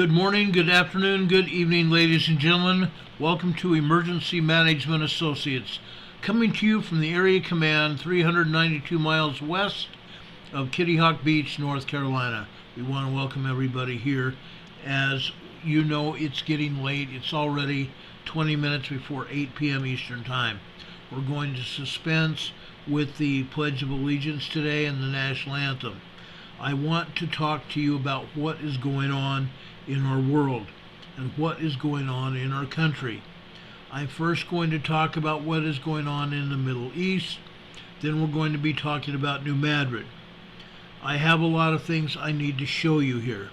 Good morning, good afternoon, good evening, ladies and gentlemen. Welcome to Emergency Management Associates, coming to you from the Area Command 392 miles west of Kitty Hawk Beach, North Carolina. We want to welcome everybody here. As you know, it's getting late. It's already 20 minutes before 8 p.m. Eastern Time. We're going to suspense with the Pledge of Allegiance today and the National Anthem. I want to talk to you about what is going on in our world and what is going on in our country. I'm first going to talk about what is going on in the Middle East. Then we're going to be talking about New Madrid. I have a lot of things I need to show you here.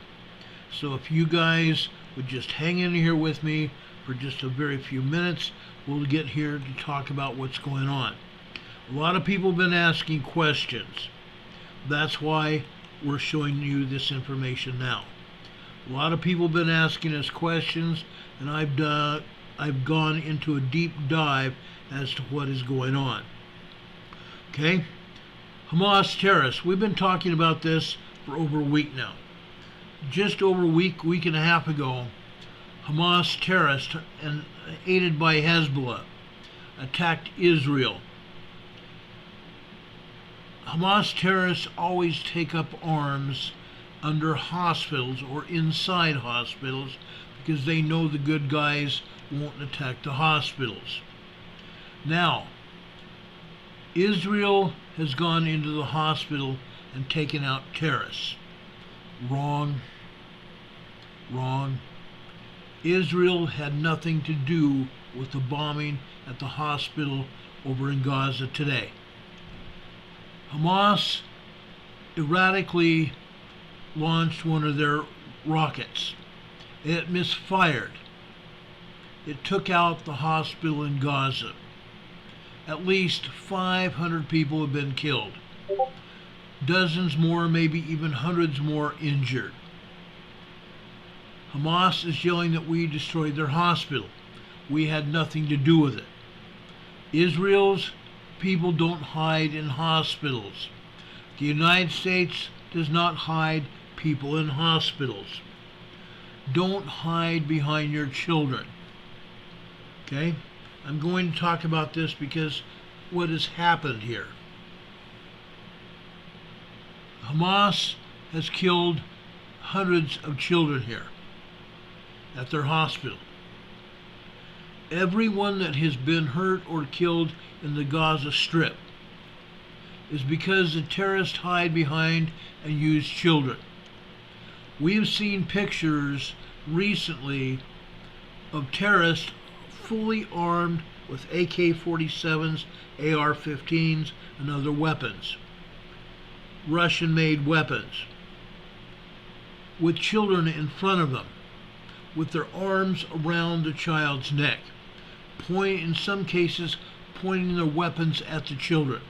So if you guys would just hang in here with me for just a very few minutes, we'll get here to talk about what's going on. A lot of people have been asking questions. That's why we're showing you this information now. A lot of people have been asking us questions, and I've gone into a deep dive as to what is going on. Okay? Hamas terrorists. We've been talking about this for over a week now. Just over a week and a half ago, Hamas terrorists, and aided by Hezbollah, attacked Israel. Hamas terrorists always take up arms under hospitals or inside hospitals because they know the good guys won't attack the hospitals. Now, Israel has gone into the hospital and taken out terrorists. Wrong. Wrong. Israel had nothing to do with the bombing at the hospital over in Gaza today. Hamas erratically launched one of their rockets. It misfired. It took out the hospital in Gaza. At least 500 people have been killed. Dozens more, maybe even hundreds more injured. Hamas is yelling that we destroyed their hospital. We had nothing to do with it. Israel's people don't hide in hospitals. The United States does not hide people in hospitals. Don't hide behind your children. Okay? I'm going to talk about this because what has happened here. Hamas has killed hundreds of children here at their hospital. Everyone that has been hurt or killed in the Gaza Strip is because the terrorists hide behind and use children. We've seen pictures recently of terrorists fully armed with AK-47s, AR-15s, and other weapons, Russian-made weapons, with children in front of them, with their arms around the child's neck, in some cases pointing their weapons at the children.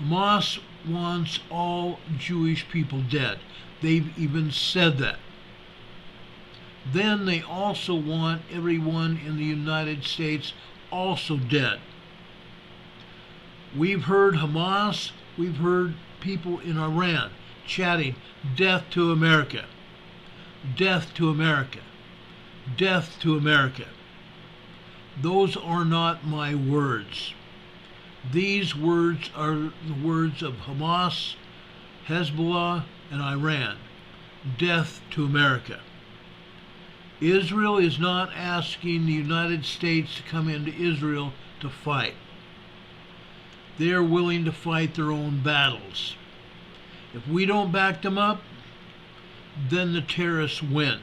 Hamas wants all Jewish people dead. They've even said that. Then they also want everyone in the United States also dead. We've heard Hamas, we've heard people in Iran chatting, "Death to America, death to America, death to America." Those are not my words. These words are the words of Hamas, Hezbollah, and Iran. Death to America. Israel is not asking the United States to come into Israel to fight. They are willing to fight their own battles. If we don't back them up, then the terrorists win.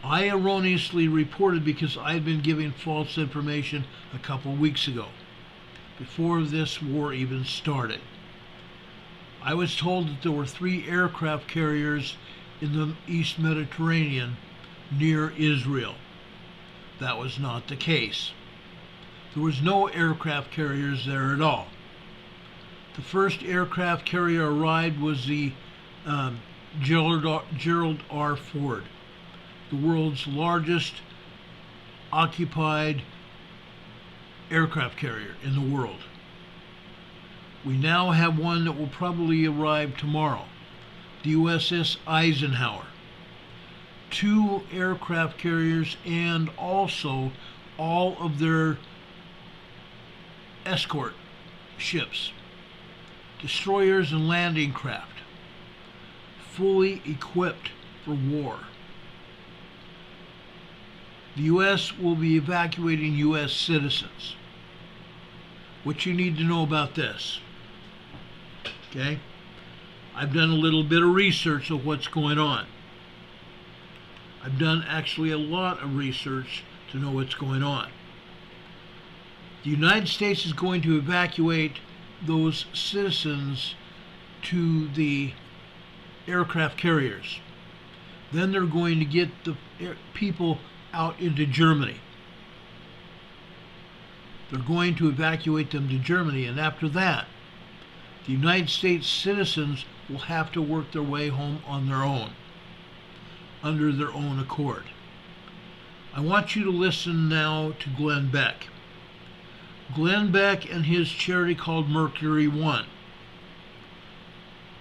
I erroneously reported because I had been giving false information a couple weeks ago, before this war even started. I was told that there were 3 aircraft carriers in the East Mediterranean near Israel. That was not the case. There was no aircraft carriers there at all. The first aircraft carrier arrived was the Gerald R. Ford, the world's largest occupied aircraft carrier in the world. We now have one that will probably arrive tomorrow. the USS Eisenhower, 2 aircraft carriers, and also all of their escort ships, destroyers and landing craft, fully equipped for war. The U.S. will be evacuating U.S. citizens. What you need to know about this, okay? I've done a little bit of research of what's going on. I've done actually a lot of research to know what's going on. The United States is going to evacuate those citizens to the aircraft carriers. Then they're going to get the people out into Germany. They're going to evacuate them to Germany, and after that, the United States citizens will have to work their way home on their own, under their own accord. I want you to listen now to Glenn Beck. Glenn Beck and his charity called Mercury One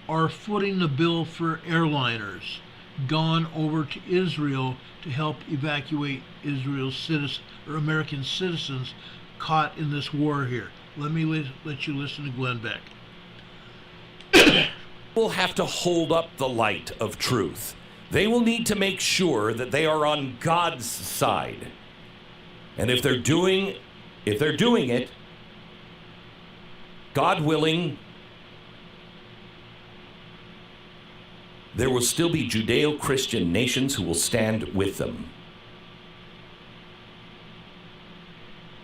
are footing the bill for airliners gone over to Israel to help evacuate Israel's citizens or American citizens caught in this war here. Let me let you listen to Glenn Beck. Will have to hold up the light of truth. They will need to make sure that they are on God's side. And if they're doing it, God willing, there will still be Judeo-Christian nations who will stand with them.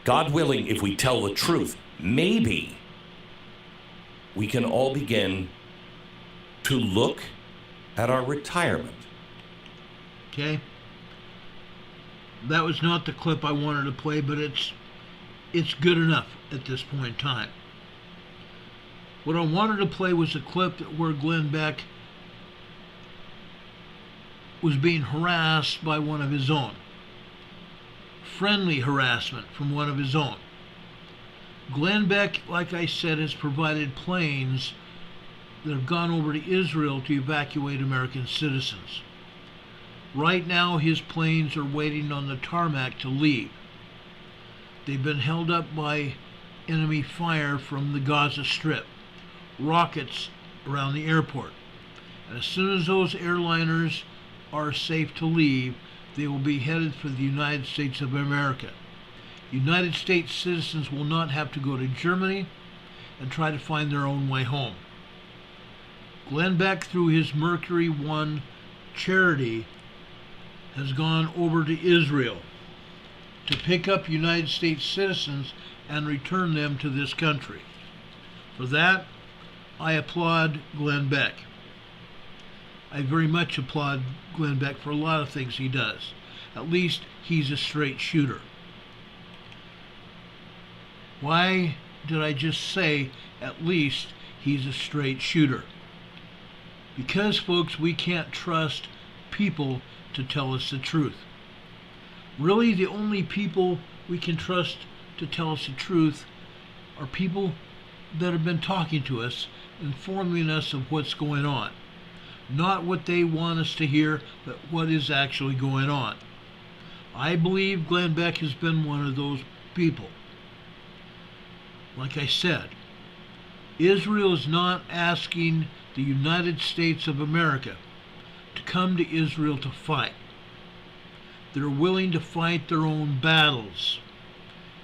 God willing, if we tell the truth, maybe we can all begin to look at our retirement. Okay? That was not the clip I wanted to play, but it's good enough at this point in time. What I wanted to play was a clip where Glenn Beck was being harassed by one of his own. Friendly harassment from one of his own. Glenn Beck, like I said, has provided planes that have gone over to Israel to evacuate American citizens. Right now, his planes are waiting on the tarmac to leave. They've been held up by enemy fire from the Gaza Strip, rockets around the airport. And as soon as those airliners are safe to leave, they will be headed for the United States of America. United States citizens will not have to go to Germany and try to find their own way home. Glenn Beck, through his Mercury One charity, has gone over to Israel to pick up United States citizens and return them to this country. For that, I applaud Glenn Beck. I very much applaud Glenn Beck for a lot of things he does. At least he's a straight shooter. Why did I just say at least he's a straight shooter? Because, folks, we can't trust people to tell us the truth. Really, the only people we can trust to tell us the truth are people that have been talking to us, informing us of what's going on. Not what they want us to hear, but what is actually going on. I believe Glenn Beck has been one of those people. Like I said, Israel is not asking the United States of America to come to Israel to fight. They're willing to fight their own battles.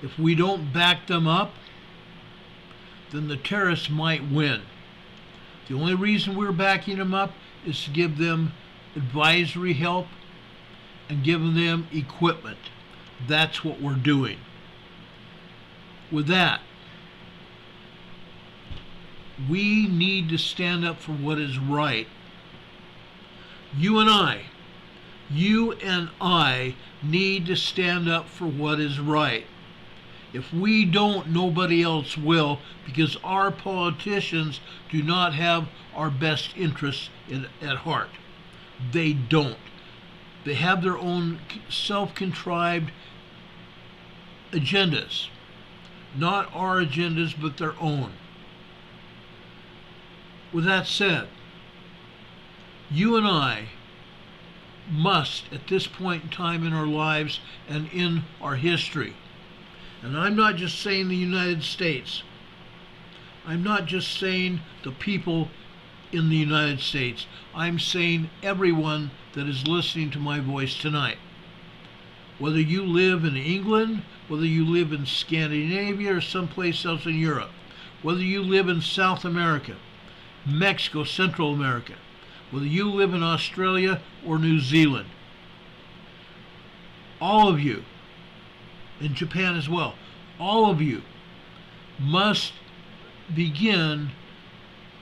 If we don't back them up, then the terrorists might win. The only reason we're backing them up is to give them advisory help and giving them equipment. That's what we're doing. With that, we need to stand up for what is right. You and I need to stand up for what is right. If we don't, nobody else will, because our politicians do not have our best interests at heart. They don't. They have their own self-contrived agendas. Not our agendas, but their own. With that said, You and I must, at this point in time in our lives and in our history, and I'm not just saying the United States, I'm not just saying the people in the United States, I'm saying everyone that is listening to my voice tonight. Whether you live in England, whether you live in Scandinavia or someplace else in Europe, whether you live in South America, Mexico, Central America, whether you live in Australia or New Zealand, all of you, in Japan as well, all of you must begin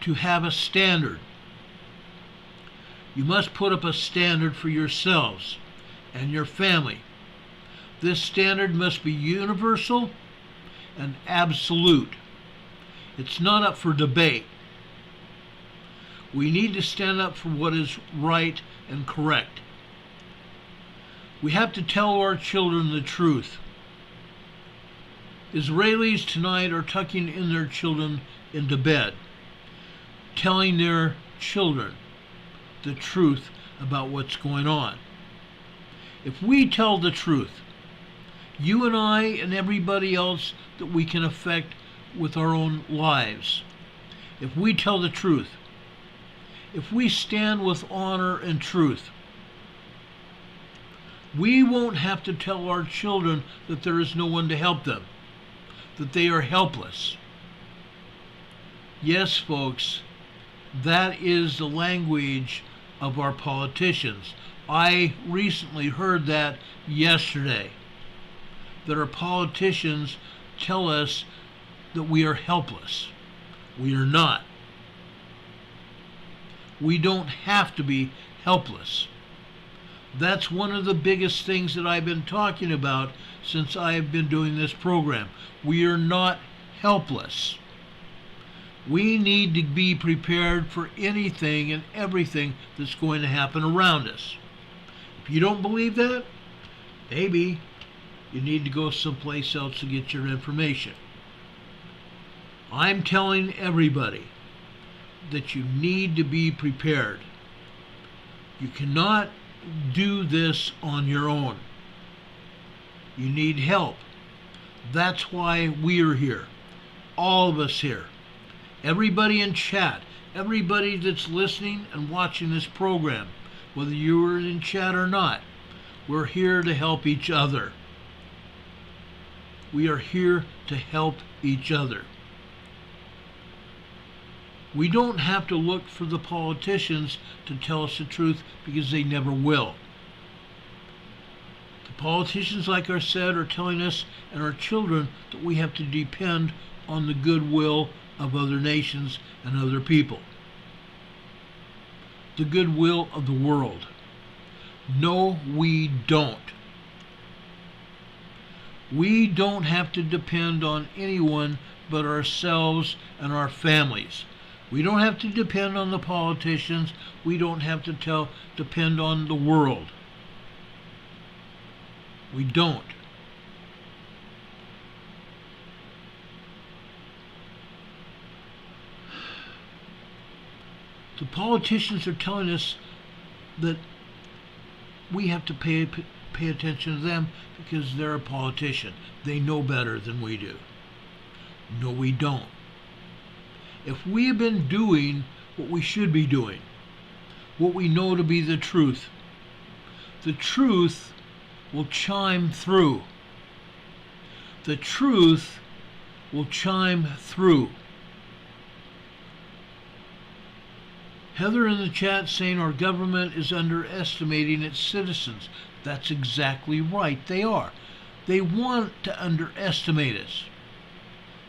to have a standard. You must put up a standard for yourselves and your family. This standard must be universal and absolute. It's not up for debate. We need to stand up for what is right and correct. We have to tell our children the truth. Israelis tonight are tucking in their children into bed, telling their children the truth about what's going on. If we tell the truth, you and I and everybody else that we can affect with our own lives, if we tell the truth, if we stand with honor and truth, we won't have to tell our children that there is no one to help them, that they are helpless. Yes, folks, that is the language of our politicians. I recently heard that yesterday, that our politicians tell us that we are helpless. We are not. We don't have to be helpless. That's one of the biggest things that I've been talking about since I have been doing this program. We are not helpless. We need to be prepared for anything and everything that's going to happen around us. If you don't believe that, maybe you need to go someplace else to get your information. I'm telling everybody that you need to be prepared. You cannot do this on your own. You need help. That's why we are here. All of us here. Everybody in chat, everybody that's listening and watching this program, whether you are in chat or not, we're here to help each other. We are here to help each other. We don't have to look for the politicians to tell us the truth, because they never will. The politicians, like I said, are telling us and our children that we have to depend on the goodwill of other nations and other people. The goodwill of the world. No, we don't. We don't have to depend on anyone but ourselves and our families. We don't have to depend on the politicians. We don't have to depend on the world. We don't. The politicians are telling us that we have to pay attention to them because they're a politician. They know better than we do. No, we don't. If we have been doing what we should be doing, what we know to be the truth will chime through. The truth will chime through. Heather in the chat saying our government is underestimating its citizens. That's exactly right. They are. They want to underestimate us.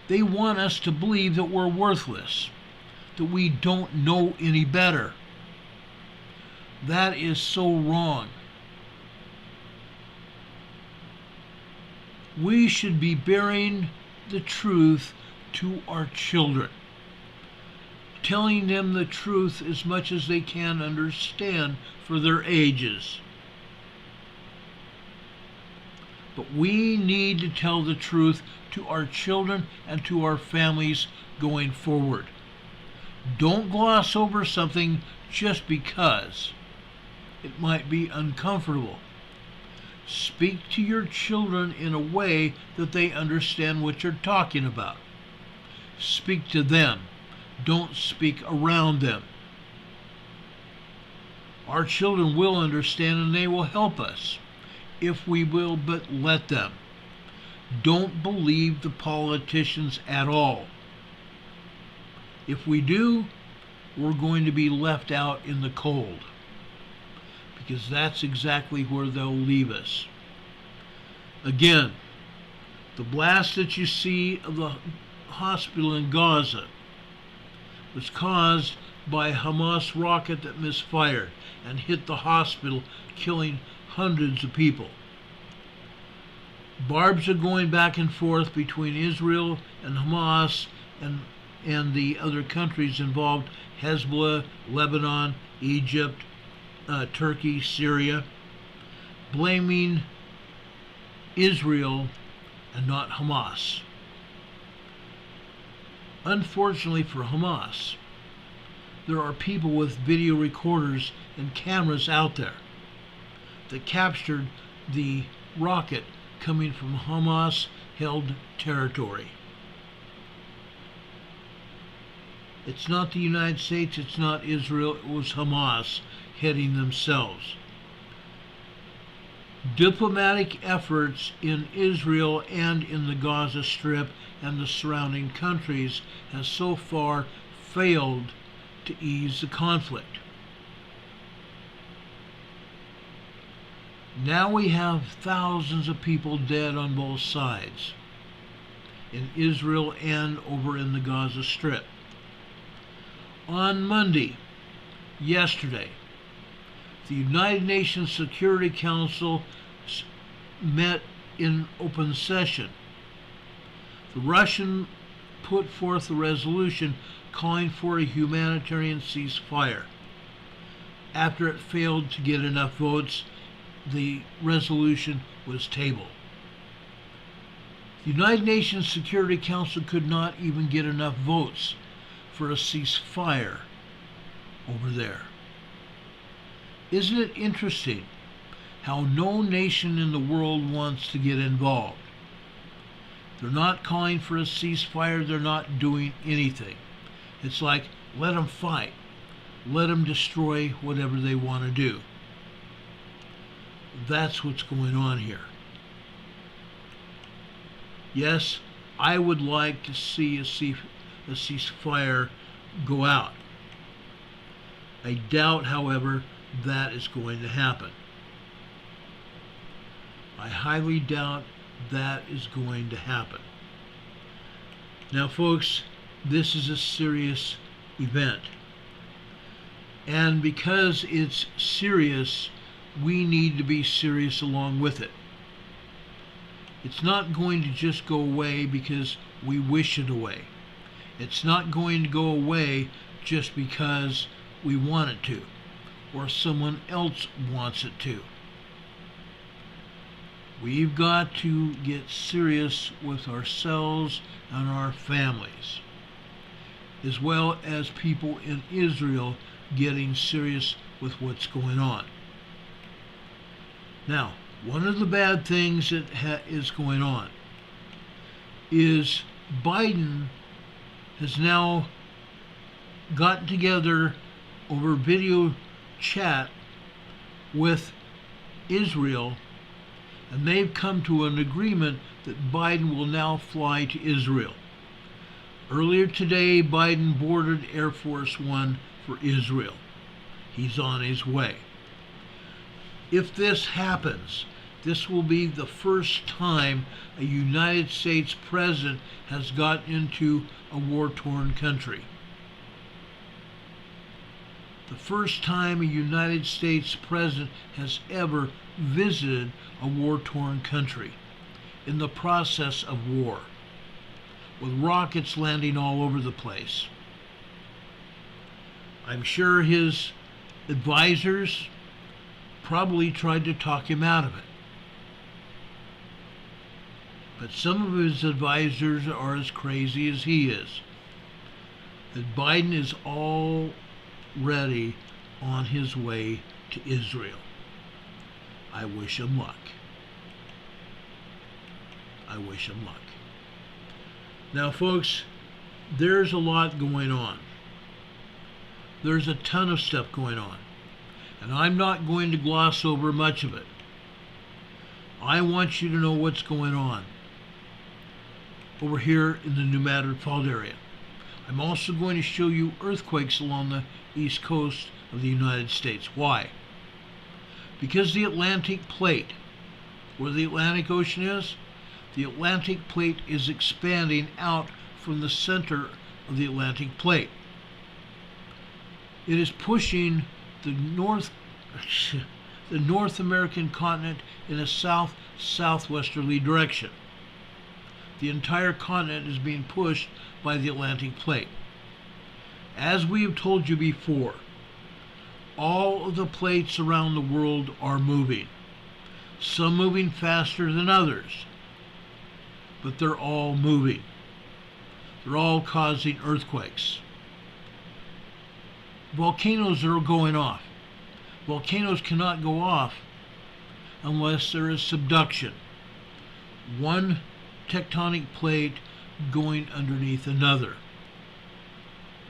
They want us to believe that we're worthless, that we don't know any better. That is so wrong. We should be bearing the truth to our children, telling them the truth as much as they can understand for their ages. But we need to tell the truth to our children and to our families going forward. Don't gloss over something just because it might be uncomfortable. Speak to your children in a way that they understand what you're talking about. Speak to them. Don't speak around them. Our children will understand and they will help us if we will but let them. Don't believe the politicians at all. If we do, we're going to be left out in the cold, because that's exactly where they'll leave us. Again, the blast that you see of the hospital in Gaza was caused by a Hamas rocket that misfired and hit the hospital, killing hundreds of people. Barbs are going back and forth between Israel and Hamas and the other countries involved: Hezbollah, Lebanon, Egypt, Turkey, Syria, blaming Israel and not Hamas. Unfortunately for Hamas, there are people with video recorders and cameras out there that captured the rocket coming from Hamas-held territory. It's not the United States, it's not Israel, it was Hamas heading themselves. Diplomatic efforts in Israel and in the Gaza Strip and the surrounding countries has so far failed to ease the conflict. Now we have thousands of people dead on both sides, in Israel and over in the Gaza Strip. On Monday, yesterday, the United Nations Security Council met in open session. The Russian put forth a resolution calling for a humanitarian ceasefire. After it failed to get enough votes, the resolution was tabled. The United Nations Security Council could not even get enough votes for a ceasefire over there. Isn't it interesting how no nation in the world wants to get involved? They're not calling for a ceasefire, they're not doing anything. It's like, let them fight. Let them destroy whatever they want to do. That's what's going on here. Yes, I would like to see a ceasefire go out. I doubt, however, that is going to happen. I highly doubt that is going to happen. Now, folks, this is a serious event. And because it's serious, we need to be serious along with it. It's not going to just go away because we wish it away. It's not going to go away just because we want it to, or someone else wants it to. We've got to get serious with ourselves and our families, as well as people in Israel getting serious with what's going on. Now, one of the bad things that is going on is Biden has now gotten together over video chat with Israel, and they've come to an agreement that Biden will now fly to Israel. Earlier today, Biden boarded Air Force One for Israel. He's on his way. If this happens, this will be the first time a United States president has gotten into a war-torn country. The first time a United States president has ever visited a war-torn country in the process of war, with rockets landing all over the place. I'm sure his advisors probably tried to talk him out of it. But some of his advisors are as crazy as he is. That Biden is already on his way to Israel. I wish him luck. I wish him luck. Now, folks, there's a lot going on. There's a ton of stuff going on. And I'm not going to gloss over much of it. I want you to know what's going on over here in the New Madrid Fault area. I'm also going to show you earthquakes along the east coast of the United States. Why? Because the Atlantic plate, where the Atlantic Ocean is, the Atlantic plate is expanding out from the center of the Atlantic plate. It is pushing the North American continent in a southwesterly direction. The entire continent is being pushed by the Atlantic plate. As we have told you before, all of the plates around the world are moving. Some moving faster than others, but they're all moving. They're all causing earthquakes. Volcanoes are going off. Volcanoes cannot go off unless there is subduction. One tectonic plate going underneath another.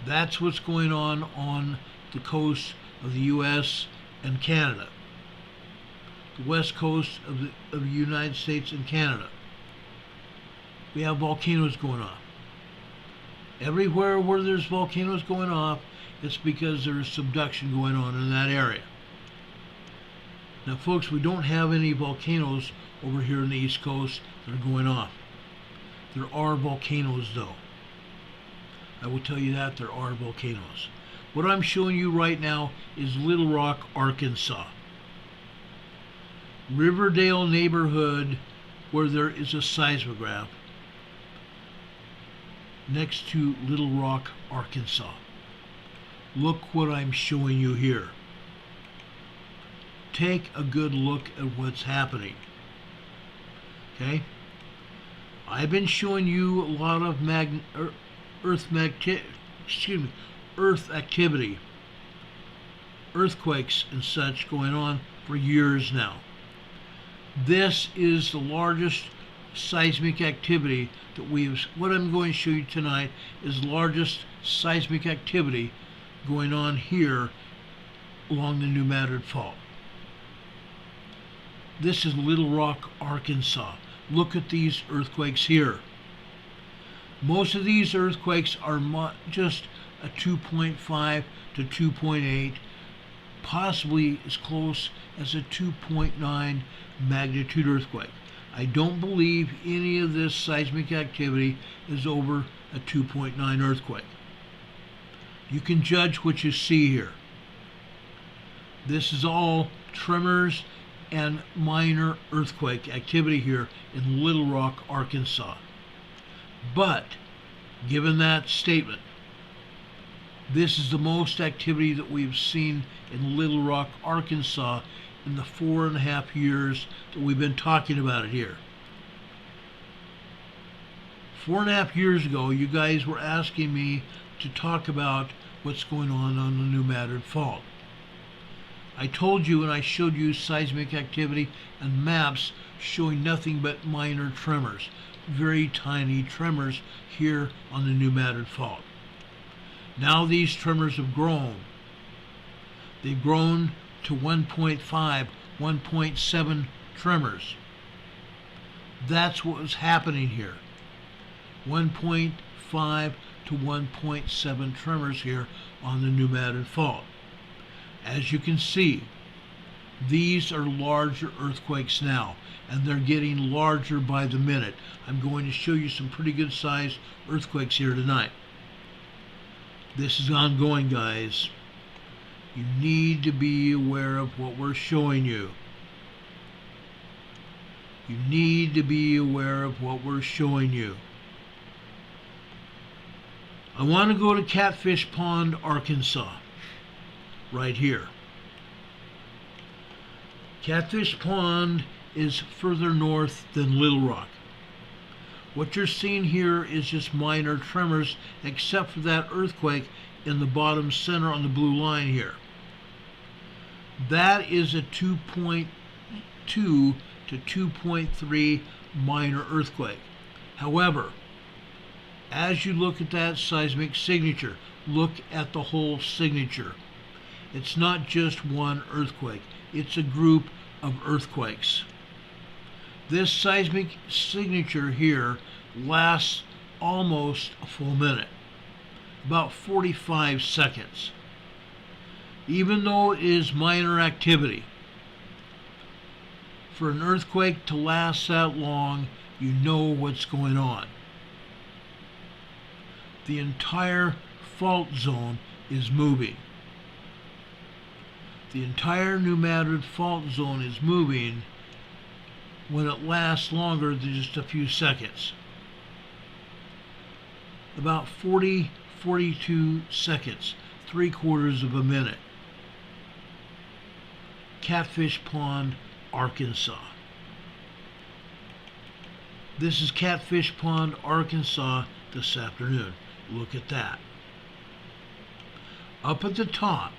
That's what's going on the coast of the U.S. and Canada. The west coast of the United States and Canada. We have volcanoes going off. Everywhere where there's volcanoes going off, it's because there is subduction going on in that area. Now, folks, we don't have any volcanoes over here on the East Coast that are going off. There are volcanoes, though. I will tell you that there are volcanoes. What I'm showing you right now is Little Rock, Arkansas. Riverdale neighborhood, where there is a seismograph next to Little Rock, Arkansas. Look what I'm showing you here. Take a good look at what's happening. Okay? I've been showing you a lot of earth activity, earthquakes and such going on for years now. This is the largest seismic activity that what I'm going to show you tonight is the largest seismic activity going on here along the New Madrid Fault. This is Little Rock, Arkansas. Look at these earthquakes here. Most of these earthquakes are just a 2.5 to 2.8, possibly as close as a 2.9 magnitude earthquake. I don't believe any of this seismic activity is over a 2.9 earthquake. You can judge what you see here. This is all tremors and minor earthquake activity here in Little Rock, Arkansas. But, given that statement, this is the most activity that we've seen in Little Rock, Arkansas in the 4.5 years that we've been talking about it here. 4.5 years ago, you guys were asking me to talk about what's going on the New Madrid Fault. I told you and I showed you seismic activity and maps showing nothing but minor tremors, very tiny tremors here on the New Madrid Fault. Now these tremors have grown. They've grown to 1.5, 1.7 tremors. That's what was happening here. 1.5 to 1.7 tremors here on the New Madrid Fault. As you can see, these are larger earthquakes now, and they're getting larger by the minute. I'm going to show you some pretty good sized earthquakes here tonight. This is ongoing, guys. You need to be aware of what we're showing you. You need to be aware of what we're showing you. I want to go to Catfish Pond, Arkansas. Right here. Catfish Pond is further north than Little Rock. What you're seeing here is just minor tremors, except for that earthquake in the bottom center on the blue line here. That is a 2.2 to 2.3 minor earthquake. However, as you look at that seismic signature, look at the whole signature. It's not just one earthquake, it's a group of earthquakes. This seismic signature here lasts almost a full minute, about 45 seconds. Even though it is minor activity, for an earthquake to last that long, you know what's going on. The entire fault zone is moving. The entire New Madrid fault zone is moving when it lasts longer than just a few seconds. About 42 seconds, 3/4 of a minute. Catfish Pond, Arkansas. This is Catfish Pond, Arkansas this afternoon. Look at that. Up at the top,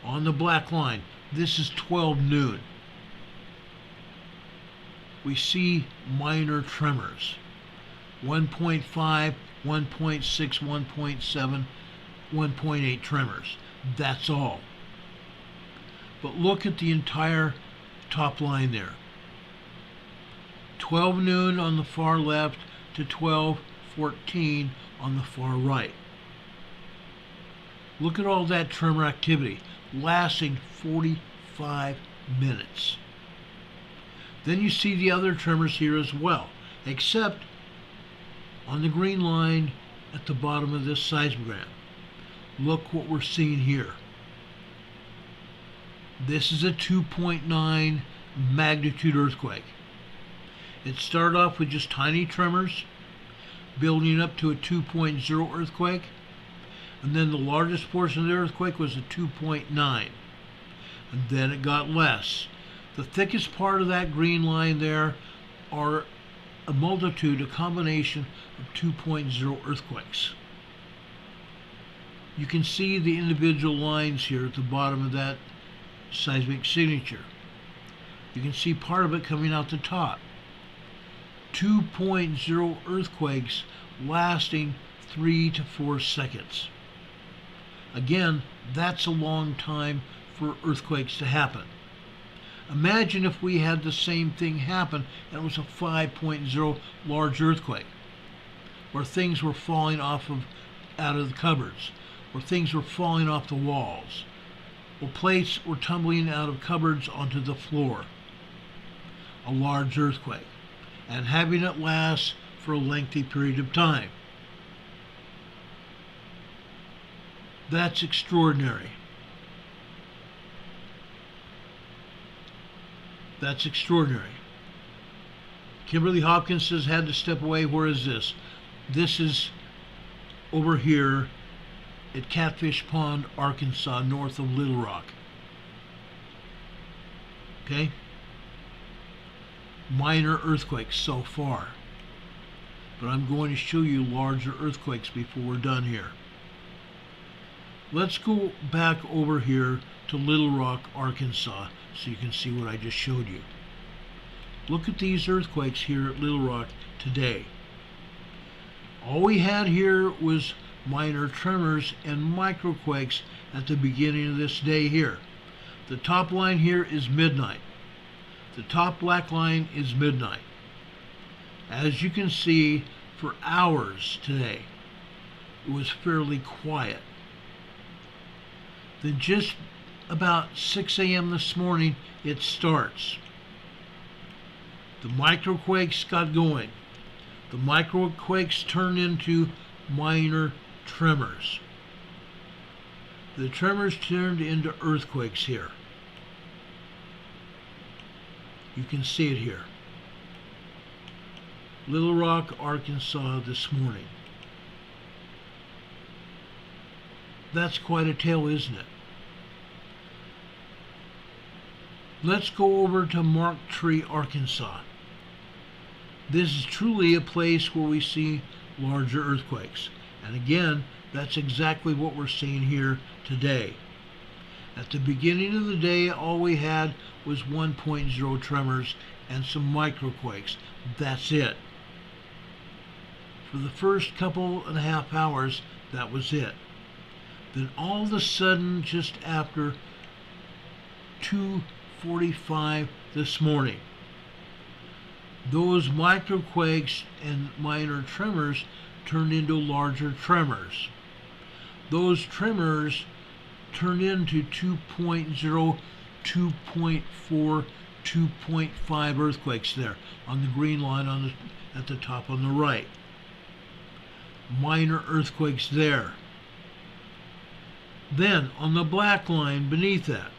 on the black line, this is 12 noon. We see minor tremors. 1.5, 1.6, 1.7, 1.8 tremors. That's all. But look at the entire top line there. 12 noon on the far left to 12:14 on the far right. Look at all that tremor activity lasting 45 minutes. Then you see the other tremors here as well, except on the green line at the bottom of this seismogram. Look what we're seeing here. This is a 2.9 magnitude earthquake. It started off with just tiny tremors, building up to a 2.0 earthquake, and then the largest portion of the earthquake was a 2.9, and then it got less. The thickest part of that green line there are a combination of 2.0 earthquakes. You can see the individual lines here at the bottom of that seismic signature. You can see part of it coming out the top. 2.0 earthquakes lasting 3 to 4 seconds. Again, that's a long time for earthquakes to happen. Imagine if we had the same thing happen and it was a 5.0 large earthquake, where things were falling out of the cupboards, where things were falling off the walls, or plates were tumbling out of cupboards onto the floor. A large earthquake, and having it last for a lengthy period of time. That's extraordinary. That's extraordinary. Kimberly Hopkins says, had to step away. Where is this? This is over here at Catfish Pond, Arkansas, north of Little Rock. Okay? Minor earthquakes so far. But I'm going to show you larger earthquakes before we're done here. Let's go back over here to Little Rock, Arkansas, so you can see what I just showed you. Look at these earthquakes here at Little Rock today. All we had here was minor tremors and microquakes at the beginning of this day here. The top line here is midnight. The top black line is midnight. As you can see, for hours today, it was fairly quiet. Then just about 6 a.m. this morning, it starts. The microquakes got going. The microquakes turned into minor tremors. The tremors turned into earthquakes here. You can see it here. Little Rock, Arkansas this morning. That's quite a tale, isn't it? Let's go over to Mark Tree, Arkansas. This is truly a place where we see larger earthquakes. And again, that's exactly what we're seeing here today. At the beginning of the day, all we had was 1.0 tremors and some microquakes. That's it. For the first couple and a half hours, that was it. Then all of a sudden, just after 2:45 this morning, those microquakes and minor tremors turned into larger tremors. Those tremors turned into 2.0, 2.4, 2.5 earthquakes there on the green line at the top on the right. Minor earthquakes there. Then on the black line beneath that,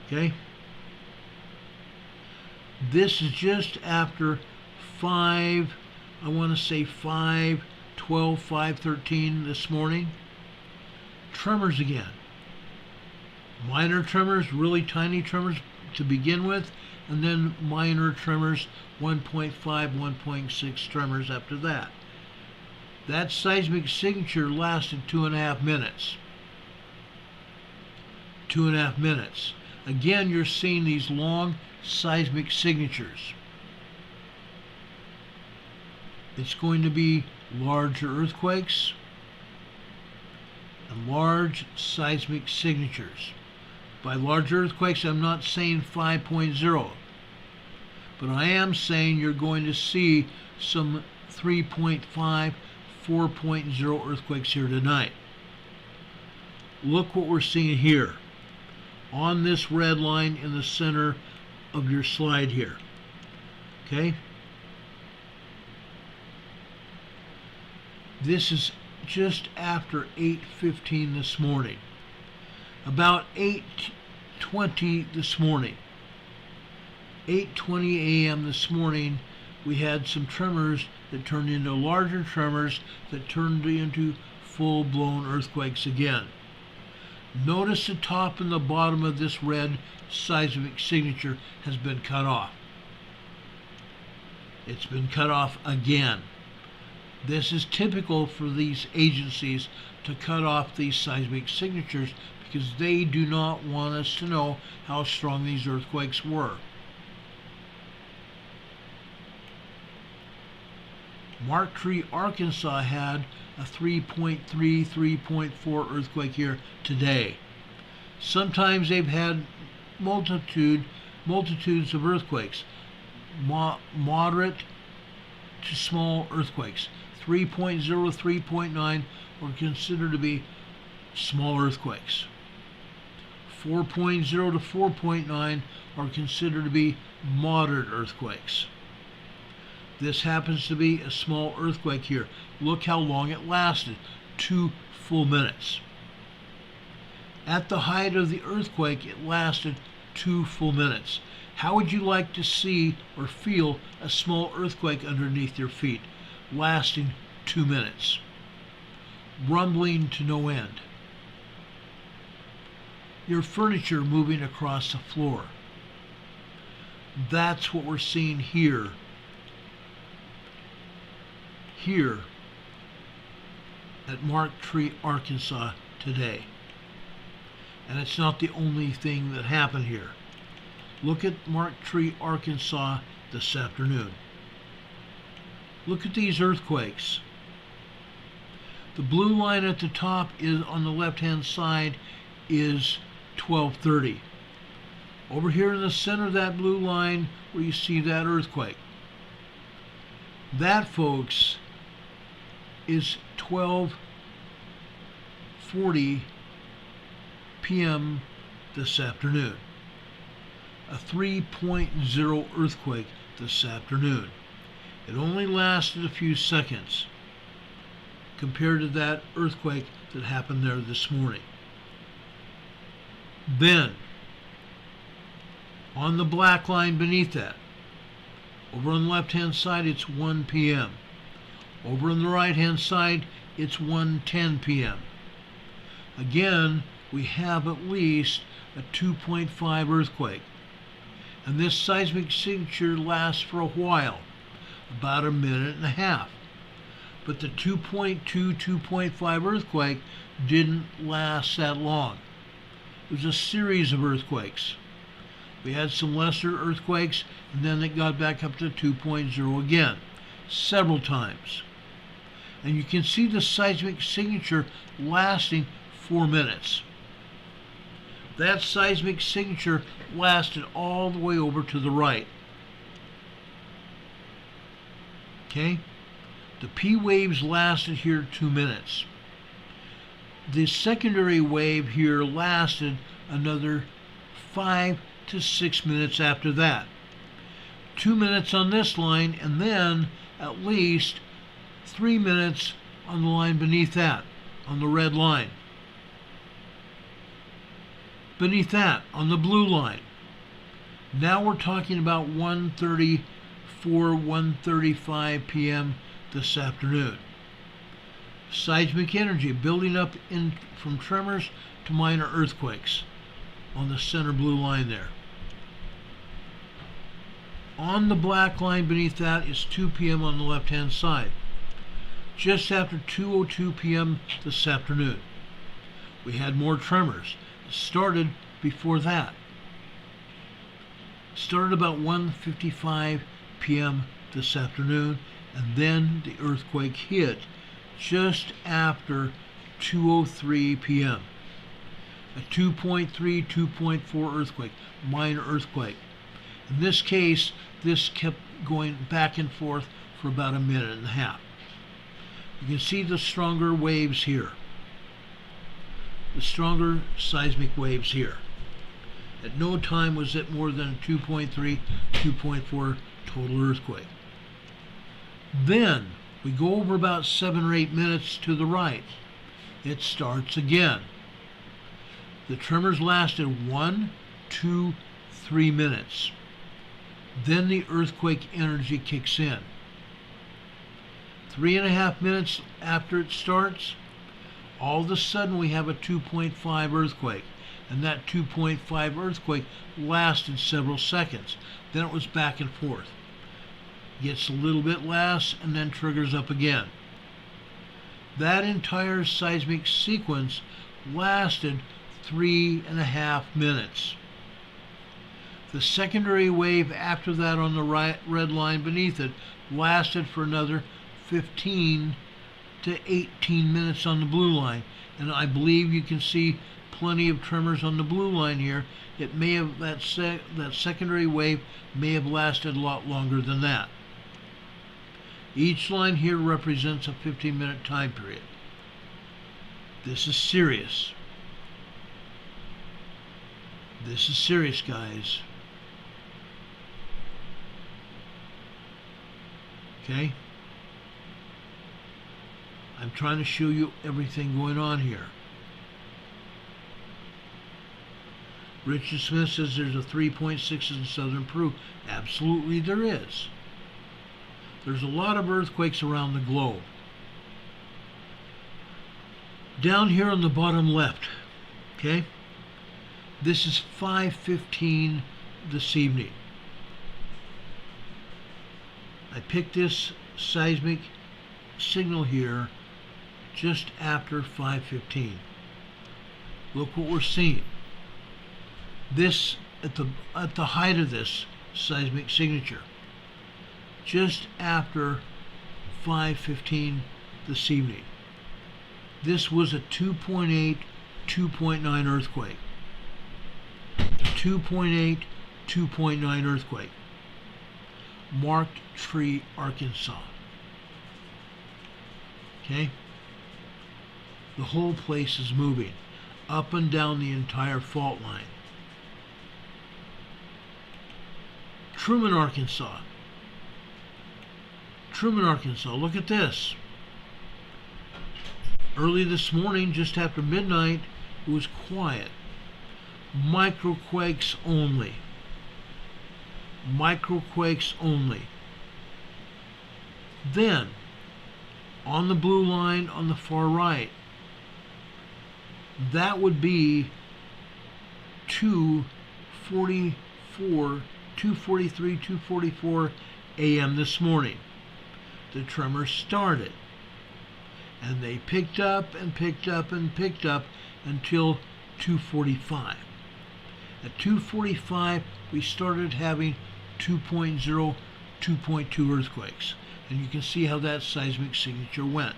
okay, this is just after 5, I want to say 5:12, 5:13 this morning. Tremors again. Minor tremors, really tiny tremors to begin with, and then minor tremors, 1.5, 1.6 tremors after that. That seismic signature lasted 2.5 minutes. 2.5 minutes. Again, you're seeing these long seismic signatures. It's going to be larger earthquakes and large seismic signatures. By large earthquakes, I'm not saying 5.0, but I am saying you're going to see some 3.5, 4.0 earthquakes here tonight. Look what we're seeing here on this red line in the center of your slide here. Okay? This is just after 8:15 this morning. About 8:20 this morning, 8:20 a.m. this morning, we had some tremors that turned into larger tremors that turned into full-blown earthquakes again. Notice the top and the bottom of this red seismic signature has been cut off. It's been cut off again. This is typical for these agencies to cut off these seismic signatures because they do not want us to know how strong these earthquakes were. Mark Tree, Arkansas had a 3.3, 3.4 earthquake here today. Sometimes they've had multitudes of earthquakes, moderate to small earthquakes. 3.0, 3.9 are considered to be small earthquakes. 4.0 to 4.9 are considered to be moderate earthquakes. This happens to be a small earthquake here. Look how long it lasted, 2 full minutes. At the height of the earthquake, it lasted 2 full minutes. How would you like to see or feel a small earthquake underneath your feet, lasting 2 minutes, rumbling to no end? Your furniture moving across the floor. That's what we're seeing here at Mark Tree, Arkansas today. And it's not the only thing that happened here. Look at Mark Tree, Arkansas this afternoon. Look at these earthquakes. The blue line at the top is on the left-hand side is 12:30. Over here in the center of that blue line where you see that earthquake, that, folks, is 12:40 p.m. this afternoon. A 3.0 earthquake this afternoon. It only lasted a few seconds compared to that earthquake that happened there this morning. Then, on the black line beneath that, over on the left-hand side, it's 1 p.m. Over on the right-hand side, it's 1:10 p.m. Again, we have at least a 2.5 earthquake. And this seismic signature lasts for a while, about a minute and a half. But the 2.2, 2.5 earthquake didn't last that long. It was a series of earthquakes. We had some lesser earthquakes, and then it got back up to 2.0 again, several times. And you can see the seismic signature lasting 4 minutes. That seismic signature lasted all the way over to the right. Okay? The P waves lasted here 2 minutes. The secondary wave here lasted another 5 to 6 minutes after that. 2 minutes on this line, and then at least 3 minutes on the line beneath that, on the red line. Beneath that, on the blue line. Now we're talking about 1:34, 1:35 p.m. this afternoon. Seismic energy building up in from tremors to minor earthquakes on the center blue line there. On the black line beneath that is 2 p.m. on the left-hand side. Just after 2:02 p.m. this afternoon, we had more tremors. It started before that. It started about 1:55 p.m. this afternoon, and then the earthquake hit just after 2:03 p.m. A 2.3, 2.4 earthquake, minor earthquake. In this case, this kept going back and forth for about a minute and a half. You can see the stronger waves here. The stronger seismic waves here. At no time was it more than a 2.3, 2.4 total earthquake. Then we go over about 7 or 8 minutes to the right. It starts again. The tremors lasted 1, 2, 3 minutes. Then the earthquake energy kicks in. 3.5 minutes after it starts, all of a sudden we have a 2.5 earthquake. And that 2.5 earthquake lasted several seconds. Then it was back and forth. Gets a little bit less and then triggers up again. That entire seismic sequence lasted 3.5 minutes. The secondary wave after that on the red line beneath it lasted for another 15 to 18 minutes on the blue line. And I believe you can see plenty of tremors on the blue line here. It may have, that secondary wave may have lasted a lot longer than that. Each line here represents a 15-minute time period. This is serious. This is serious, guys. Okay? I'm trying to show you everything going on here. Richard Smith says there's a 3.6 in southern Peru. Absolutely there is. There's a lot of earthquakes around the globe. Down here on the bottom left, okay? This is 5:15 this evening. I picked this seismic signal here just after 5:15. Look what we're seeing. This at the height of this seismic signature, just after 5:15 this evening. This was a 2.8, 2.9 earthquake. 2.8, 2.9 earthquake. Marked Tree, Arkansas. Okay? The whole place is moving up and down the entire fault line. Truman, Arkansas. Truman, Arkansas. Look at this. Early this morning, just after midnight, it was quiet. Microquakes only. Microquakes only. Then, on the blue line on the far right, that would be 2:43, 2:44 a.m. this morning. The tremor started. And they picked up and picked up and picked up until 2:45. At 2:45, we started having 2.0, 2.2 earthquakes. And you can see how that seismic signature went.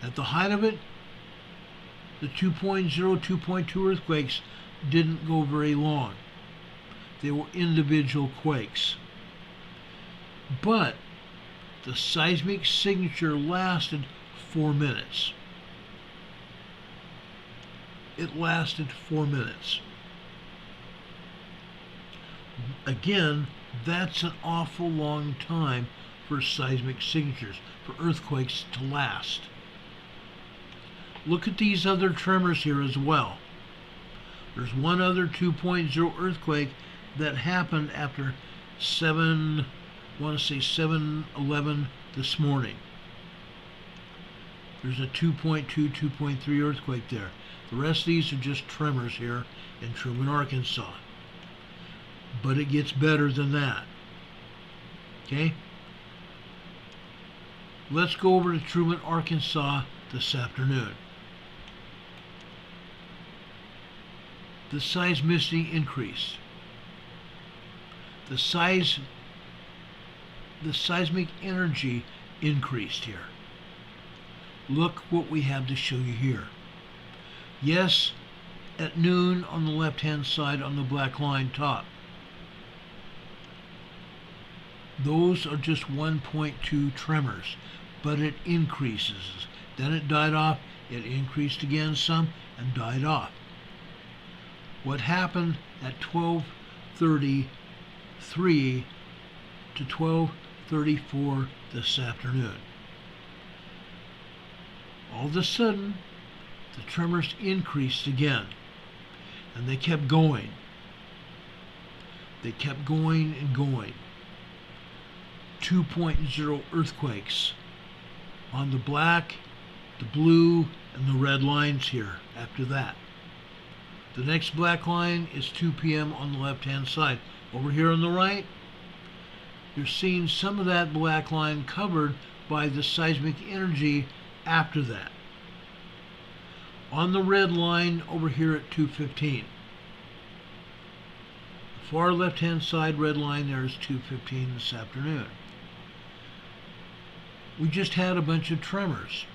At the height of it, the 2.0, 2.2 earthquakes didn't go very long. They were individual quakes. But the seismic signature lasted 4 minutes. It lasted 4 minutes. Again, that's an awful long time for seismic signatures, for earthquakes to last. Look at these other tremors here as well. There's one other 2.0 earthquake that happened after 7:11 this morning. There's a 2.2, 2.3 earthquake there. The rest of these are just tremors here in Truman, Arkansas. But it gets better than that. Okay? Let's go over to Truman, Arkansas this afternoon. The seismicity increased. The seismic energy increased here. Look what we have to show you here. Yes, at noon on the left-hand side on the black line top. Those are just 1.2 tremors, but it increases. Then it died off, it increased again some, and died off. What happened at 12:33 to 12:34 this afternoon? All of a sudden, the tremors increased again, and they kept going. They kept going and going. 2.0 earthquakes on the black, the blue, and the red lines here after that. The next black line is 2 p.m. on the left-hand side. Over here on the right, you're seeing some of that black line covered by the seismic energy after that. On the red line over here at 2:15. The far left-hand side red line there is 2:15 this afternoon. We just had a bunch of tremors.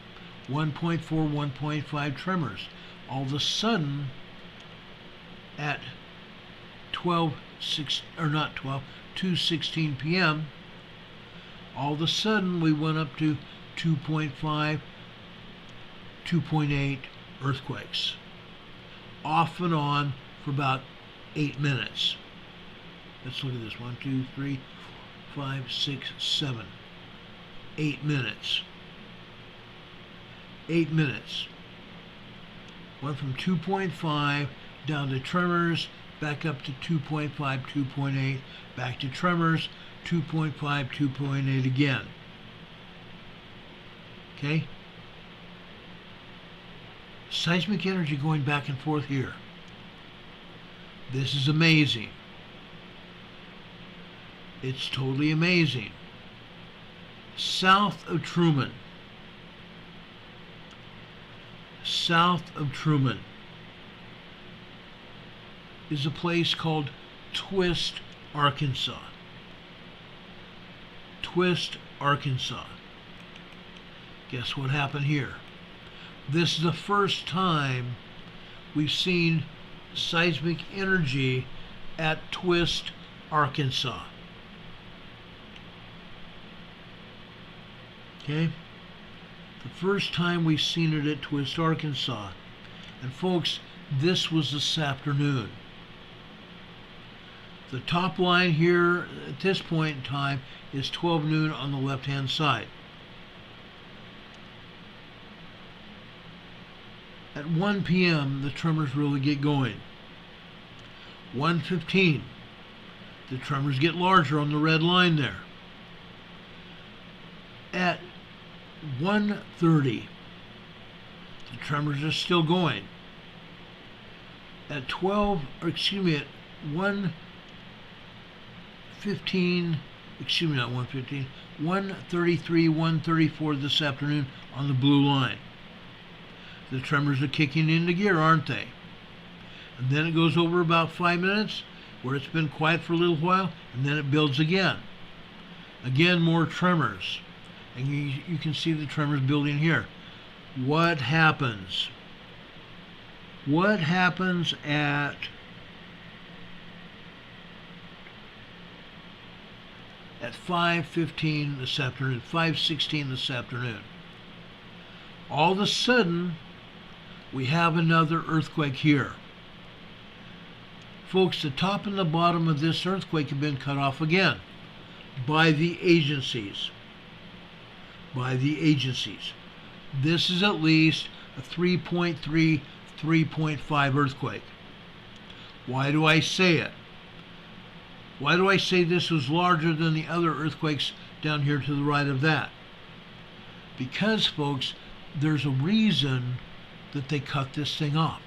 1.4, 1.5 tremors. All of a sudden, at 2:16 p.m., all of a sudden we went up to 2.5, 2.8 earthquakes. Off and on for about 8 minutes. Let's look at this. 1, 2, 3, 4, 5, 6, 7. 8 minutes. 8 minutes. Went from 2.5 down to tremors, back up to 2.5, 2.8, back to tremors, 2.5, 2.8 again. Okay? Seismic energy going back and forth here. This is amazing. It's totally amazing. South of Truman. South of Truman is a place called Twist, Arkansas. Twist, Arkansas. Guess what happened here? This is the first time we've seen seismic energy at Twist, Arkansas. Okay? The first time we've seen it at Twist, Arkansas. And folks, this was this afternoon. The top line here at this point in time is 12 noon on the left-hand side. At 1 p.m., the tremors really get going. 1:15, the tremors get larger on the red line there. At 1:30, the tremors are still going. At 1:15 excuse me, not 115, 133, 134 this afternoon on the blue line. The tremors are kicking into gear, aren't they? And then it goes over about 5 minutes where it's been quiet for a little while, and then it builds again. Again, more tremors. And you can see the tremors building here. What happens? What happens at 5:15 this afternoon, 5:16 this afternoon? All of a sudden, we have another earthquake here. Folks, the top and the bottom of this earthquake have been cut off again by the agencies. By the agencies. This is at least a 3.3, 3.5 earthquake. Why do I say it? Why do I say this was larger than the other earthquakes down here to the right of that? Because, folks, there's a reason that they cut this thing off.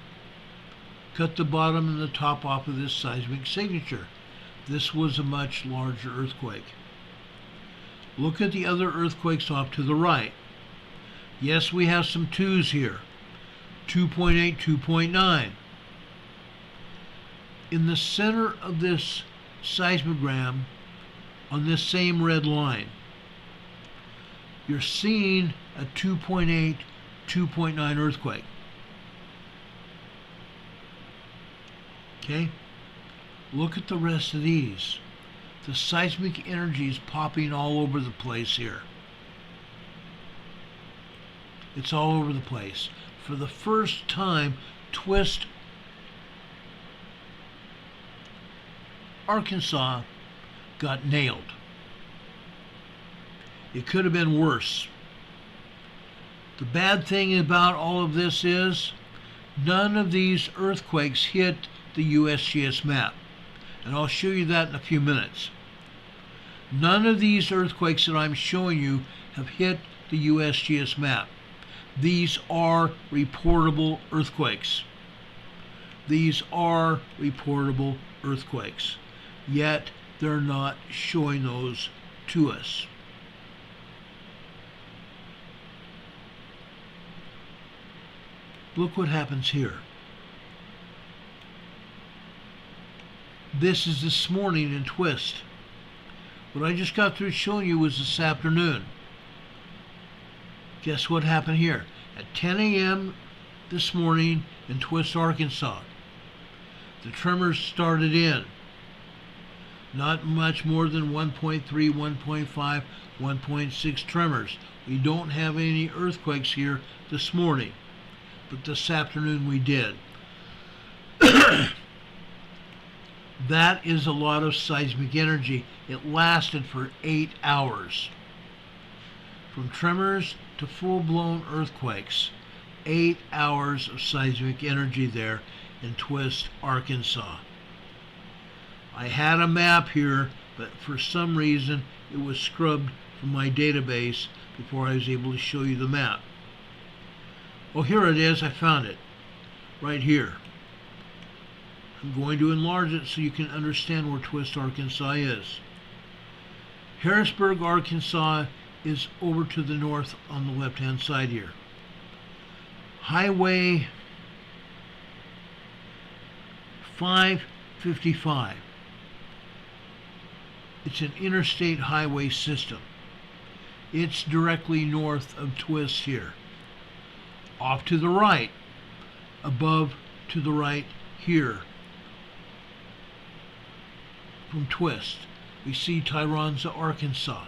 Cut the bottom and the top off of this seismic signature. This was a much larger earthquake. Look at the other earthquakes off to the right. Yes, we have some 2s here. 2.8, 2.9. In the center of this seismogram, on this same red line, you're seeing a 2.8, 2.9 earthquake. Okay? Look at the rest of these. The seismic energy is popping all over the place here. It's all over the place. For the first time, Twist, Arkansas, got nailed. It could have been worse. The bad thing about all of this is none of these earthquakes hit the USGS map. And I'll show you that in a few minutes. None of these earthquakes that I'm showing you have hit the USGS map. These are reportable earthquakes. These are reportable earthquakes. Yet they're not showing those to us. Look what happens here. This is this morning in Twist. What I just got through showing you was this afternoon. Guess what happened here? At 10 a.m. this morning in Twist, Arkansas, the tremors started in. Not much more than 1.3, 1.5, 1.6 tremors. We don't have any earthquakes here this morning, but this afternoon we did. That is a lot of seismic energy. It lasted for 8 hours. From tremors to full-blown earthquakes. 8 hours of seismic energy there in Twist, Arkansas. I had a map here, but for some reason it was scrubbed from my database before I was able to show you the map. Oh, here it is. I found it. Right here. I'm going to enlarge it so you can understand where Twist, Arkansas is. Harrisburg, Arkansas is over to the north on the left-hand side here. Highway 555. It's an interstate highway system. It's directly north of Twist here. Off to the right, above to the right here from Twist, we see Tyronza, Arkansas.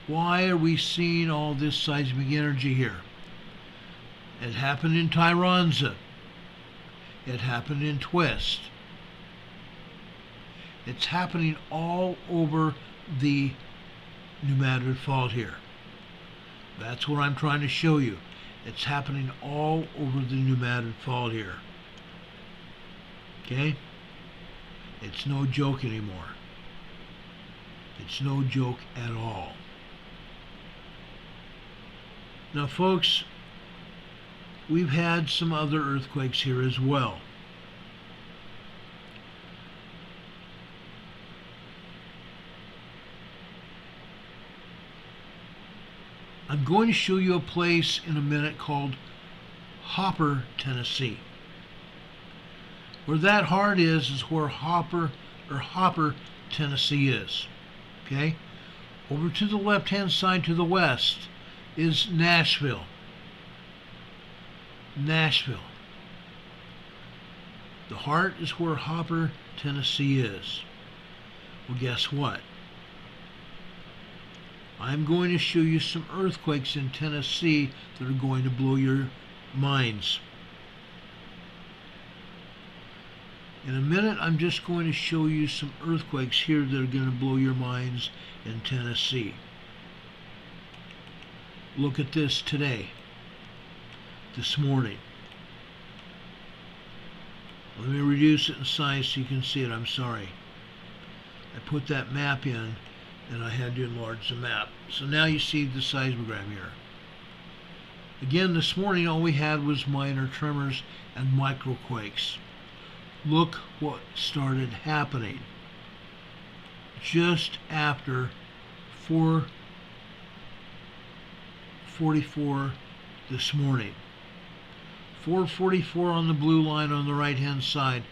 Why are we seeing all this seismic energy here? It happened in Tyronza. It happened in Twist. It's happening all over the New Madrid Fault here. That's what I'm trying to show you. It's happening all over the New Madrid Fault here. Okay? It's no joke anymore. It's no joke at all. Now, folks, we've had some other earthquakes here as well. I'm going to show you a place in a minute called Hopper, Tennessee. Where that heart is where Hopper, Tennessee is. Okay? Over to the left-hand side to the west is Nashville. Nashville. The heart is where Hopper, Tennessee is. Well, guess what? I'm going to show you some earthquakes in Tennessee that are going to blow your minds. In a minute, I'm just going to show you some earthquakes here that are going to blow your minds in Tennessee. Look at this today, this morning. Let me reduce it in size so you can see it. I'm sorry. I put that map in and I had to enlarge the map. So now you see the seismogram here. Again, this morning all we had was minor tremors and microquakes. Look what started happening just after 4:44 this morning. 4:44 on the blue line on the right-hand side,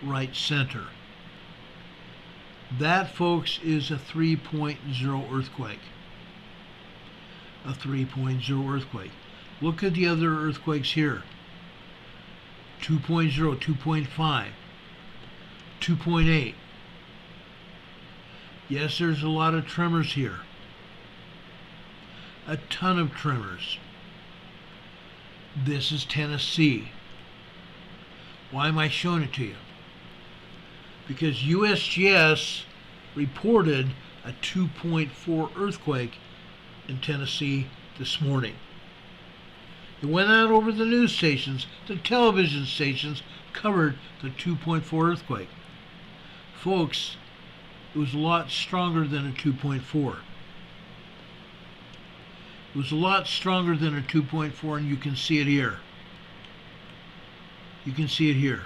right center. That, folks, is a 3.0 earthquake. A 3.0 earthquake. Look at the other earthquakes here. 2.0, 2.5, 2.8. Yes, there's a lot of tremors here. A ton of tremors. This is Tennessee. Why am I showing it to you? Because USGS reported a 2.4 earthquake in Tennessee this morning. It went out over the news stations. The television stations covered the 2.4 earthquake. Folks, it was a lot stronger than a 2.4. It was a lot stronger than a 2.4, and you can see it here. You can see it here.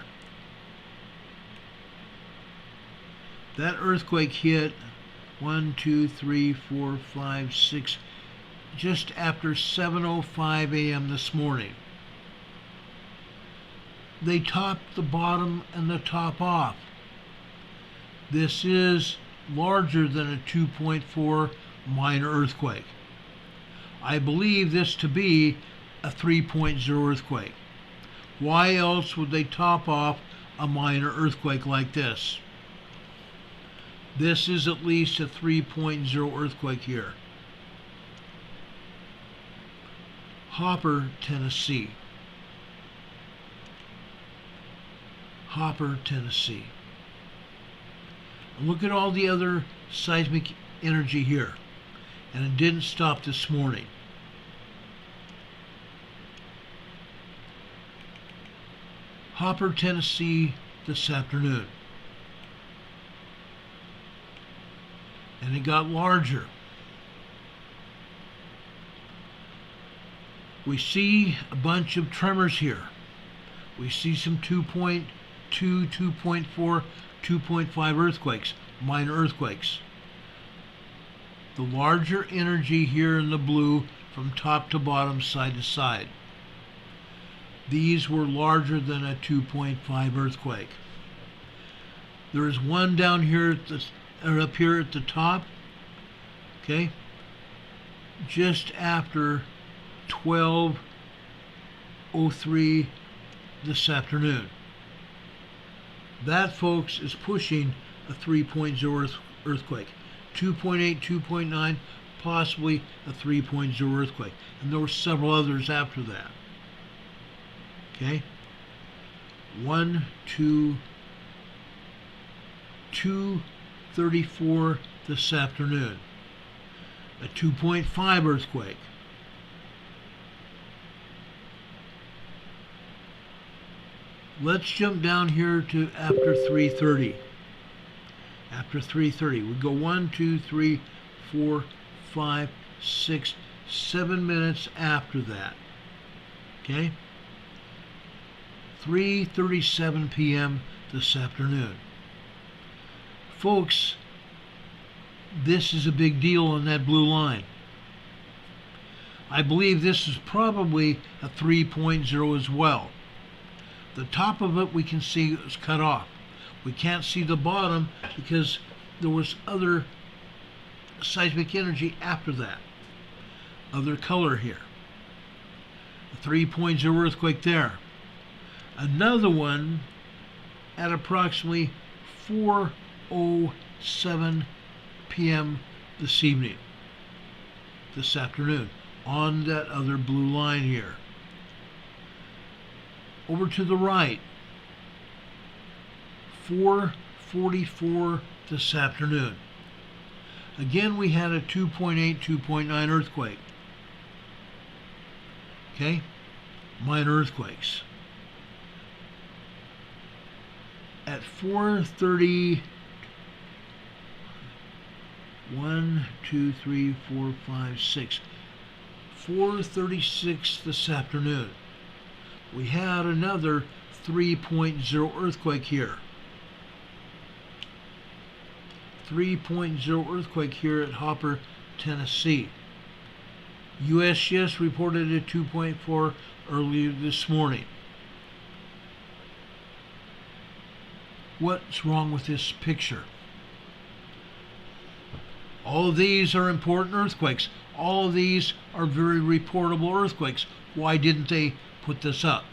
That earthquake hit 1, 2, 3, 4, 5, 6, just after 7:05 a.m. this morning. They topped the bottom and the top off. This is larger than a 2.4 minor earthquake. I believe this to be a 3.0 earthquake. Why else would they top off a minor earthquake like this? This is at least a 3.0 earthquake here. Hopper, Tennessee. Hopper, Tennessee. And look at all the other seismic energy here. And it didn't stop this morning. Hopper, Tennessee this afternoon. And it got larger. We see a bunch of tremors here. We see some 2.2, 2.4, 2.5 earthquakes, minor earthquakes. The larger energy here in the blue from top to bottom, side to side. These were larger than a 2.5 earthquake. There is one down here up here at the top, okay, just after 12:03 this afternoon. That, folks, is pushing a 3.0 earthquake. 2.8, 2.9, possibly a 3.0 earthquake. And there were several others after that. Okay? 1, 2, 2:34 this afternoon. A 2.5 earthquake. Let's jump down here to after 3:30. After 3:30, we go 1, 2, 3, 4, 5, 6, 7 minutes after that. Okay? 3:37 p.m. this afternoon. Folks, this is a big deal on that blue line. I believe this is probably a 3.0 as well. The top of it we can see is cut off. We can't see the bottom because there was other seismic energy after that. Other color here. A 3.0 earthquake there. Another one at approximately 4:07 p.m. this afternoon, on that other blue line here. Over to the right, 4:44 this afternoon. Again, we had a 2.8, 2.9 earthquake. Okay? Minor earthquakes. At 4:30, 1, 2, 3, 4, 5, 6. 4:36 this afternoon. We had another 3.0 earthquake here. 3.0 earthquake here at Hopper, Tennessee. USGS reported a 2.4 earlier this morning. What's wrong with this picture? All of these are important earthquakes. All of these are very reportable earthquakes. Why didn't they put this up?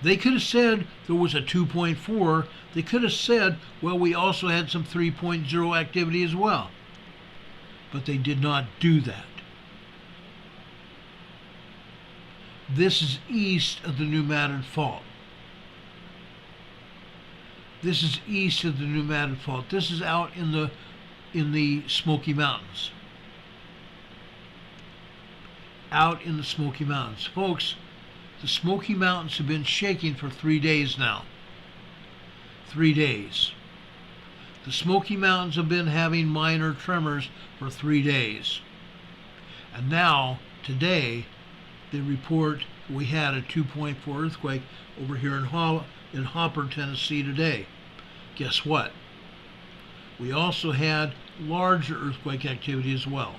They could have said there was a 2.4. They could have said, well, we also had some 3.0 activity as well. But they did not do that. This is east of the New Madrid Fault. This is east of the New Madrid Fault. This is out in the Smoky Mountains. Out in the Smoky Mountains. Folks, the Smoky Mountains have been shaking for 3 days now. 3 days. The Smoky Mountains have been having minor tremors for 3 days. And now, today, they report we had a 2.4 earthquake over here in Hopper, Tennessee today. Guess what? We also had larger earthquake activity as well.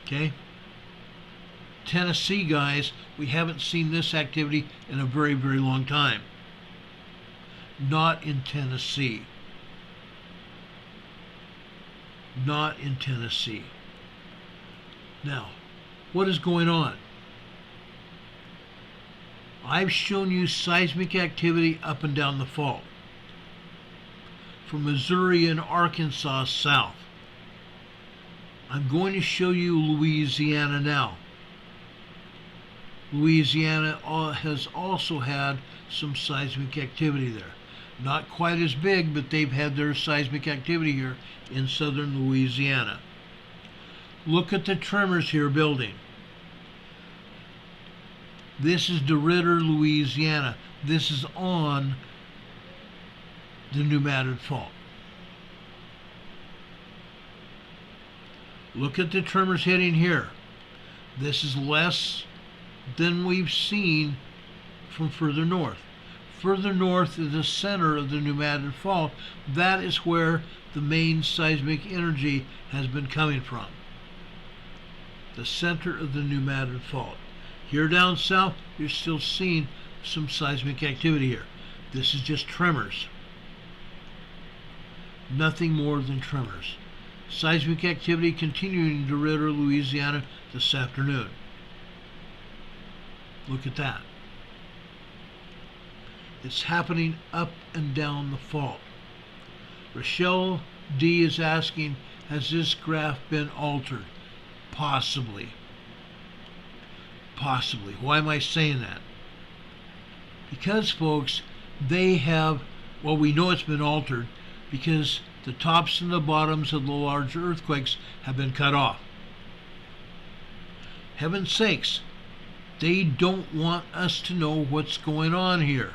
Okay? Tennessee, guys, we haven't seen this activity in a very, very long time. Not in Tennessee. Not in Tennessee. Now, what is going on? I've shown you seismic activity up and down the fault. From Missouri and Arkansas south. I'm going to show you Louisiana now. Louisiana has also had some seismic activity there. Not quite as big, but they've had their seismic activity here in southern Louisiana. Look at the tremors here building. This is DeRidder, Louisiana. This is on the New Madrid Fault. Look at the tremors hitting here. This is less than we've seen from further north. Further north is the center of the New Madrid Fault. That is where the main seismic energy has been coming from. The center of the New Madrid Fault. Here down south, you're still seeing some seismic activity here. This is just tremors. Nothing more than tremors. Seismic activity continuing in DeRidder, Louisiana this afternoon. Look at that. It's happening up and down the fault. Rochelle D is asking, has this graph been altered? Possibly. Possibly. Why am I saying that? Because, folks, they have, well, we know it's been altered because the tops and the bottoms of the larger earthquakes have been cut off. Heaven's sakes, they don't want us to know what's going on here.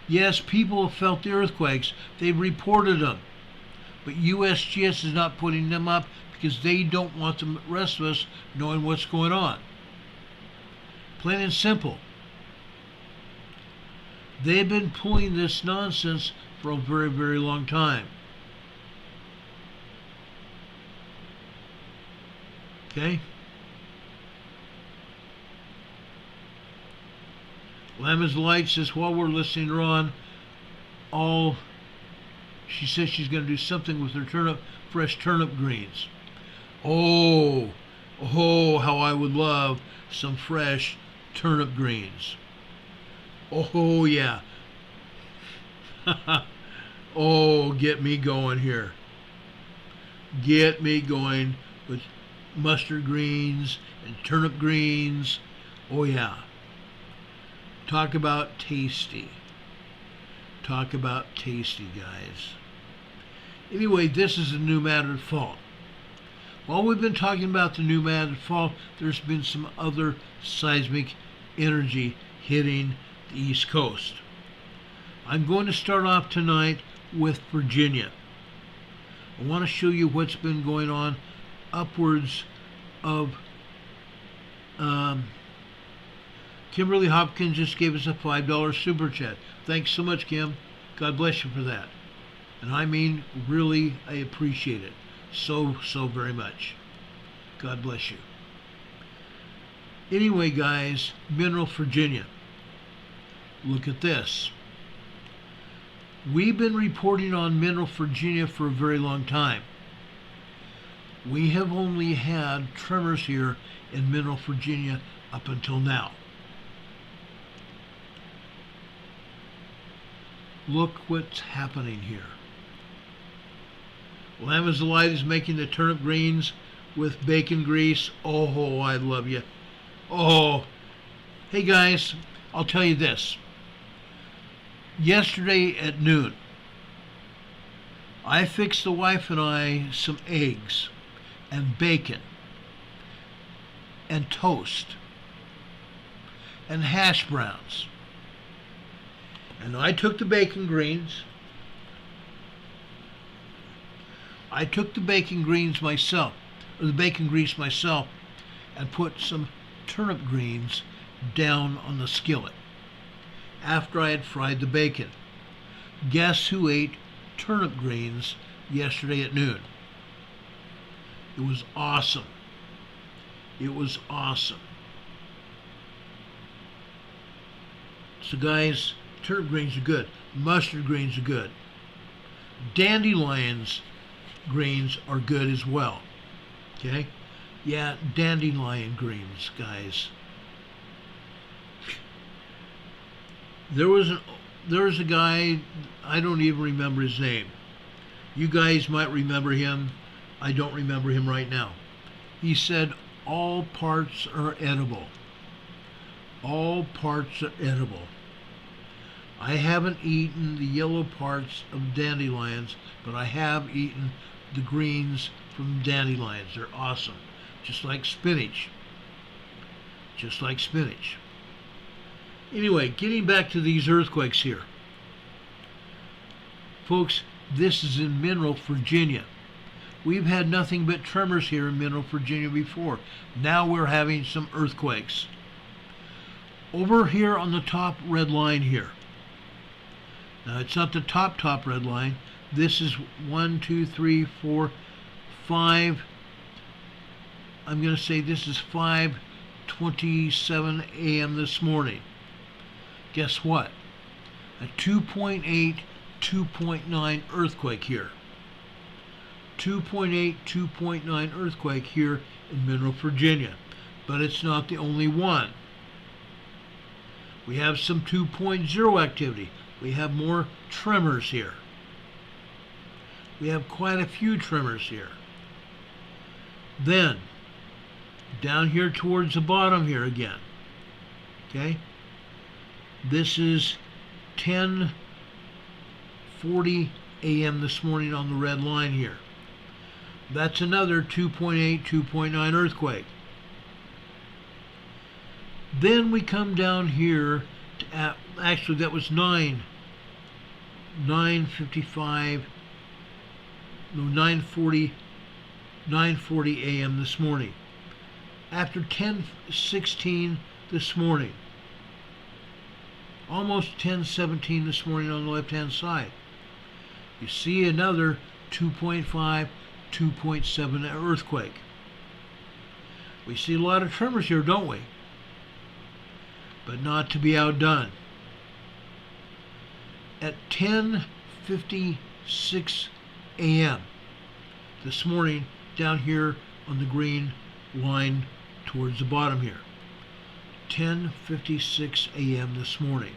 Yes, people have felt the earthquakes. They've reported them. But USGS is not putting them up because they don't want the rest of us knowing what's going on. Plain and simple. They've been pulling this nonsense for a very, very long time. Okay? Lama's Light says, while we're listening to Ron, she says she's going to do something with her fresh turnip greens. Oh, how I would love some fresh turnip greens. Oh, yeah. Oh, get me going here. Get me going with mustard greens and turnip greens. Oh, yeah. Talk about tasty. Talk about tasty, guys. Anyway, this is a new Madrid fault. While we've been talking about the new Madrid fault, there's been some other seismic energy hitting the East Coast. I'm going to start off tonight with Virginia. I want to show you what's been going on upwards of Kimberly Hopkins just gave us a $5 super chat. Thanks so much, Kim. God bless you for that. And I mean, really, I appreciate it so very much. God bless you. Anyway, guys, Mineral Virginia. Look at this. We've been reporting on Mineral Virginia for a very long time. We have only had tremors here in Mineral Virginia up until now. Look what's happening here. Lama's Light is making the turnip greens with bacon grease. Oh, I love you. Oh, hey guys, I'll tell you this. Yesterday at noon, I fixed the wife and I some eggs and bacon and toast and hash browns. And I took the bacon greens. I took the bacon greens myself, or the bacon grease myself, and put some turnip greens down on the skillet after I had fried the bacon. Guess who ate turnip greens yesterday at noon? It was awesome. It was awesome. So guys, turnip greens are good. Mustard greens are good. Dandelions greens are good as well. Okay? Yeah, dandelion greens, guys. There was a guy, I don't even remember his name. You guys might remember him. I don't remember him right now. He said all parts are edible. All parts are edible. I haven't eaten the yellow parts of dandelions, but I have eaten the greens from dandelions. They're awesome. Just like spinach. Just like spinach. Anyway, getting back to these earthquakes here. Folks, this is in Mineral, Virginia. We've had nothing but tremors here in Mineral, Virginia before. Now we're having some earthquakes. Over here on the top red line here. Now it's not the top red line. This is 1, 2, 3, 4, 5. I'm going to say this is 5:27 a.m. this morning. Guess what? A 2.8, 2.9 earthquake here. 2.8, 2.9 earthquake here in Mineral, Virginia. But it's not the only one. We have some 2.0 activity. We have more tremors here. We have quite a few tremors here. Then, down here towards the bottom here again. Okay? This is 10:40 a.m. this morning on the red line here. That's another 2.8, 2.9 earthquake. Then we come down here to, actually that was 9:40 a.m. this morning. After 10:16 this morning. Almost 10:17 this morning on the left-hand side. You see another 2.5, 2.7 earthquake. We see a lot of tremors here, don't we? But not to be outdone. At 10:56 a.m. this morning, down here on the green line towards the bottom here. 10:56 a.m. this morning.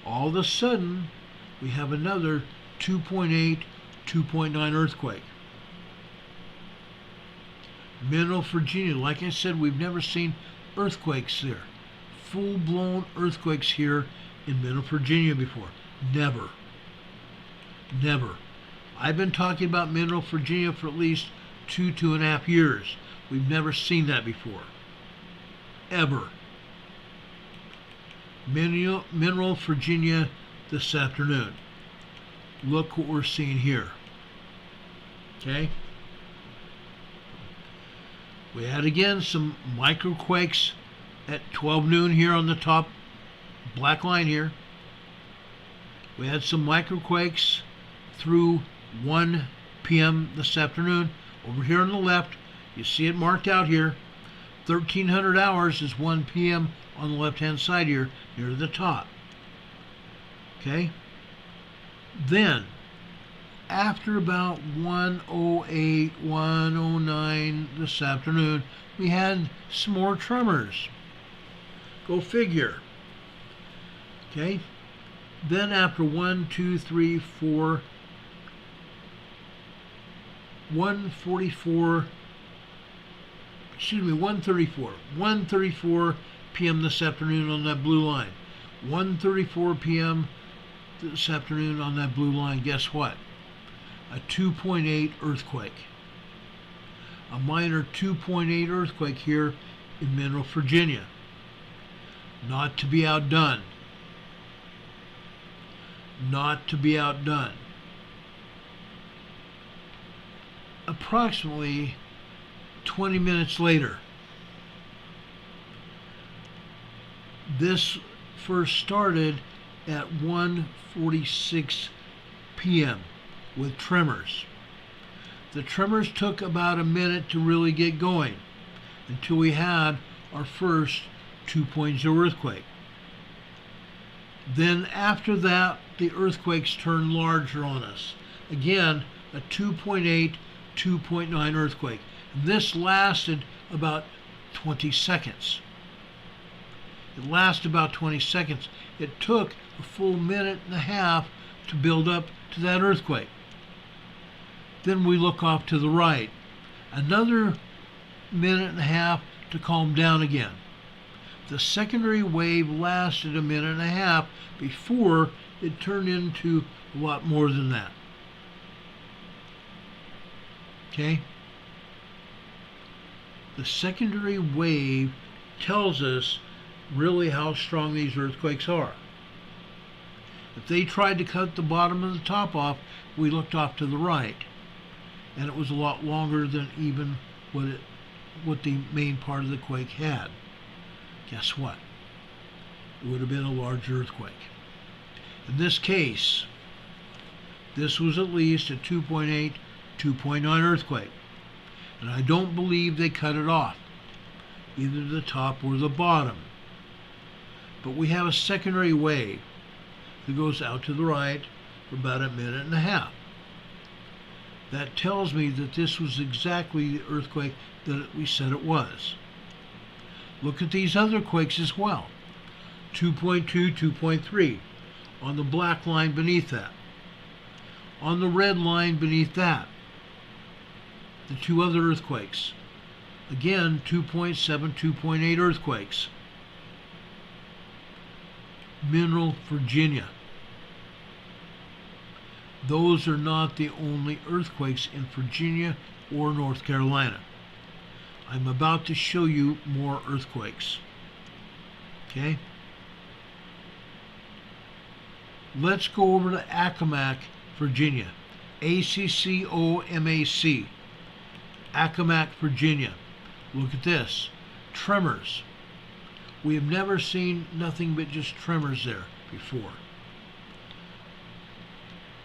All of a sudden, we have another 2.8, 2.9 earthquake. Mineral, Virginia. Like I said, we've never seen earthquakes there. Full-blown earthquakes here in Mineral, Virginia before. Never. Never. I've been talking about Mineral, Virginia for at least 2.5 years. We've never seen that before. Ever. Mineral, Virginia this afternoon. Look what we're seeing here. Okay? We had again some microquakes at 12 noon here on the top black line here. We had some microquakes through 1 p.m. this afternoon. Over here on the left, you see it marked out here. 1300 hours is 1 p.m. on the left-hand side here, near the top. Okay? Then, after about 1:08, 1:09 this afternoon, we had some more tremors. Go figure. Okay? Then after 1:34 1:34 p.m. this afternoon on that blue line. 1:34 p.m. this afternoon on that blue line. Guess what? A 2.8 earthquake. A minor 2.8 earthquake here in Mineral, Virginia. Not to be outdone. Not to be outdone. Approximately 20 minutes later, this first started at 1:46 p.m. with tremors. The tremors took about a minute to really get going until we had our first 2.0 earthquake. Then after that, the earthquakes turned larger on us. Again, a 2.8, 2.9 earthquake. This lasted about 20 seconds. It lasted about 20 seconds. It took a full minute and a half to build up to that earthquake. Then we look off to the right. Another minute and a half to calm down again. The secondary wave lasted a minute and a half before it turned into a lot more than that. Okay? The secondary wave tells us really how strong these earthquakes are. If they tried to cut the bottom and the top off, we looked off to the right, and it was a lot longer than even what the main part of the quake had. Guess what? It would have been a large earthquake. In this case, this was at least a 2.8, 2.9 earthquake, and I don't believe they cut it off, either the top or the bottom. But we have a secondary wave that goes out to the right for about a minute and a half. That tells me that this was exactly the earthquake that we said it was. Look at these other quakes as well. 2.2, 2.3 on the black line beneath that. On the red line beneath that, the two other earthquakes. Again, 2.7, 2.8 earthquakes. Mineral, Virginia. Those are not the only earthquakes in Virginia or North Carolina. I'm about to show you more earthquakes. Okay? Let's go over to Accomack, Virginia. ACCOMAC. Accomack, Virginia. Look at this. Tremors. We have never seen nothing but just tremors there before.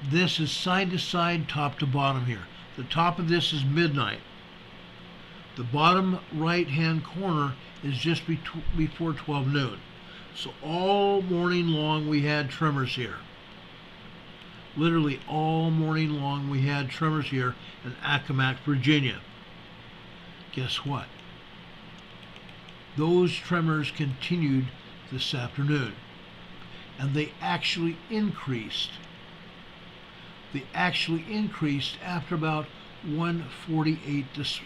This is side to side, top to bottom here. The top of this is midnight. The bottom right-hand corner is just before 12 noon. So all morning long we had tremors here. Literally all morning long we had tremors here in Accomack, Virginia. Guess what? Those tremors continued this afternoon, and they actually increased. They actually increased after about 1:48 this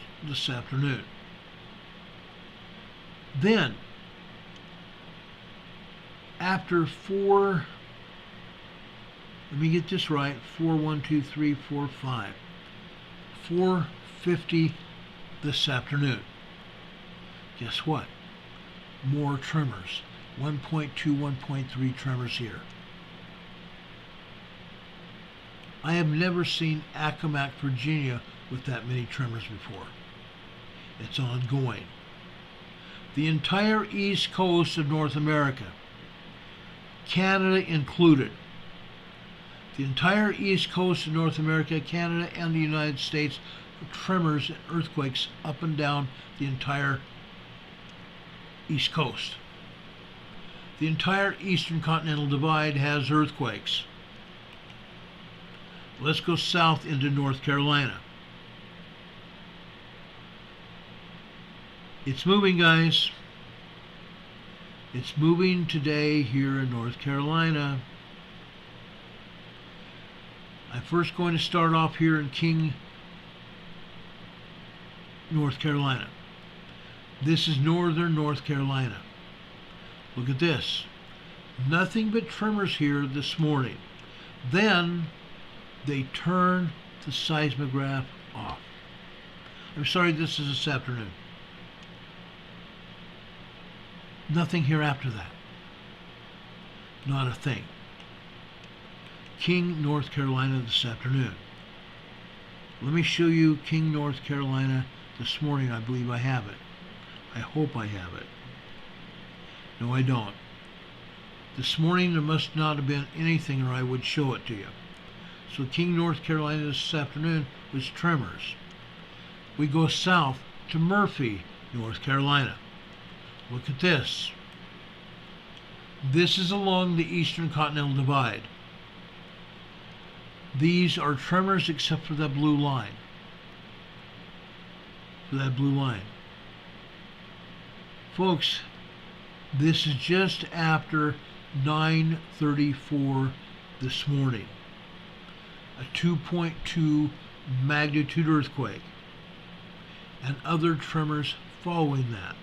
afternoon. Then, after 4, let me get this right, 4, 1, 2, 3, 4, 5, 4:50 this afternoon. Guess what? More tremors. 1.2, 1.3 tremors here. I have never seen Accomack, Virginia with that many tremors before. It's ongoing. The entire east coast of North America, Canada included, the entire east coast of North America, Canada, and the United States, tremors and earthquakes up and down the entire east coast. The entire eastern continental divide has earthquakes. Let's go south into North Carolina. It's moving, guys. It's moving today here in North Carolina. I'm first going to start off here in King, North Carolina. This is northern North Carolina. Look at this. Nothing but tremors here this morning. Then they turn the seismograph off. I'm sorry, this is this afternoon. Nothing here after that. Not a thing. King, North Carolina this afternoon. Let me show you King, North Carolina this morning. I believe I have it. I hope I have it. No, I don't. This morning there must not have been anything or I would show it to you. So King, North Carolina this afternoon was tremors. We go south to Murphy, North Carolina. Look at this. This is along the eastern continental divide. These are tremors except for that blue line. For that blue line. Folks, this is just after 9:34 this morning. A 2.2 magnitude earthquake and other tremors following that.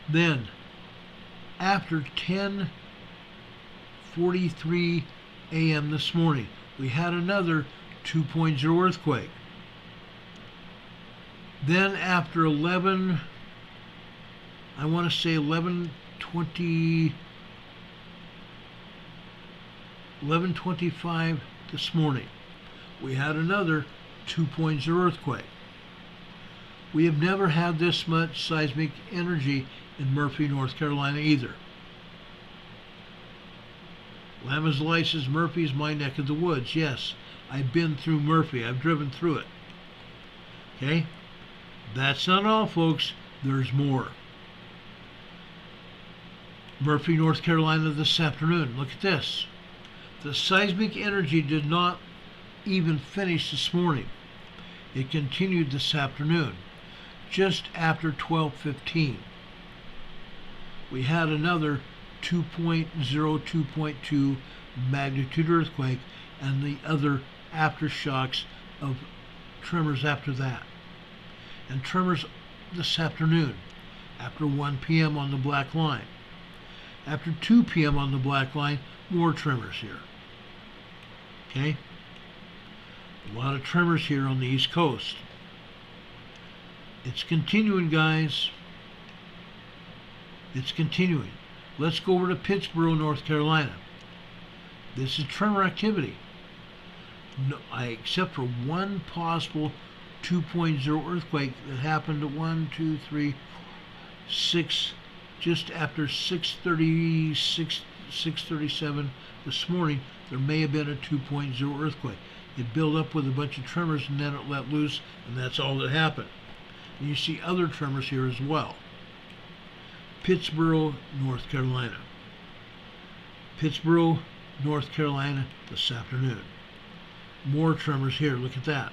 Then, after 10:43 a.m. this morning, we had another 2.0 earthquake. Then after 11:25 this morning, we had another 2.0 earthquake. We have never had this much seismic energy in Murphy, North Carolina either. Lamazlices, Murphy is my neck of the woods. Yes, I've been through Murphy. I've driven through it. Okay? That's not all, folks. There's more. Murphy, North Carolina this afternoon. Look at this. The seismic energy did not even finish this morning. It continued this afternoon. Just after 12:15, we had another 2.0, 2.2 magnitude earthquake and the other aftershocks of tremors after that. And tremors this afternoon, after 1 p.m. on the black line. After 2 p.m. on the black line, more tremors here. Okay? A lot of tremors here on the East Coast. It's continuing, guys. It's continuing. Let's go over to Pittsboro, North Carolina. This is tremor activity. No, except for one possible 2.0 earthquake that happened at 1, 2, 3, 6, just after 6:37 this morning. There may have been a 2.0 earthquake. It built up with a bunch of tremors and then it let loose, and that's all that happened. And you see other tremors here as well. Pittsboro, North Carolina. Pittsboro, North Carolina this afternoon. More tremors here. Look at that.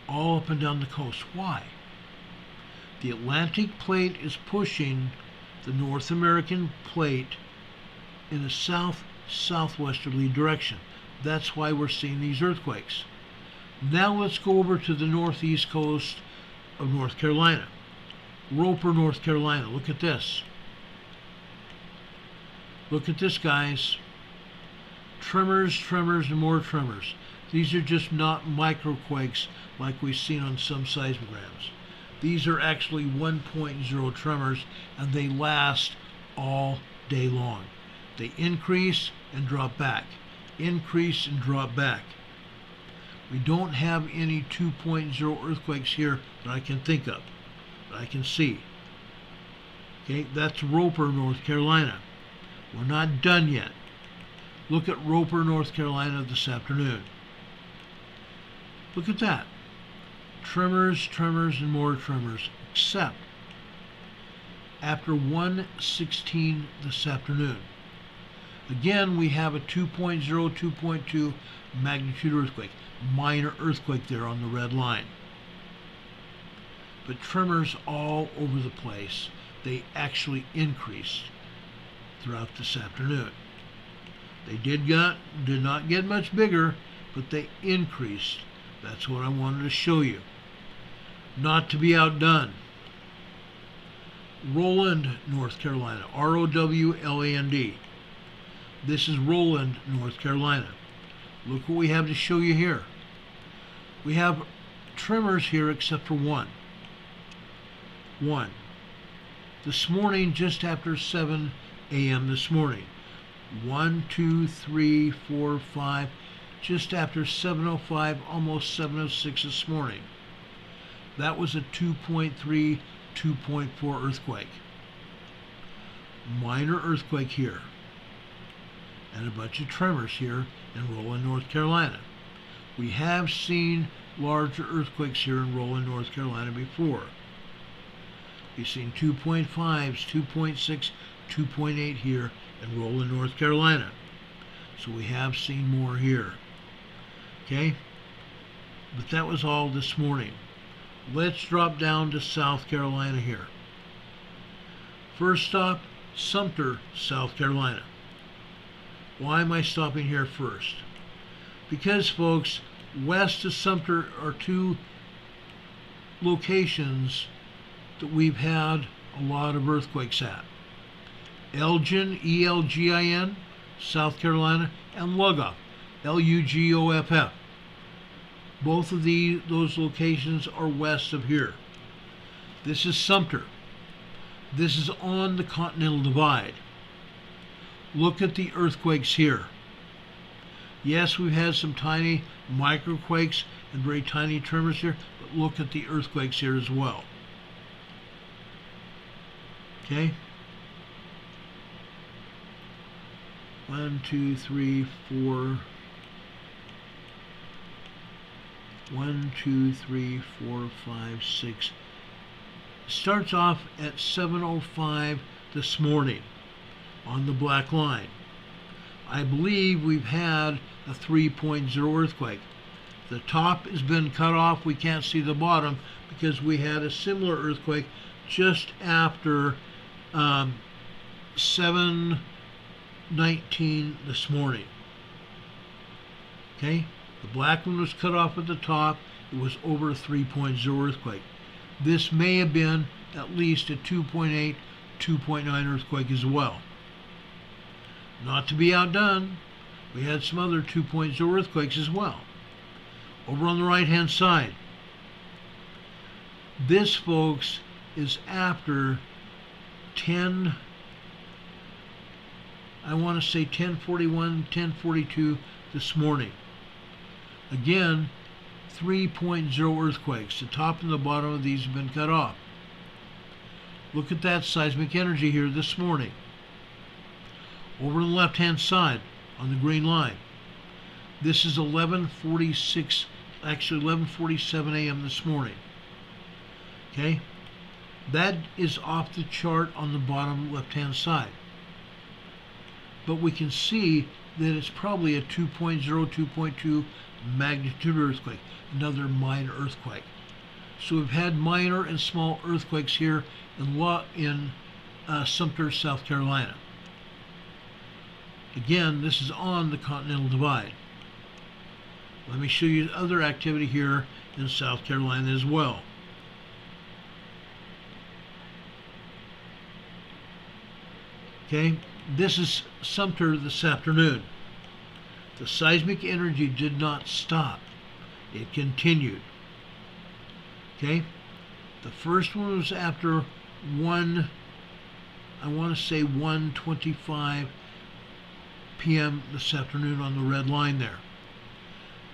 All up and down the coast. Why? The Atlantic plate is pushing the North American plate in a south-southwesterly direction. That's why we're seeing these earthquakes. Now let's go over to the northeast coast of North Carolina. Roper, North Carolina. Look at this. Look at this, guys. Tremors, tremors, and more tremors. These are just not microquakes like we've seen on some seismograms. These are actually 1.0 tremors, and they last all day long. They increase and drop back. Increase and drop back. We don't have any 2.0 earthquakes here that I can think of, that I can see. Okay, that's Roper, North Carolina. We're not done yet. Look at Roper, North Carolina this afternoon. Look at that. Tremors, tremors, and more tremors, except after 1:16 this afternoon. Again, we have a 2.0, 2.2 magnitude earthquake. Minor earthquake there on the red line. But tremors all over the place. They actually increased throughout this afternoon. They did not get much bigger, but they increased. That's what I wanted to show you. Not to be outdone. Rowland, North Carolina. R-O-W-L-A-N-D. This is Rowland, North Carolina. Look what we have to show you here. We have tremors here except for one. This morning, just after 7 a.m. this morning. 1, 2, 3, 4, 5. Just after 7:05, almost 7:06 this morning. That was a 2.3, 2.4 earthquake. Minor earthquake here. And a bunch of tremors here in Rowland, North Carolina. We have seen larger earthquakes here in Rowland, North Carolina before. We've seen 2.5s, 2.6, 2.8 here in Rowland, North Carolina. So we have seen more here. Okay? But that was all this morning. Let's drop down to South Carolina here. First stop, Sumter, South Carolina. Why am I stopping here first? Because, folks, west of Sumter are two locations that we've had a lot of earthquakes at. Elgin, E-L-G-I-N, South Carolina, and Lugoff, L-U-G-O-F-F. Both of those locations are west of here. This is Sumter. This is on the Continental Divide. Look at the earthquakes here. Yes, we've had some tiny microquakes and very tiny tremors here, but look at the earthquakes here as well. Okay? 1, 2, 3, 4. 1, 2, 3, 4, 5, 6. Starts off at 7:05 this morning on the black line. I believe we've had a 3.0 earthquake. The top has been cut off. We can't see the bottom because we had a similar earthquake just after 7:19 this morning. Okay? The black one was cut off at the top. It was over a 3.0 earthquake. This may have been at least a 2.8, 2.9 earthquake as well. Not to be outdone, we had some other 2.0 earthquakes as well. Over on the right-hand side. This, folks, is after 10, I want to say 10:41, 10:42 this morning. Again, 3.0 earthquakes. The top and the bottom of these have been cut off. Look at that seismic energy here this morning. Over on the left-hand side on the green line. This is 11:46 actually 11:47 a.m. this morning. Okay, that is off the chart on the bottom left-hand side. But we can see that it's probably a 2.0, 2.2 magnitude earthquake, another minor earthquake. So we've had minor and small earthquakes here in Sumter, South Carolina. Again, this is on the Continental Divide. Let me show you other activity here in South Carolina as well. Okay, this is Sumter this afternoon. The seismic energy did not stop. It continued. Okay, the first one was after 1:25 p.m. this afternoon on the red line there.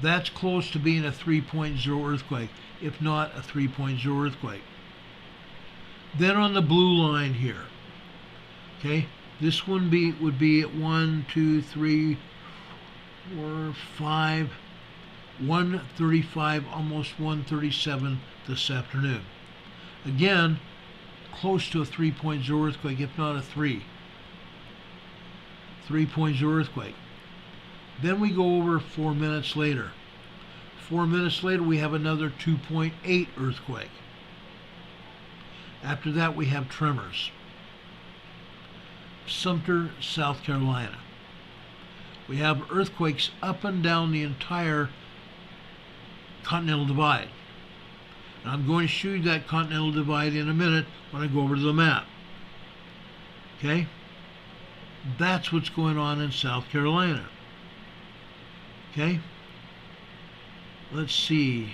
That's close to being a 3.0 earthquake, if not a 3.0 earthquake. Then on the blue line here, okay, this one would be at 1, 2, 3, 4, 5, 1:35, almost 1:37 this afternoon. Again, close to a 3.0 earthquake, if not a 3.0 earthquake. Then we go over 4 minutes later. 4 minutes later, we have another 2.8 earthquake. After that, we have tremors. Sumter, South Carolina. We have earthquakes up and down the entire Continental Divide. And I'm going to show you that Continental Divide in a minute when I go over to the map. Okay? That's what's going on in South Carolina. Okay? Let's see.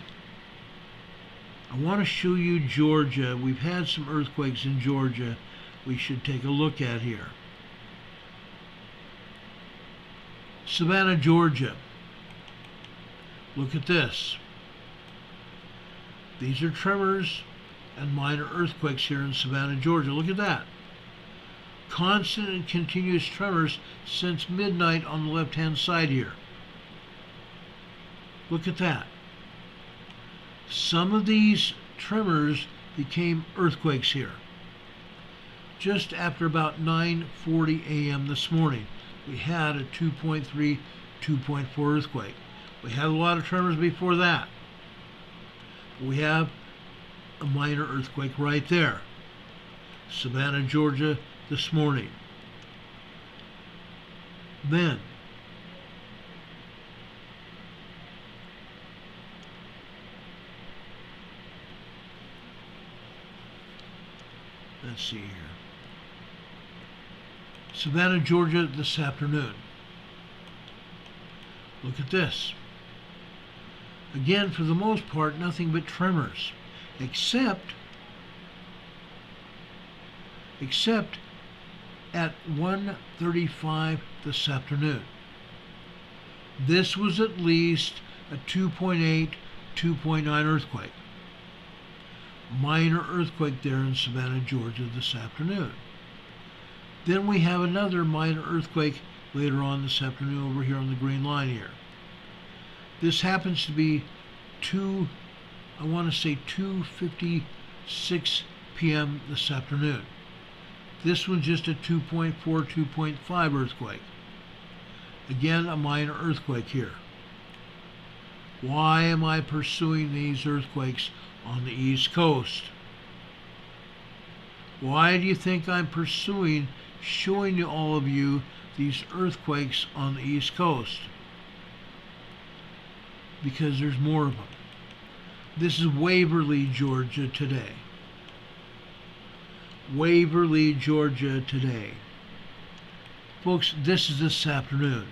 I want to show you Georgia. We've had some earthquakes in Georgia we should take a look at here. Savannah, Georgia. Look at this. These are tremors and minor earthquakes here in Savannah, Georgia. Look at that. Constant and continuous tremors since midnight on the left-hand side here. Look at that. Some of these tremors became earthquakes here. Just after about 9:40 a.m. this morning, we had a 2.3, 2.4 earthquake. We had a lot of tremors before that. We have a minor earthquake right there. Savannah, Georgia this morning. Then, let's see here. Savannah, Georgia this afternoon. Look at this. Again, for the most part, nothing but tremors, except at 1:35 this afternoon. This was at least a 2.8, 2.9 earthquake. Minor earthquake there in Savannah, Georgia this afternoon. Then we have another minor earthquake later on this afternoon over here on the green line here. This happens to be 2:56 p.m. this afternoon. This one's just a 2.4, 2.5 earthquake. Again, a minor earthquake here. Why am I pursuing these earthquakes on the East Coast? Why do you think I'm showing you all of you these earthquakes on the East Coast? Because there's more of them. This is Waverly, Georgia today. Waverly, Georgia today. Folks, this is this afternoon.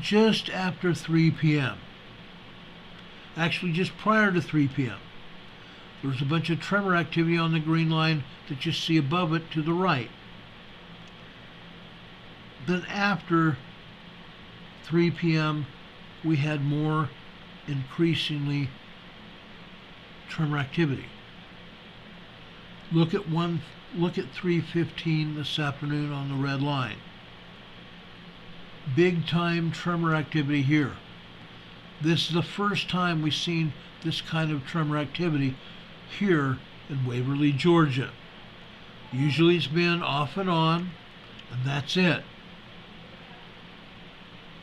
Just after 3 p.m. Actually, just prior to 3 p.m. There's a bunch of tremor activity on the green line that you see above it to the right. Then after 3 p.m., we had more increasingly tremor activity. Look at 3:15 this afternoon on the red line. big time tremor activity here. This is the first time we've seen this kind of tremor activity here in Waverly, Georgia. Usually it's been off and on, and that's it.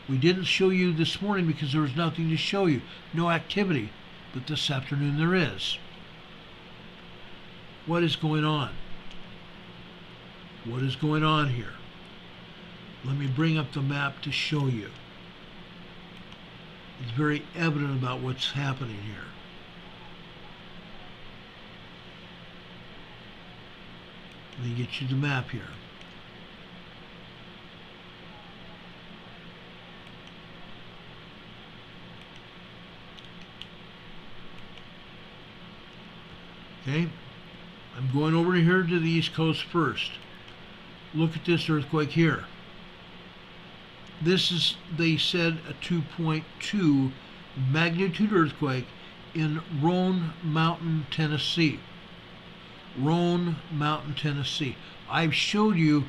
We didn't show you this morning because there was nothing to show you. No activity, but this afternoon there is. What is going on? What is going on here? Let me bring up the map to show you. It's very evident about what's happening here. Let me get you the map here. Okay, I'm going over here to the East Coast first. Look at this earthquake here. This is, they said, a 2.2 magnitude earthquake in Roan Mountain, Tennessee. Roan Mountain, Tennessee. I've showed you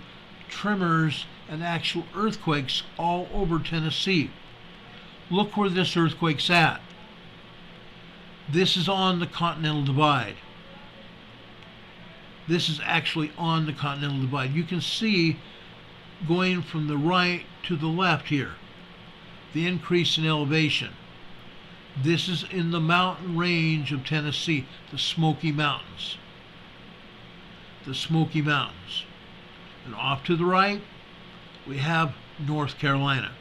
tremors and actual earthquakes all over Tennessee. Look where this earthquake's at. This is on the Continental Divide. This is actually on the Continental Divide. You can see going from the right to the left here, the increase in elevation. This is in the mountain range of Tennessee, the Smoky Mountains. The Smoky Mountains. And off to the right, we have North Carolina.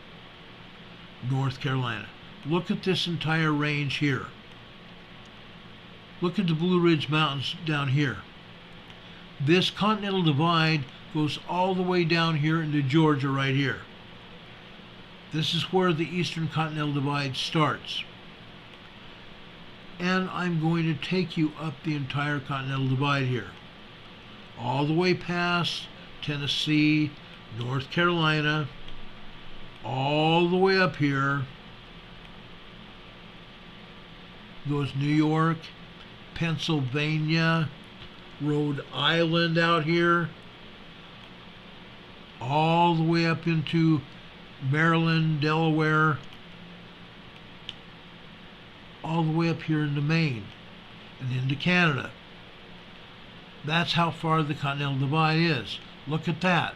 North Carolina. Look at this entire range here. Look at the Blue Ridge Mountains down here. This Continental Divide goes all the way down here into Georgia right here. This is where the Eastern Continental Divide starts. And I'm going to take you up the entire Continental Divide here. All the way past Tennessee, North Carolina, all the way up here goes New York, Pennsylvania, Rhode Island out here, all the way up into Maryland, Delaware, all the way up here into Maine and into Canada. That's how far the Continental Divide is. Look at that.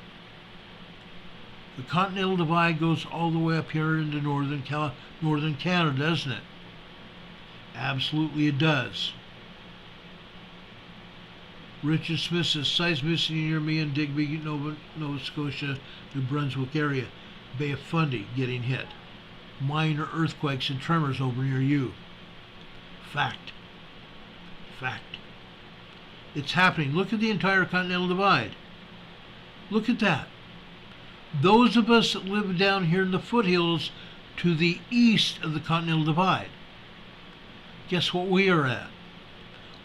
The Continental Divide goes all the way up here into northern Canada, doesn't it? Absolutely it does. Richard Smith says, seismicity near me in Digby, Nova Scotia, New Brunswick area. Bay of Fundy getting hit. Minor earthquakes and tremors over near you. Fact. Fact. It's happening. Look at the entire Continental Divide. Look at that. Those of us that live down here in the foothills to the east of the Continental Divide, guess what we are at?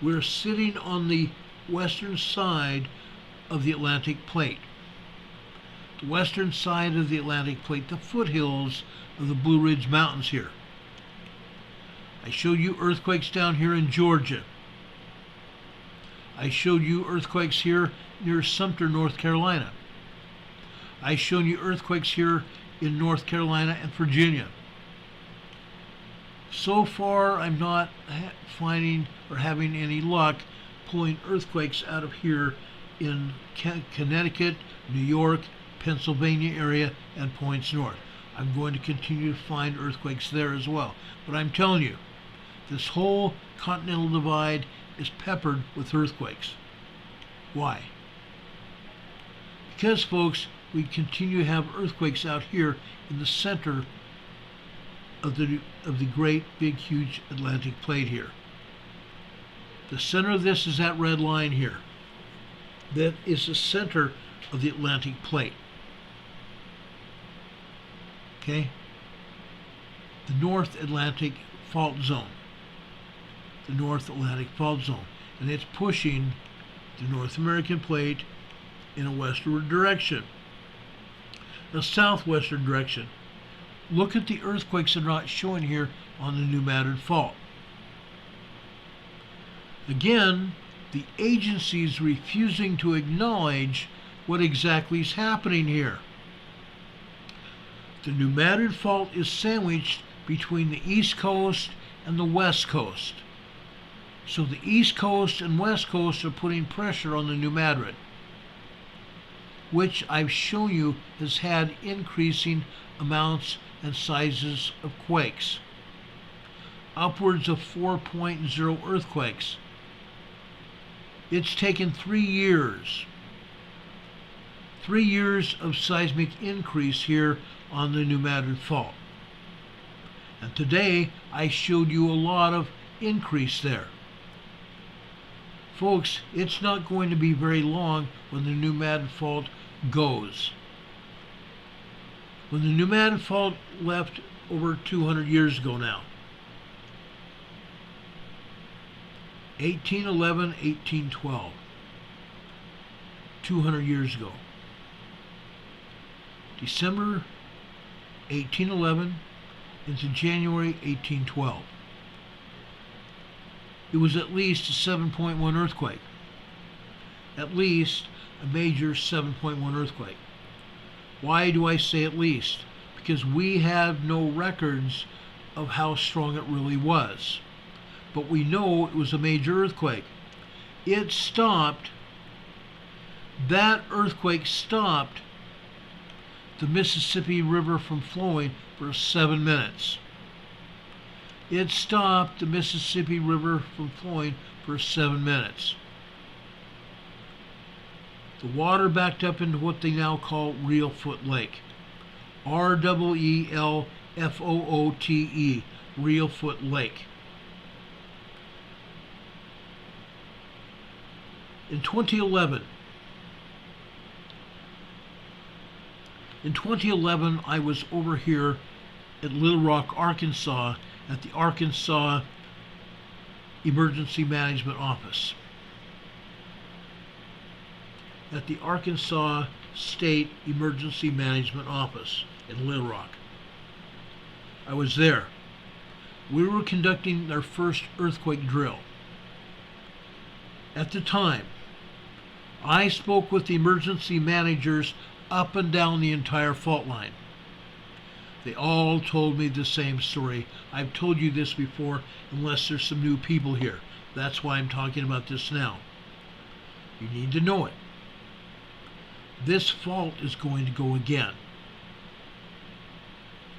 We're sitting on the western side of the Atlantic Plate. The western side of the Atlantic Plate, the foothills of the Blue Ridge Mountains here. I showed you earthquakes down here in Georgia. I showed you earthquakes here near Sumter, North Carolina. I showed you earthquakes here in North Carolina and Virginia. So far, I'm not finding or having any luck pulling earthquakes out of here in Connecticut, New York, Pennsylvania area, and points north. I'm going to continue to find earthquakes there as well. But I'm telling you, this whole Continental Divide is peppered with earthquakes. Why? Because, folks, we continue to have earthquakes out here in the center of the great, big, huge Atlantic Plate here. The center of this is that red line here. That is the center of the Atlantic Plate. Okay? The North Atlantic Fault Zone. The North Atlantic Fault Zone. And it's pushing the North American Plate in a westward direction. A southwestern direction. Look at the earthquakes that are not showing here on the New Madrid Fault. Again, the agency's refusing to acknowledge what exactly is happening here. The New Madrid Fault is sandwiched between the East Coast and the West Coast. So the East Coast and West Coast are putting pressure on the New Madrid, which I've shown you has had increasing amounts and sizes of quakes. Upwards of 4.0 earthquakes. It's taken 3 years. 3 years of seismic increase here on the New Madrid Fault. And today I showed you a lot of increase there. Folks, it's not going to be very long when the New Madrid Fault goes. When the New Madrid Fault left over 200 years ago now. 1811, 1812. 200 years ago. December 1811 into January 1812. It was at least a 7.1 earthquake. At least a major 7.1 earthquake. Why do I say at least? Because we have no records of how strong it really was. But we know it was a major earthquake. It stopped, that earthquake stopped the Mississippi River from flowing for 7 minutes. It stopped the Mississippi River from flowing for 7 minutes. The water backed up into what they now call Reelfoot Lake. R-E-E-L-F-O-O-T-E, Reelfoot Lake. In 2011, I was over here at Little Rock, Arkansas, at the Arkansas Emergency Management Office. At the Arkansas State Emergency Management Office in Little Rock. I was there. We were conducting their first earthquake drill. At the time, I spoke with the emergency managers up and down the entire fault line. They all told me the same story. I've told you this before, unless there's some new people here. That's why I'm talking about this now. You need to know it. This fault is going to go again.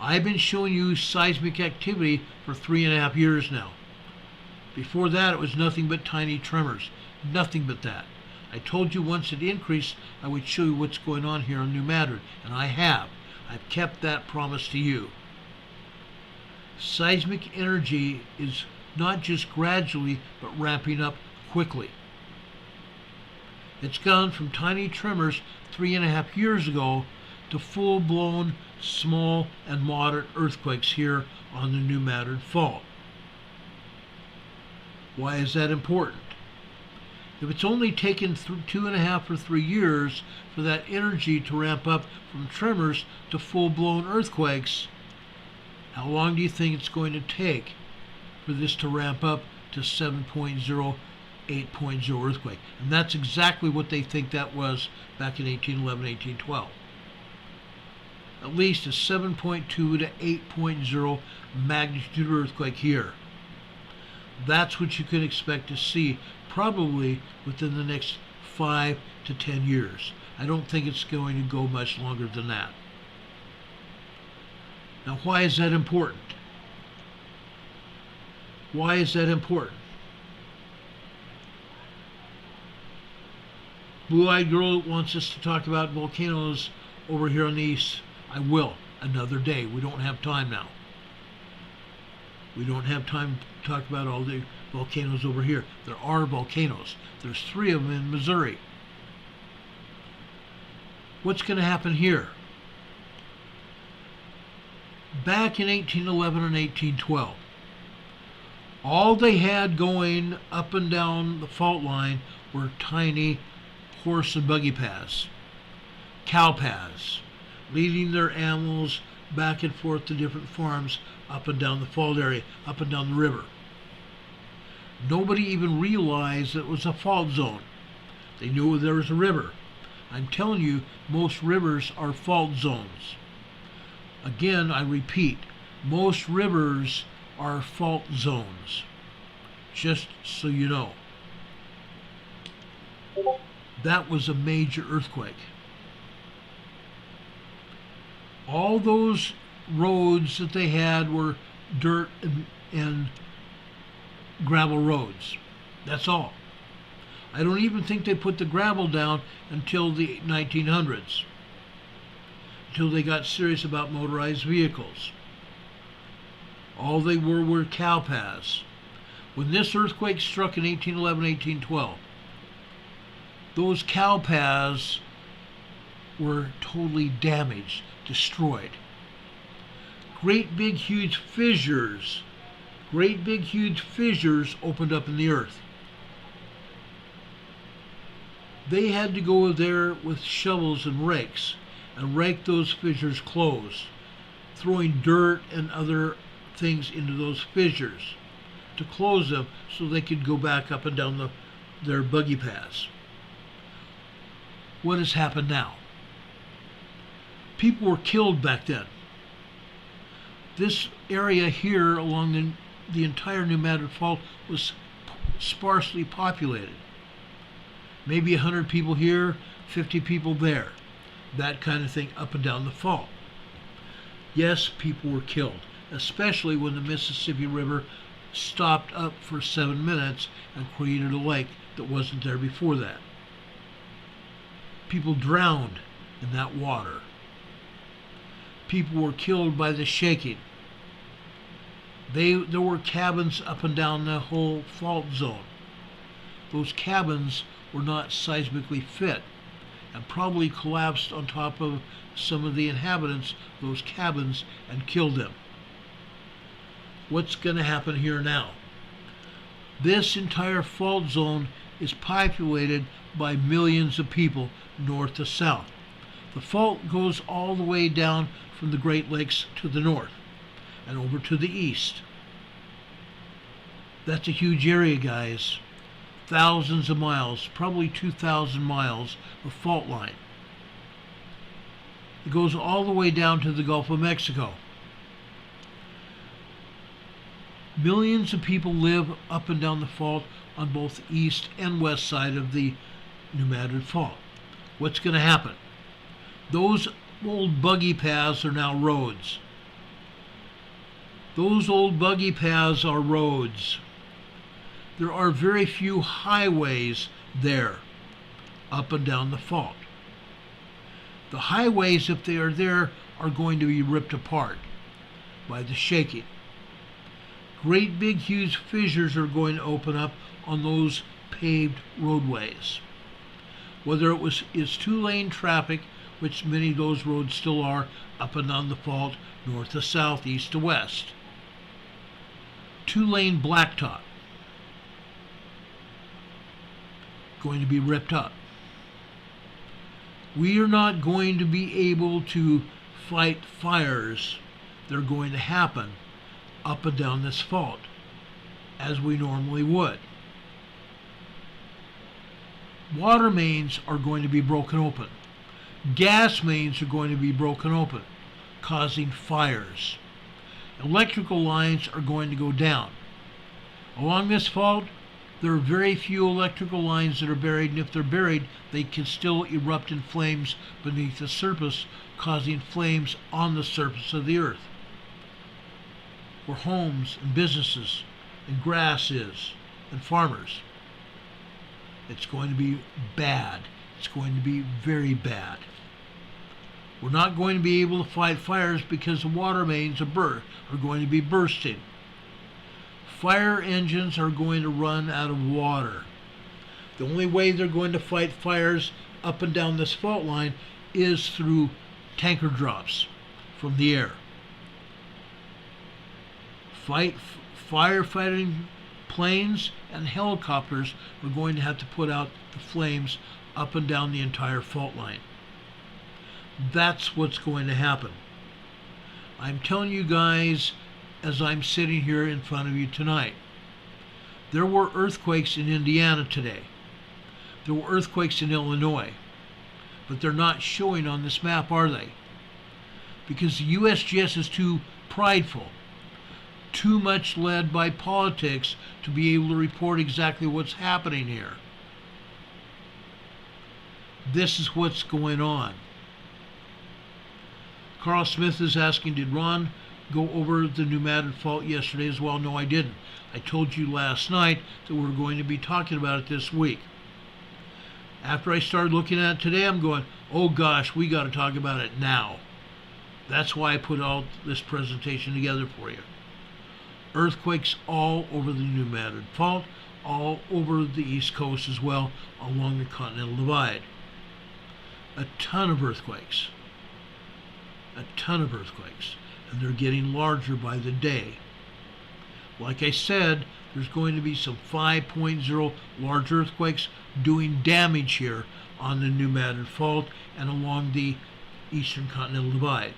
I've been showing you seismic activity for 3.5 years now. Before that, it was nothing but tiny tremors. Nothing but that. I told you once it increased, I would show you what's going on here on New Madrid, and I have. I've kept that promise to you. Seismic energy is not just gradually, but ramping up quickly. It's gone from tiny tremors 3.5 years ago to full-blown small and moderate earthquakes here on the New Madrid Fault. Why is that important? If it's only taken 2.5 or 3 years for that energy to ramp up from tremors to full-blown earthquakes, how long do you think it's going to take for this to ramp up to 7.0, 8.0 earthquake? And that's exactly what they think that was back in 1811, 1812. At least a 7.2 to 8.0 magnitude earthquake here. That's what you can expect to see probably within the next 5 to 10 years. I don't think it's going to go much longer than that. Now, why is that important? Why is that important? Blue-eyed girl wants us to talk about volcanoes over here on the east. I will, another day. We don't have time now. We don't have time to talk about all the volcanoes over here. There are volcanoes. There's 3 of them in Missouri. What's going to happen here? Back in 1811 and 1812, all they had going up and down the fault line were tiny horse and buggy paths, cow paths, leading their animals back and forth to different farms up and down the fault area, up and down the river. Nobody even realized that it was a fault zone. They knew there was a river. I'm telling you, most rivers are fault zones. Again, I repeat, most rivers are fault zones, just so you know. That was a major earthquake. All those roads that they had were dirt and gravel roads. That's all. I don't even think they put the gravel down until the 1900s, until they got serious about motorized vehicles. All they were cow paths. When this earthquake struck in 1811, 1812, those cow paths were totally damaged, destroyed. Great big huge fissures opened up in the earth. They had to go there with shovels and rakes and rake those fissures closed, throwing dirt and other things into those fissures to close them so they could go back up and down their buggy paths. What has happened now? People were killed back then. This area here along the entire New Madrid Fault was sparsely populated. Maybe 100 people here, 50 people there. That kind of thing up and down the fault. Yes, people were killed, especially when the Mississippi River stopped up for 7 minutes and created a lake that wasn't there before that. People drowned in that water. People were killed by the shaking. There were cabins up and down the whole fault zone. Those cabins were not seismically fit and probably collapsed on top of some of the inhabitants of those cabins and killed them. What's going to happen here now? This entire fault zone is populated by millions of people north to south. The fault goes all the way down from the Great Lakes to the north and over to the east. That's a huge area, guys. Thousands of miles, probably 2,000 miles of fault line. It goes all the way down to the Gulf of Mexico. Millions of people live up and down the fault on both the east and west side of the New Madrid Fault. What's going to happen? Those old buggy paths are now roads. Those old buggy paths are roads. There are very few highways there, up and down the fault. The highways, if they are there, are going to be ripped apart by the shaking. Great big huge fissures are going to open up on those paved roadways. Whether it's two-lane traffic, which many of those roads still are, up and down the fault, north to south, east to west. Two-lane blacktop, going to be ripped up. We are not going to be able to fight fires that are going to happen up and down this fault as we normally would. Water mains are going to be broken open. Gas mains are going to be broken open, causing fires. Electrical lines are going to go down. Along this fault, there are very few electrical lines that are buried, and if they're buried, they can still erupt in flames beneath the surface, causing flames on the surface of the earth, where homes and businesses and grass is, and farmers. It's going to be bad. It's going to be very bad. We're not going to be able to fight fires because the water mains are going to be bursting. Fire engines are going to run out of water. The only way they're going to fight fires up and down this fault line is through tanker drops from the air. Firefighting planes and helicopters are going to have to put out the flames up and down the entire fault line. That's what's going to happen. I'm telling you guys, as I'm sitting here in front of you tonight, there were earthquakes in Indiana today. There were earthquakes in Illinois, but they're not showing on this map, are they? because the USGS is too prideful, too much led by politics to be able to report exactly what's happening here. This is what's going on. Carl Smith is asking, did Ron go over the New Madrid fault yesterday as well? No, I didn't. I told you last night that we're going to be talking about it this week. After I started looking at it today, I'm going, oh gosh, we got to talk about it now. That's why I put all this presentation together for you. Earthquakes all over the New Madrid fault, all over the East Coast as well, along the Continental Divide. A ton of earthquakes. A ton of earthquakes. And they're getting larger by the day. Like I said, there's going to be some 5.0 large earthquakes doing damage here on the New Madrid fault and along the Eastern Continental Divide.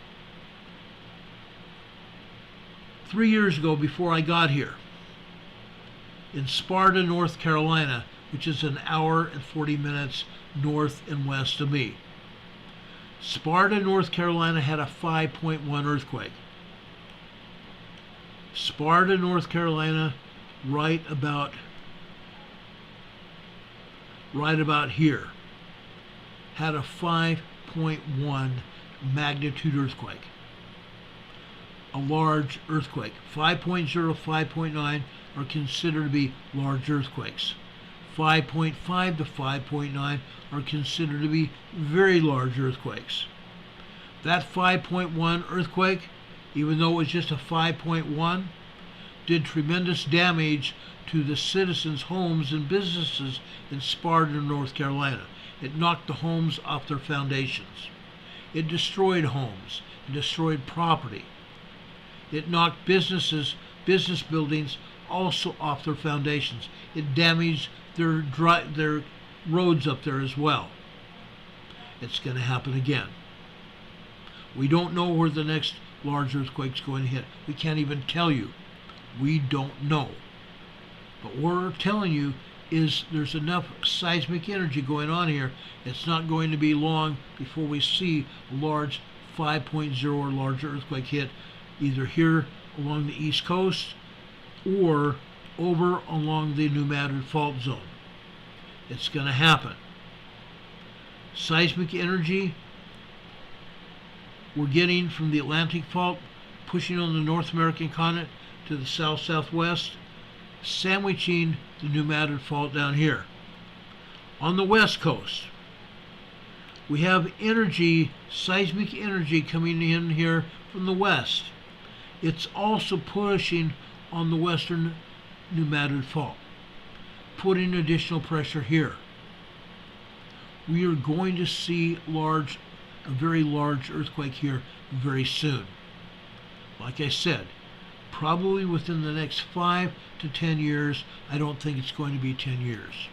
3 years ago, before I got here, in Sparta, North Carolina, which is an hour and 40 minutes north and west of me, Sparta, North Carolina had a 5.1 earthquake. Sparta, North Carolina, right about here, had a 5.1 magnitude earthquake. A large earthquake. 5.0, 5.9 are considered to be large earthquakes. 5.5 to 5.9 are considered to be very large earthquakes. That 5.1 earthquake, even though it was just a 5.1, did tremendous damage to the citizens' homes and businesses in Sparta, North Carolina. It knocked the homes off their foundations. It destroyed homes. It destroyed property. It knocked business buildings also off their foundations. It damaged their roads up there as well. It's going to happen again. We don't know where the next large earthquake's going to hit. We can't even tell you. We don't know. But what we're telling you is there's enough seismic energy going on here. It's not going to be long before we see a large 5.0 or larger earthquake hit either here along the East Coast or over along the New Madrid fault zone. It's going to happen. Seismic energy we're getting from the Atlantic fault pushing on the North American continent to the south-southwest, sandwiching the New Madrid fault down here. On the west coast, we have energy, seismic energy coming in here from the west. It's also pushing on the western New Madrid fault, putting additional pressure here. We are going to see a very large earthquake here very soon. Like I said, probably within the next 5 to 10 years. I don't think it's going to be 10 years.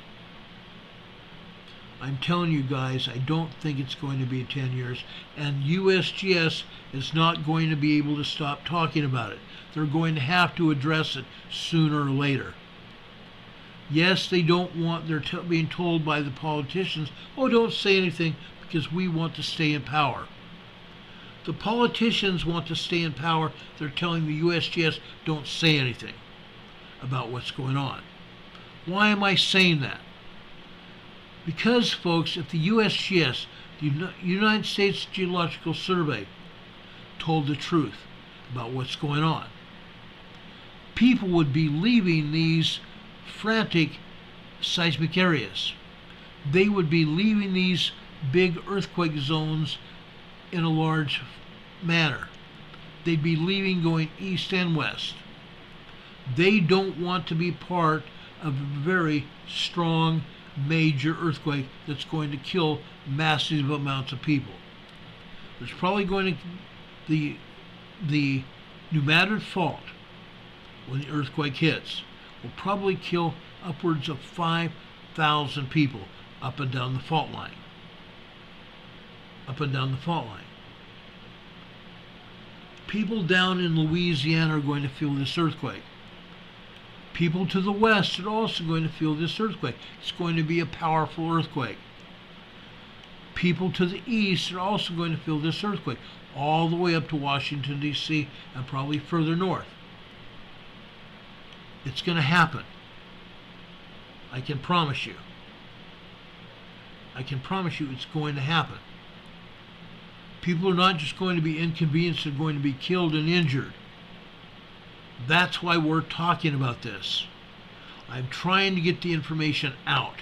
I'm telling you guys, I don't think it's going to be 10 years. And USGS is not going to be able to stop talking about it. They're going to have to address it sooner or later. Yes, they don't want, they're being told by the politicians, oh, don't say anything because we want to stay in power. The politicians want to stay in power. They're telling the USGS, don't say anything about what's going on. Why am I saying that? Because, folks, if the USGS, the United States Geological Survey, told the truth about what's going on, people would be leaving these frantic seismic areas. They would be leaving these big earthquake zones in a large manner. They'd be leaving going east and west. They don't want to be part of a very strong major earthquake that's going to kill massive amounts of people. There's probably going to the New Madrid fault, when the earthquake hits, will probably kill upwards of 5,000 people up and down the fault line. Up and down the fault line. People down in Louisiana are going to feel this earthquake. People to the west are also going to feel this earthquake. It's going to be a powerful earthquake. People to the east are also going to feel this earthquake, all the way up to Washington, D.C., and probably further north. It's going to happen. I can promise you. I can promise you it's going to happen. People are not just going to be inconvenienced, they're going to be killed and injured. That's why we're talking about this. I'm trying to get the information out.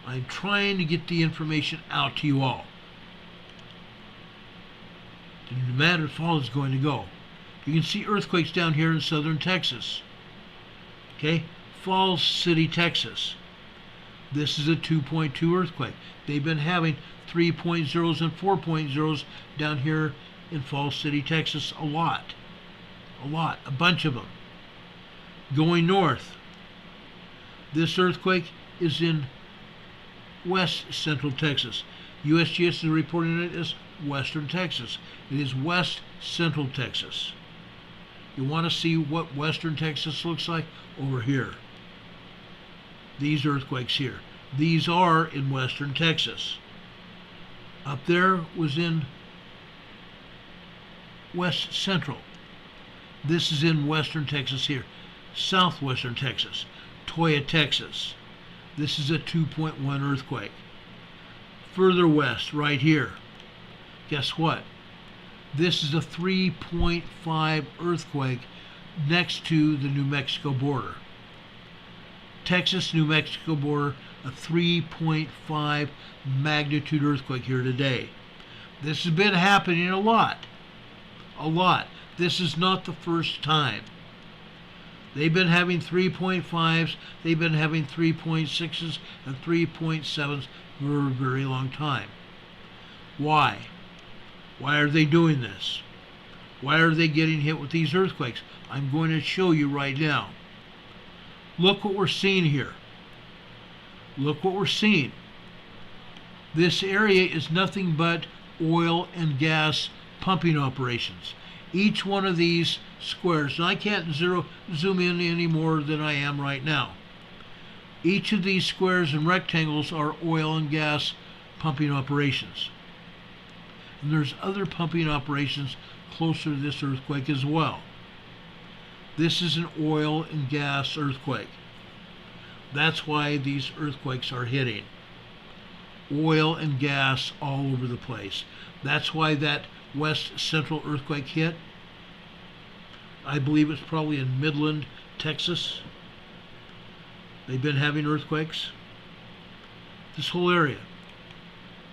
I'm trying to get the information out to you all. No matter if all is going to go. You can see earthquakes down here in southern Texas. Okay? Falls City, Texas. This is a 2.2 earthquake. They've been having 3.0s and 4.0s down here in Falls City, Texas a lot. A bunch of them. Going north, this earthquake is in west central Texas. USGS is reporting it as western Texas. It is west central Texas. You want to see what western Texas looks like? Over here. These earthquakes here. These are in western Texas. Up there was in west central. This is in western Texas here. Southwestern Texas. Toya, Texas. This is a 2.1 earthquake. Further west, right here. Guess what? This is a 3.5 earthquake next to the New Mexico border. Texas-New Mexico border, a 3.5 magnitude earthquake here today. This has been happening a lot. This is not the first time. They've been having 3.5s, they've been having 3.6s and 3.7s for a very long time. Why? Why are they doing this? Why are they getting hit with these earthquakes? I'm going to show you right now. Look what we're seeing here. Look what we're seeing. This area is nothing but oil and gas pumping operations. Each one of these squares, and I can't zoom in any more than I am right now. Each of these squares and rectangles are oil and gas pumping operations. And there's other pumping operations closer to this earthquake as well. This is an oil and gas earthquake. That's why these earthquakes are hitting. Oil and gas all over the place. That's why that west central earthquake hit. I believe it's probably in Midland, Texas. They've been having earthquakes. This whole area.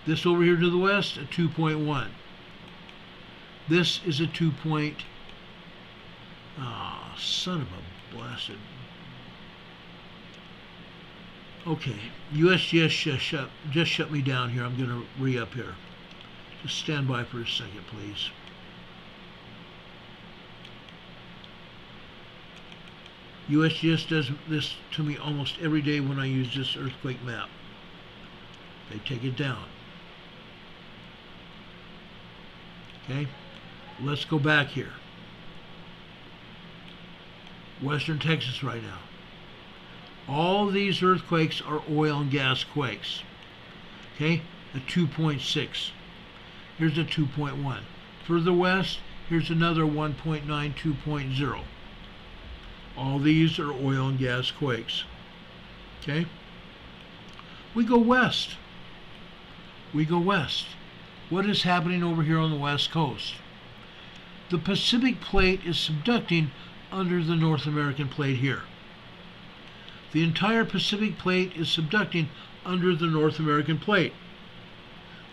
This over here to the west, a 2.1. This is a 2. Son of a blasted. Okay, USGS just shut me down here. I'm going to re-up here. Just stand by for a second, please. USGS does this to me almost every day when I use this earthquake map. They take it down. Okay, let's go back here. Western Texas right now. All these earthquakes are oil and gas quakes. Okay, a 2.6. Here's a 2.1. Further west, here's another 1.9, 2.0. All these are oil and gas quakes. Okay? We go west. We go west. What is happening over here on the west coast? The Pacific plate is subducting under the North American plate here. The entire Pacific plate is subducting under the North American plate,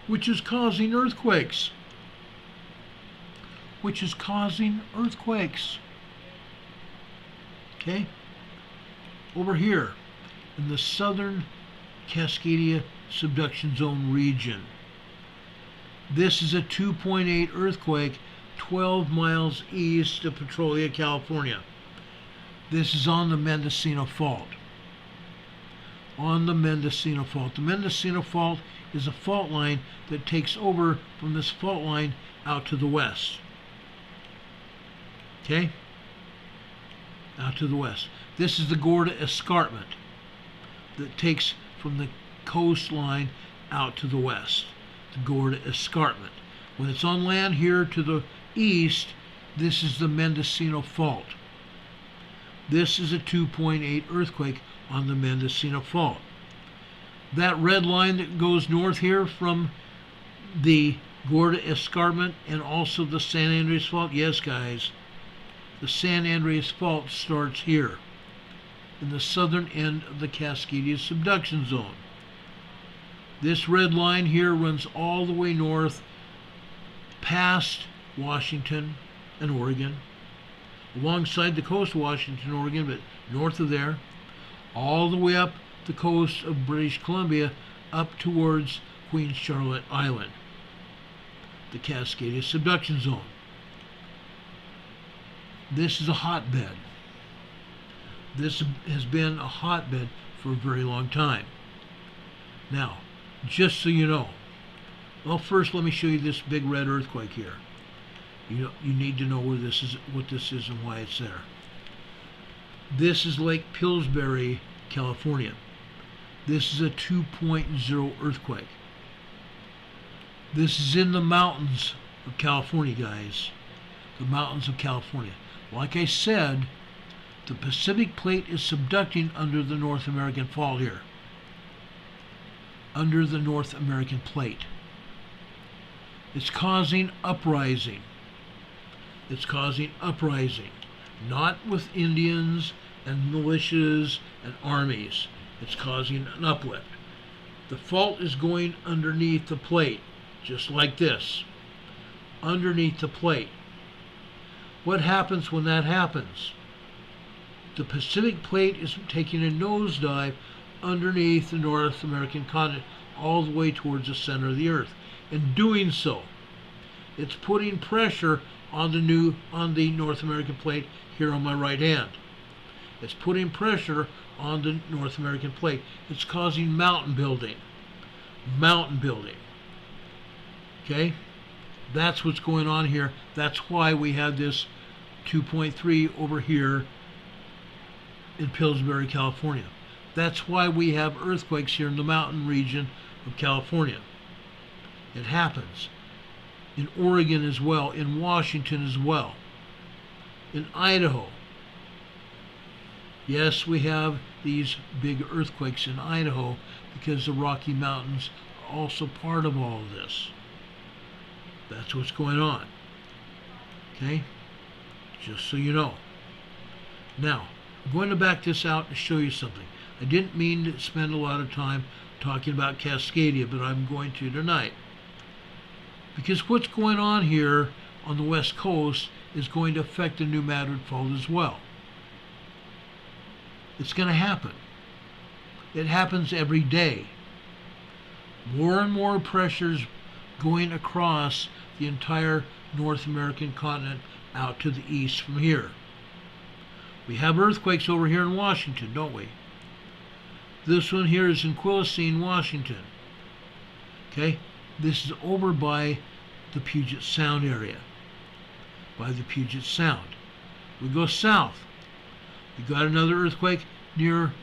which is causing earthquakes. Okay? Over here in the southern Cascadia subduction zone region. This is a 2.8 earthquake 12 miles east of Petrolia, California. This is on the Mendocino Fault. On the Mendocino Fault. The Mendocino Fault is a fault line that takes over from this fault line out to the west. Okay? Out to the west. This is the Gorda Escarpment that takes from the coastline out to the west, the Gorda Escarpment. When it's on land here to the east, this is the Mendocino Fault. This is a 2.8 earthquake on the Mendocino Fault. That red line that goes north here from the Gorda Escarpment and also the San Andreas Fault, yes guys, the San Andreas Fault starts here in the southern end of the Cascadia subduction zone. This red line here runs all the way north past Washington and Oregon, alongside the coast of Washington and Oregon, but north of there, all the way up the coast of British Columbia, up towards Queen Charlotte Island, the Cascadia subduction zone. This is a hotbed. This has been a hotbed for a very long time. Now, just so you know, well, first let me show you this big red earthquake here. You need to know where this is, what this is, and why it's there. This is Lake Pillsbury, California. This is a 2.0 earthquake. This is in the mountains of California, guys. The mountains of California. Like I said, the Pacific Plate is subducting under the North American Fault here. Under the North American Plate. It's causing uprising. It's causing uprising. Not with Indians and militias and armies. It's causing an uplift. The fault is going underneath the plate, just like this. Underneath the plate. What happens when that happens? The Pacific Plate is taking a nosedive underneath the North American continent all the way towards the center of the earth. In doing so, it's putting pressure on the North American Plate here on my right hand. It's putting pressure on the North American Plate. It's causing mountain building. Mountain building. Okay? That's what's going on here. That's why we have this 2.3 over here in Pillsbury, California. That's why we have earthquakes here in the mountain region of California. It happens. In Oregon as well, in Washington as well, in Idaho. Yes, we have these big earthquakes in Idaho because the Rocky Mountains are also part of all of this. That's what's going on. Okay? Just so you know. Now, I'm going to back this out and show you something. I didn't mean to spend a lot of time talking about Cascadia, but I'm going to tonight. Because what's going on here on the west coast is going to affect the New Madrid Fault as well. It's going to happen. It happens every day. More and more pressures going across the entire North American continent out to the east from here. We have earthquakes over here in Washington, don't we? This one here is in Quilcene, Washington. Okay? This is over by the Puget Sound area. By the Puget Sound. We go south. We got another earthquake near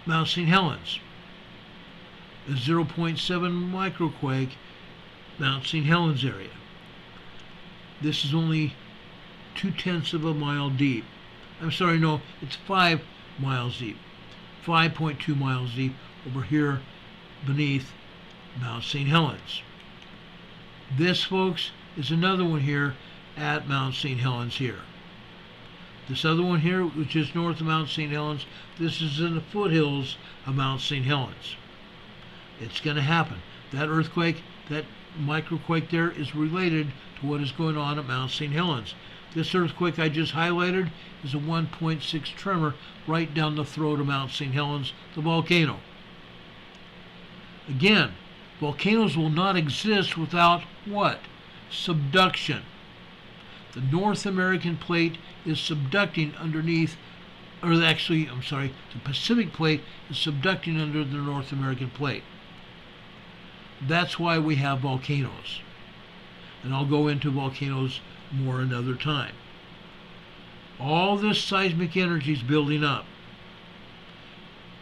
Mount St. Helens. A 0.7 microquake, Mount St. Helens area. This is only 0.2 of a mile deep. I'm sorry, no, it's 5 miles deep. 5.2 miles deep over here beneath Mount St. Helens. This, folks, is another one here at Mount St. Helens here. This other one here, which is north of Mount St. Helens, this is in the foothills of Mount St. Helens. It's going to happen. That earthquake, that microquake there is related to what is going on at Mount St. Helens. This earthquake I just highlighted is a 1.6 tremor right down the throat of Mount St. Helens, the volcano. Again, volcanoes will not exist without what? Subduction. The North American Plate is subducting underneath, or actually, I'm sorry, the Pacific Plate is subducting under the North American Plate. That's why we have volcanoes. And I'll go into volcanoes more another time. All this seismic energy is building up.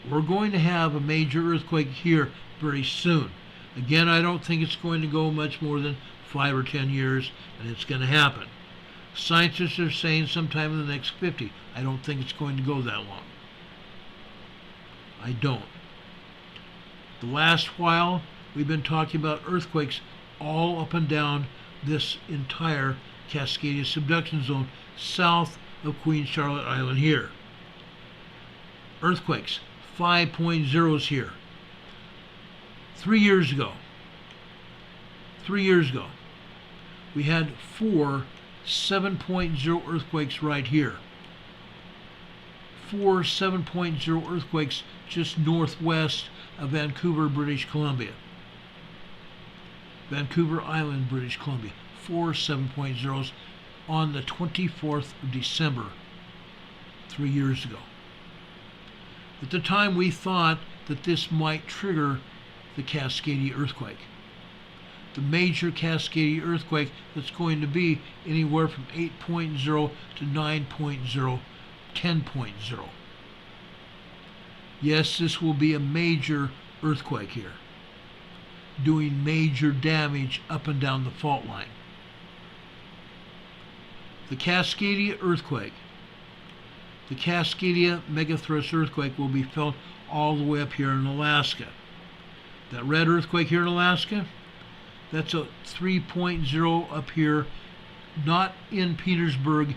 We're going to have a major earthquake here very soon. Again, I don't think it's going to go much more than 5 or 10 years, and it's going to happen. Scientists are saying sometime in the next 50. I don't think it's going to go that long. I don't. The last while, we've been talking about earthquakes all up and down this entire Cascadia subduction zone south of Queen Charlotte Island here. Earthquakes, 5.0s here. 3 years ago, we had 4 7.0 earthquakes right here. 4 7.0 earthquakes just northwest of Vancouver, British Columbia. Vancouver Island, British Columbia. 4 7.0s on the 24th of December, 3 years ago. At the time, we thought that this might trigger the Cascadia earthquake. The major Cascadia earthquake that's going to be anywhere from 8.0 to 9.0, 10.0. Yes, this will be a major earthquake here, doing major damage up and down the fault line. The Cascadia earthquake, the Cascadia megathrust earthquake, will be felt all the way up here in Alaska. That red earthquake here in Alaska, that's a 3.0 up here, not in Petersburg,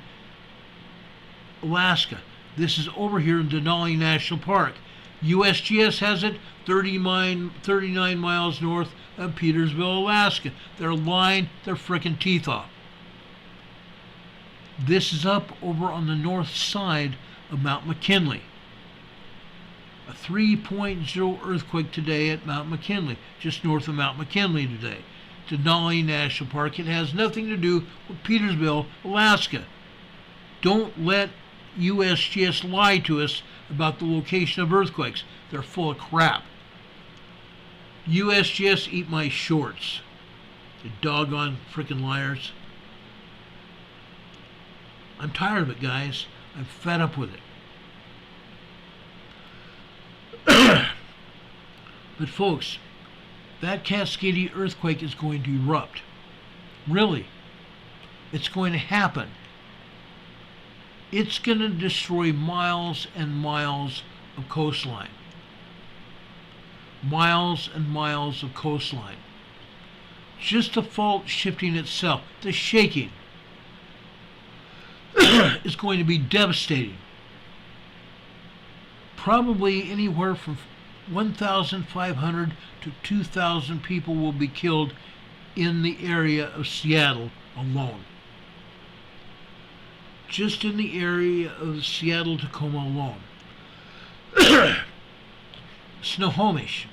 Alaska. This is over here in Denali National Park. USGS has it 39 miles north of Petersville, Alaska. They're lying their frickin' teeth off. This is up over on the north side of Mount McKinley. A 3.0 earthquake today at Mount McKinley, just north of Mount McKinley today. Denali National Park. It has nothing to do with Petersville, Alaska. Don't let USGS lie to us about the location of earthquakes. They're full of crap. USGS, eat my shorts. You doggone frickin' liars. I'm tired of it, guys. I'm fed up with it. But folks, that Cascadia earthquake is going to erupt. Really. It's going to happen. It's going to destroy miles and miles of coastline. Miles and miles of coastline. Just the fault shifting itself, the shaking, is going to be devastating. Probably anywhere from 1,500 to 2,000 people will be killed in the area of Seattle alone. Just in the area of Seattle, Tacoma alone. Snohomish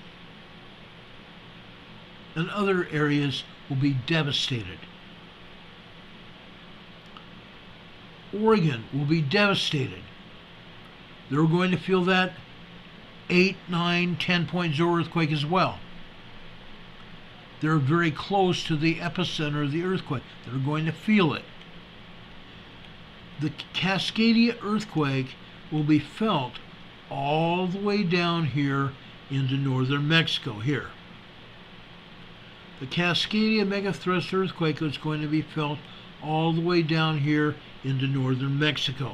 and other areas will be devastated. Oregon will be devastated. They're going to feel that 8, 9, 10.0 earthquake as well. They're very close to the epicenter of the earthquake. They're going to feel it. The Cascadia earthquake will be felt all the way down here into northern Mexico here. The Cascadia megathrust earthquake is going to be felt all the way down here into northern Mexico.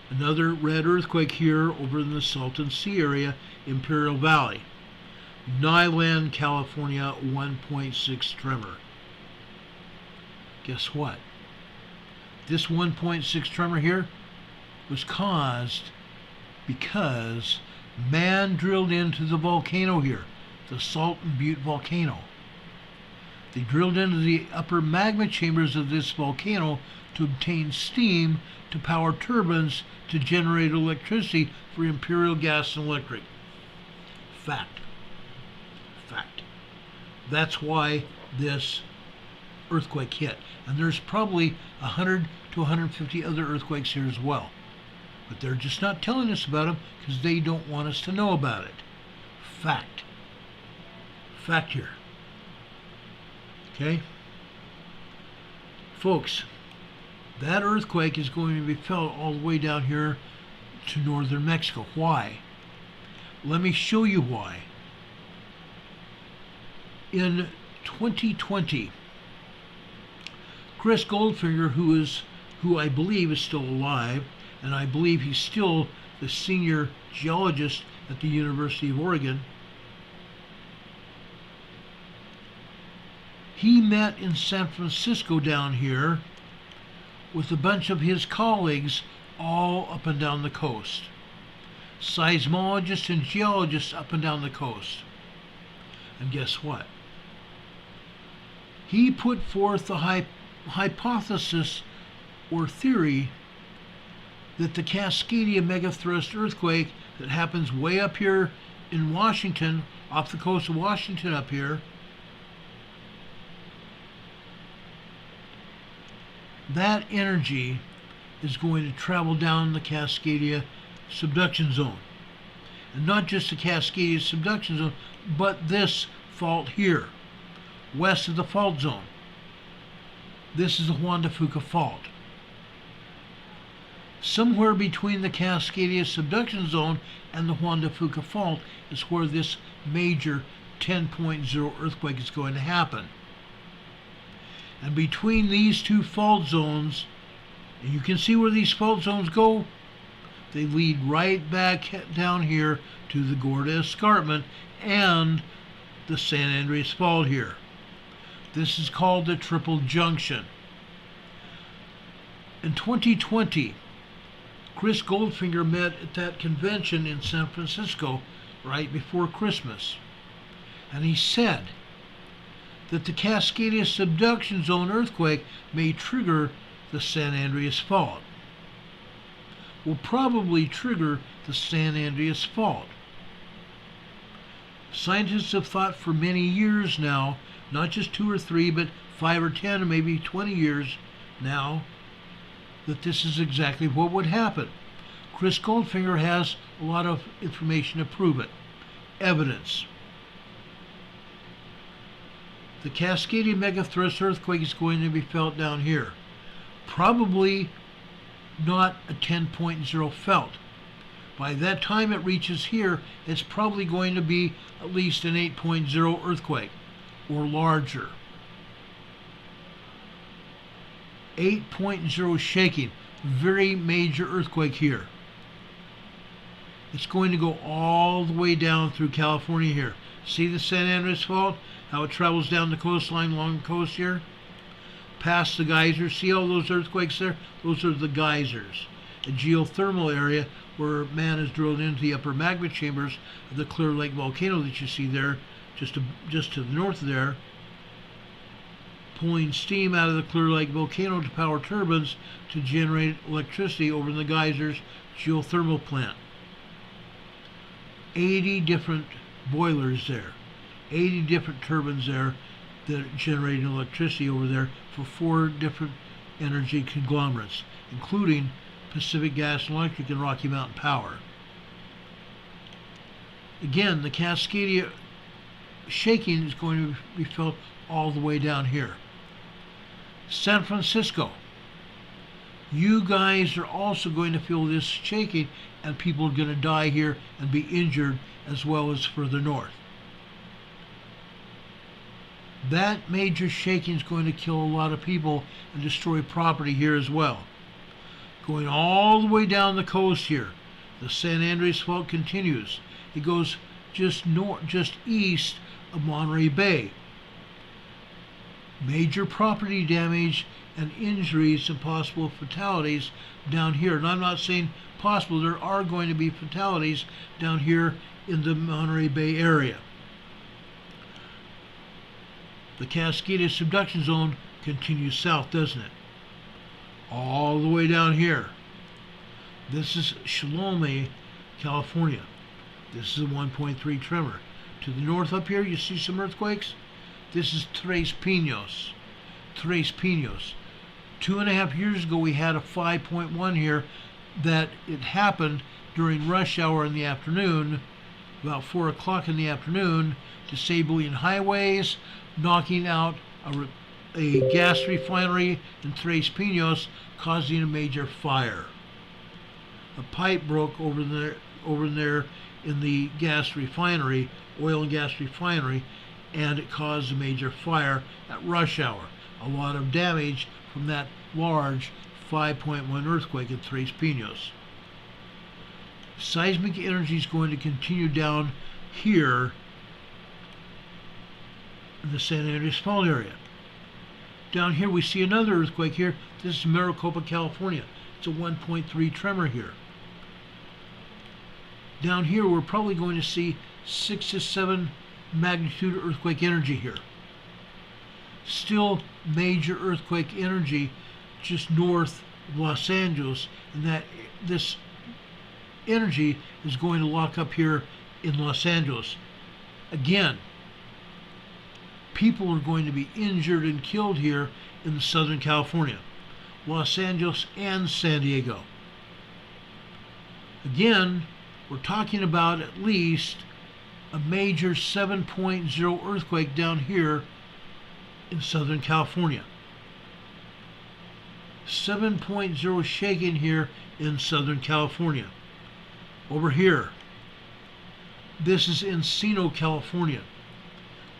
Another red earthquake here over in the Salton Sea area, Imperial Valley. Nyland, California, 1.6 tremor. Guess what? This 1.6 tremor here was caused because man drilled into the volcano here, the Salton Butte volcano. They drilled into the upper magma chambers of this volcano to obtain steam to power turbines to generate electricity for Imperial Gas and Electric. Fact. Fact. That's why this earthquake hit. And there's probably 100 to 150 other earthquakes here as well. But they're just not telling us about them because they don't want us to know about it. Fact. Fact here. Okay? Folks, that earthquake is going to be felt all the way down here to northern Mexico. Why? Let me show you why. In 2020, Chris Goldfinger, who I believe is still alive, and I believe he's still the senior geologist at the University of Oregon, he met in San Francisco down here with a bunch of his colleagues all up and down the coast. Seismologists and geologists up and down the coast. And guess what? He put forth the hypothesis or theory that the Cascadia megathrust earthquake that happens way up here in Washington, off the coast of Washington up here, that energy is going to travel down the Cascadia subduction zone. And not just the Cascadia subduction zone, but this fault here, west of the fault zone. This is the Juan de Fuca fault. Somewhere between the Cascadia subduction zone and the Juan de Fuca fault is where this major 10.0 earthquake is going to happen. And between these two fault zones, and you can see where these fault zones go, they lead right back down here to the Gorda Escarpment and the San Andreas Fault here. This is called the Triple Junction. In 2020, Chris Goldfinger met at that convention in San Francisco right before Christmas. And he said that the Cascadia subduction zone earthquake may trigger the San Andreas Fault. Will probably trigger the San Andreas Fault. Scientists have thought for many years now, not just 2 or 3, but 5 or 10, or maybe 20 years now, that this is exactly what would happen. Chris Goldfinger has a lot of information to prove it. Evidence. The Cascadia megathrust earthquake is going to be felt down here. Probably not a 10.0 felt. By that time it reaches here, it's probably going to be at least an 8.0 earthquake or larger. 8.0 shaking, very major earthquake here. It's going to go all the way down through California here. See the San Andreas Fault? How it travels down the coastline along the coast here? Past the geysers. See all those earthquakes there? Those are the geysers. A geothermal area where man has drilled into the upper magma chambers of the Clear Lake volcano that you see there, just to the north of there, pulling steam out of the Clear Lake volcano to power turbines to generate electricity over in the geysers geothermal plant. 80 different boilers there, 80 different turbines there that are generating electricity over there for 4 different energy conglomerates, including Pacific Gas and Electric and Rocky Mountain Power. Again, the Cascadia shaking is going to be felt all the way down here. San Francisco. You guys are also going to feel this shaking, and people are going to die here and be injured as well as further north. That major shaking is going to kill a lot of people and destroy property here as well. Going all the way down the coast here, the San Andreas Fault continues. It goes just east of Monterey Bay. Major property damage and injuries and possible fatalities down here. And I'm not saying possible, there are going to be fatalities down here in the Monterey Bay area. The Cascadia subduction zone continues south, doesn't it? All the way down here. This is Chalome, California. This is a 1.3 tremor. To the north up here, you see some earthquakes? This is Tres Pinos. Tres Pinos. 2.5 years ago, we had a 5.1 here that it happened during rush hour in the afternoon, about 4 o'clock in the afternoon, disabling highways, knocking out a gas refinery in Tres Pinos, causing a major fire. a pipe broke over there in the gas refinery, oil and gas refinery, and it caused a major fire at rush hour. A lot of damage from that large 5.1 earthquake at Tres Pinos. Seismic energy is going to continue down here in the San Andreas Fault area. Down here we see another earthquake here. This is Maricopa, California. It's a 1.3 tremor here. Down here we're probably going to see 6 to 7 magnitude earthquake energy here. Still major earthquake energy just north of Los Angeles, and that this energy is going to lock up here in Los Angeles. Again, people are going to be injured and killed here in Southern California, Los Angeles and San Diego. Again, we're talking about at least a major 7.0 earthquake down here in Southern California. 7.0 shaking here in Southern California. Over here, this is Encino, California.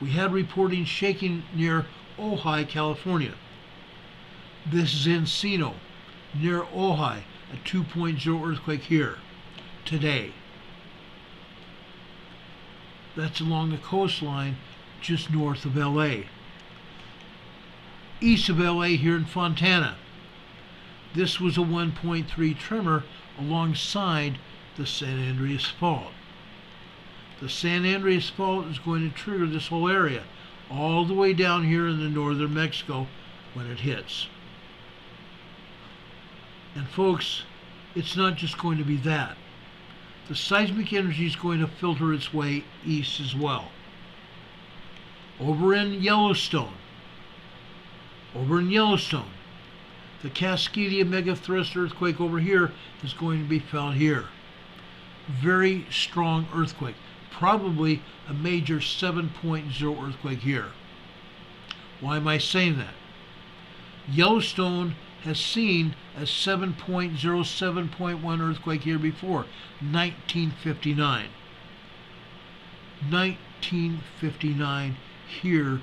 We had reporting shaking near Ojai, California. This is Encino, near Ojai, a 2.0 earthquake here today. That's along the coastline just north of LA. East of LA here in Fontana. This was a 1.3 tremor alongside the San Andreas Fault. The San Andreas Fault is going to trigger this whole area all the way down here in the northern Mexico when it hits. And folks, it's not just going to be that. The seismic energy is going to filter its way east as well. Over in Yellowstone, the Cascadia megathrust earthquake over here is going to be felt here. Very strong earthquake, probably a major 7.0 earthquake here. Why am I saying that? Yellowstone has seen a 7.0, 7.1 earthquake here before, 1959. 1959 here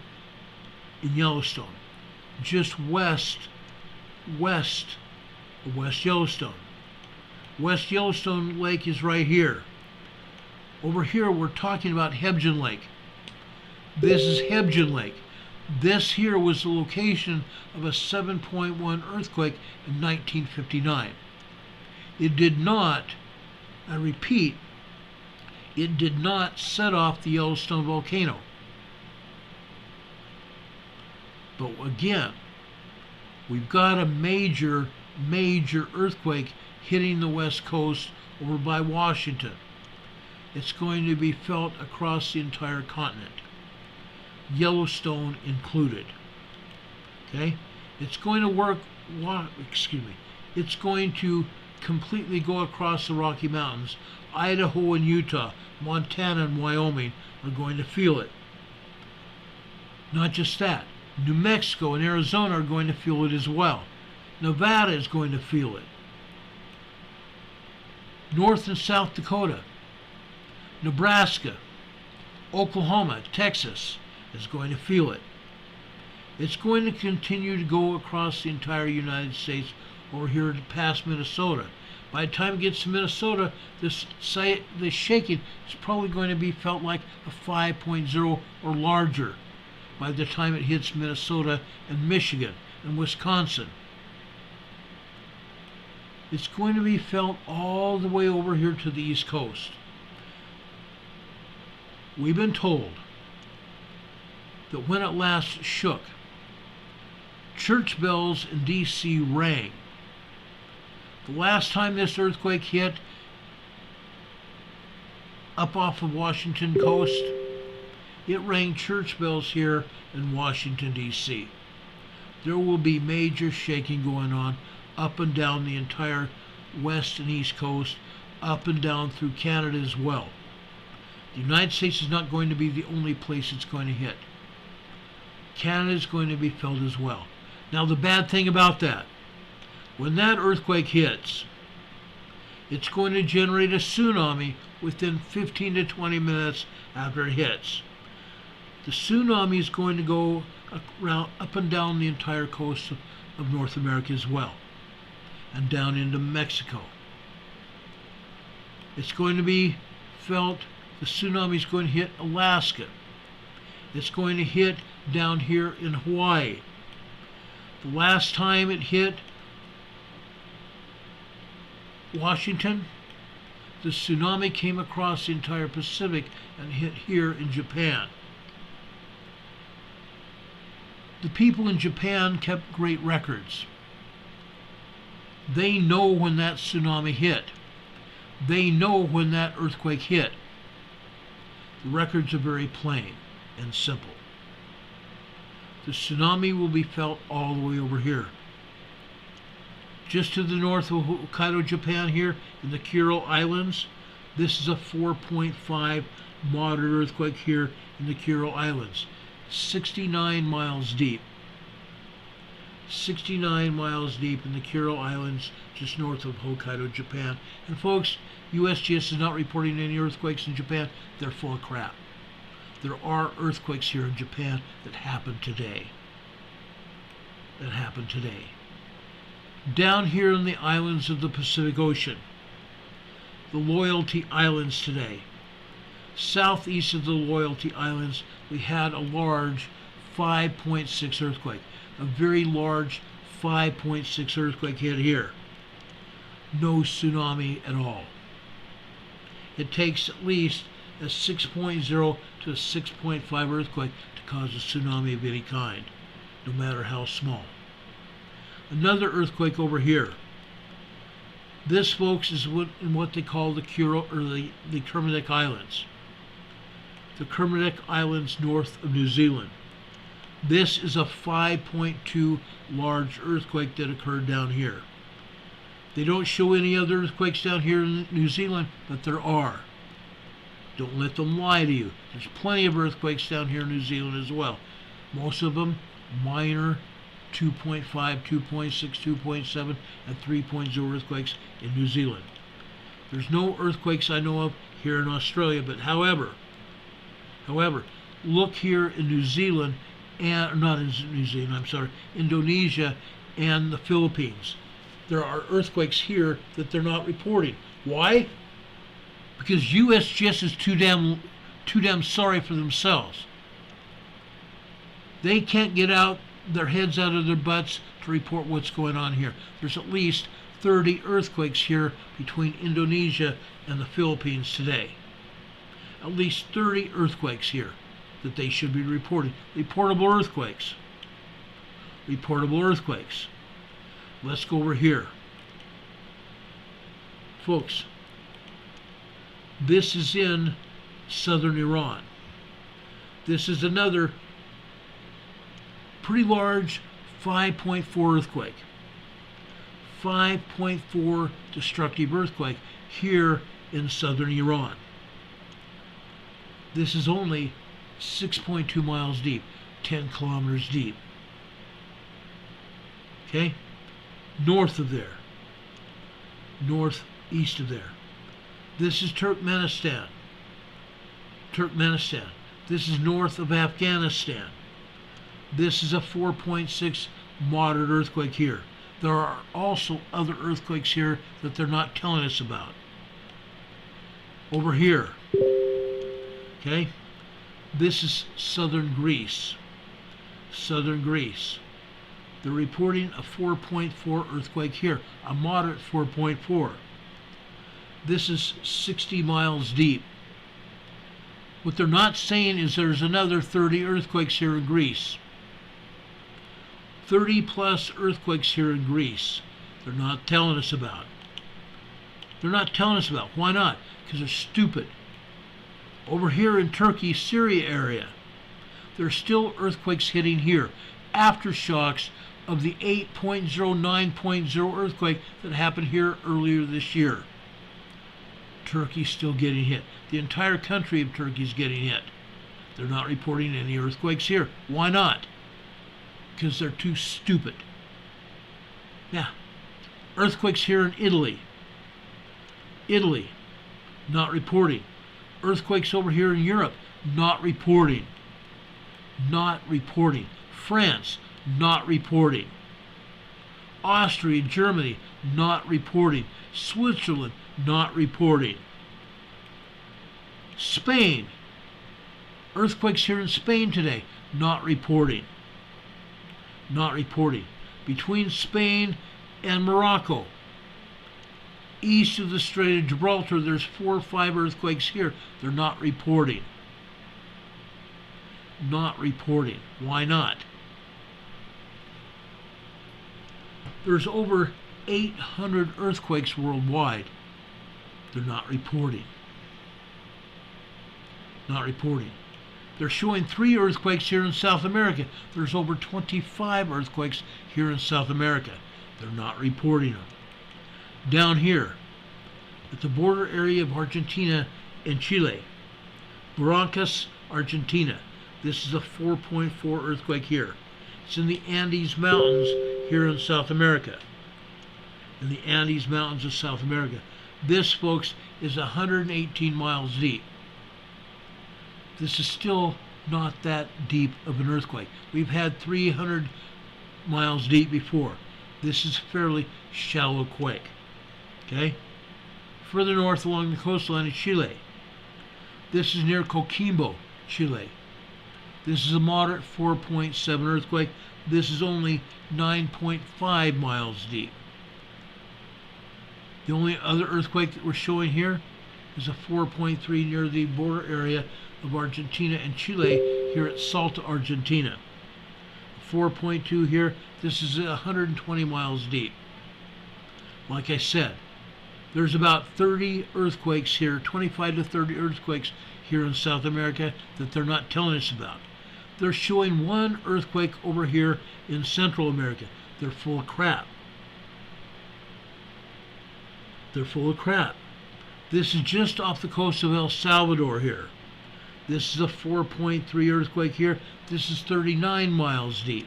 in Yellowstone, just west of West Yellowstone. West Yellowstone Lake is right here. Over here we're talking about Hebgen Lake. This is Hebgen Lake. This here was the location of a 7.1 earthquake in 1959. It did not, I repeat, it did not set off the Yellowstone volcano. But again, we've got a major earthquake hitting the west coast over by Washington. It's going to be felt across the entire continent, Yellowstone included. Okay? It's going to it's going to completely go across the Rocky Mountains. Idaho and Utah, Montana and Wyoming are going to feel it. Not just that, New Mexico and Arizona are going to feel it as well. Nevada is going to feel it. North and South Dakota, Nebraska, Oklahoma, Texas is going to feel it. It's going to continue to go across the entire United States over here past Minnesota. By the time it gets to Minnesota, the shaking is probably going to be felt like a 5.0 or larger by the time it hits Minnesota and Michigan and Wisconsin. It's going to be felt all the way over here to the East Coast. We've been told that when it last shook, church bells in D.C. rang. The last time this earthquake hit up off of Washington coast, it rang church bells here in Washington, D.C. There will be major shaking going on up and down the entire west and east coast, up and down through Canada as well. The United States is not going to be the only place it's going to hit. Canada is going to be felt as well. Now the bad thing about that, when that earthquake hits, It's going to generate a tsunami within 15 to 20 minutes after it hits. The tsunami is going to go around, up and down the entire coast of North America as well, and down into Mexico. It's going to be felt, the tsunami is going to hit Alaska. It's going to hit down here in Hawaii. The last time it hit Washington, the tsunami came across the entire Pacific and hit here in Japan. The people in Japan kept great records. They know when that tsunami hit. They know when that earthquake hit. The records are very plain and simple. The tsunami will be felt all the way over here. Just to the north of Hokkaido, Japan here, in the Kuril Islands, this is a 4.5 moderate earthquake here in the Kuril Islands. 69 miles deep. 69 miles deep in the Kuril Islands, just north of Hokkaido, Japan. And folks, USGS is not reporting any earthquakes in Japan. They're full of crap. There are earthquakes here in Japan that happened today. That happened today. Down here in the islands of the Pacific Ocean, the Loyalty Islands today. Southeast of the Loyalty Islands, we had a large 5.6 earthquake. A very large 5.6 earthquake hit here. No tsunami at all. It takes at least a 6.0 to a 6.5 earthquake to cause a tsunami of any kind, no matter how small. Another earthquake over here. This, folks, is what they call the Kermadec Islands. The Kermadec Islands north of New Zealand. This is a 5.2 large earthquake that occurred down here. They don't show any other earthquakes down here in New Zealand, but there are. Don't let them lie to you. There's plenty of earthquakes down here in New Zealand as well. Most of them minor 2.5, 2.6, 2.7, and 3.0 earthquakes in New Zealand. There's no earthquakes I know of here in Australia, but however, look here in New Zealand, and not in New Zealand, I'm sorry, Indonesia and the Philippines. There are earthquakes here that they're not reporting. Why? Because USGS is too damn sorry for themselves. They can't get their heads out of their butts to report what's going on here. There's at least 30 earthquakes here between Indonesia and the Philippines today. At least 30 earthquakes here that they should be reporting. Reportable earthquakes. Reportable earthquakes. Let's go over here. Folks, this is in southern Iran. This is another pretty large 5.4 earthquake. 5.4 destructive earthquake here in southern Iran. This is only 6.2 miles deep, 10 kilometers deep. Okay? North of there. Northeast of there. This is Turkmenistan. Turkmenistan. This is north of Afghanistan. This is a 4.6 moderate earthquake here. There are also other earthquakes here that they're not telling us about. Over here. Okay? This is southern Greece. Southern Greece. They're reporting a 4.4 earthquake here, a moderate 4.4. This is 60 miles deep. What they're not saying is there's another 30 earthquakes here in Greece. 30 plus earthquakes here in Greece. They're not telling us about. They're not telling us about. Why not? Because they're stupid. Over here in Turkey, Syria area, there's still earthquakes hitting here. Aftershocks of the 8.0, 9.0 earthquake that happened here earlier this year. Turkey's still getting hit. The entire country of Turkey is getting hit. They're not reporting any earthquakes here. Why not? Because they're too stupid. Yeah. Earthquakes here in Italy. Italy, not reporting. Earthquakes over here in Europe, not reporting. Not reporting. France, not reporting. Austria, Germany, not reporting. Switzerland, not reporting. Spain, earthquakes here in Spain today, not reporting. Not reporting. Between Spain and Morocco, east of the Strait of Gibraltar, there's 4 or 5 earthquakes here. They're not reporting. Not reporting. Why not? There's over 800 earthquakes worldwide. They're not reporting. Not reporting. They're showing 3 earthquakes here in South America. There's over 25 earthquakes here in South America. They're not reporting them. Down here, at the border area of Argentina and Chile, Barrancas, Argentina. This is a 4.4 earthquake here. It's in the Andes Mountains here in South America. In the Andes Mountains of South America. This, folks, is 118 miles deep. This is still not that deep of an earthquake. We've had 300 miles deep before. This is a fairly shallow quake. Okay? Further north along the coastline of Chile. This is near Coquimbo, Chile. This is a moderate 4.7 earthquake. This is only 9.5 miles deep. The only other earthquake that we're showing here is a 4.3 near the border area of Argentina and Chile here at Salta, Argentina. 4.2 here. This is 120 miles deep. Like I said, there's about 30 earthquakes here, 25 to 30 earthquakes here in South America that they're not telling us about. They're showing 1 earthquake over here in Central America. They're full of crap. They're full of crap. This is just off the coast of El Salvador here. This is a 4.3 earthquake here. This is 39 miles deep.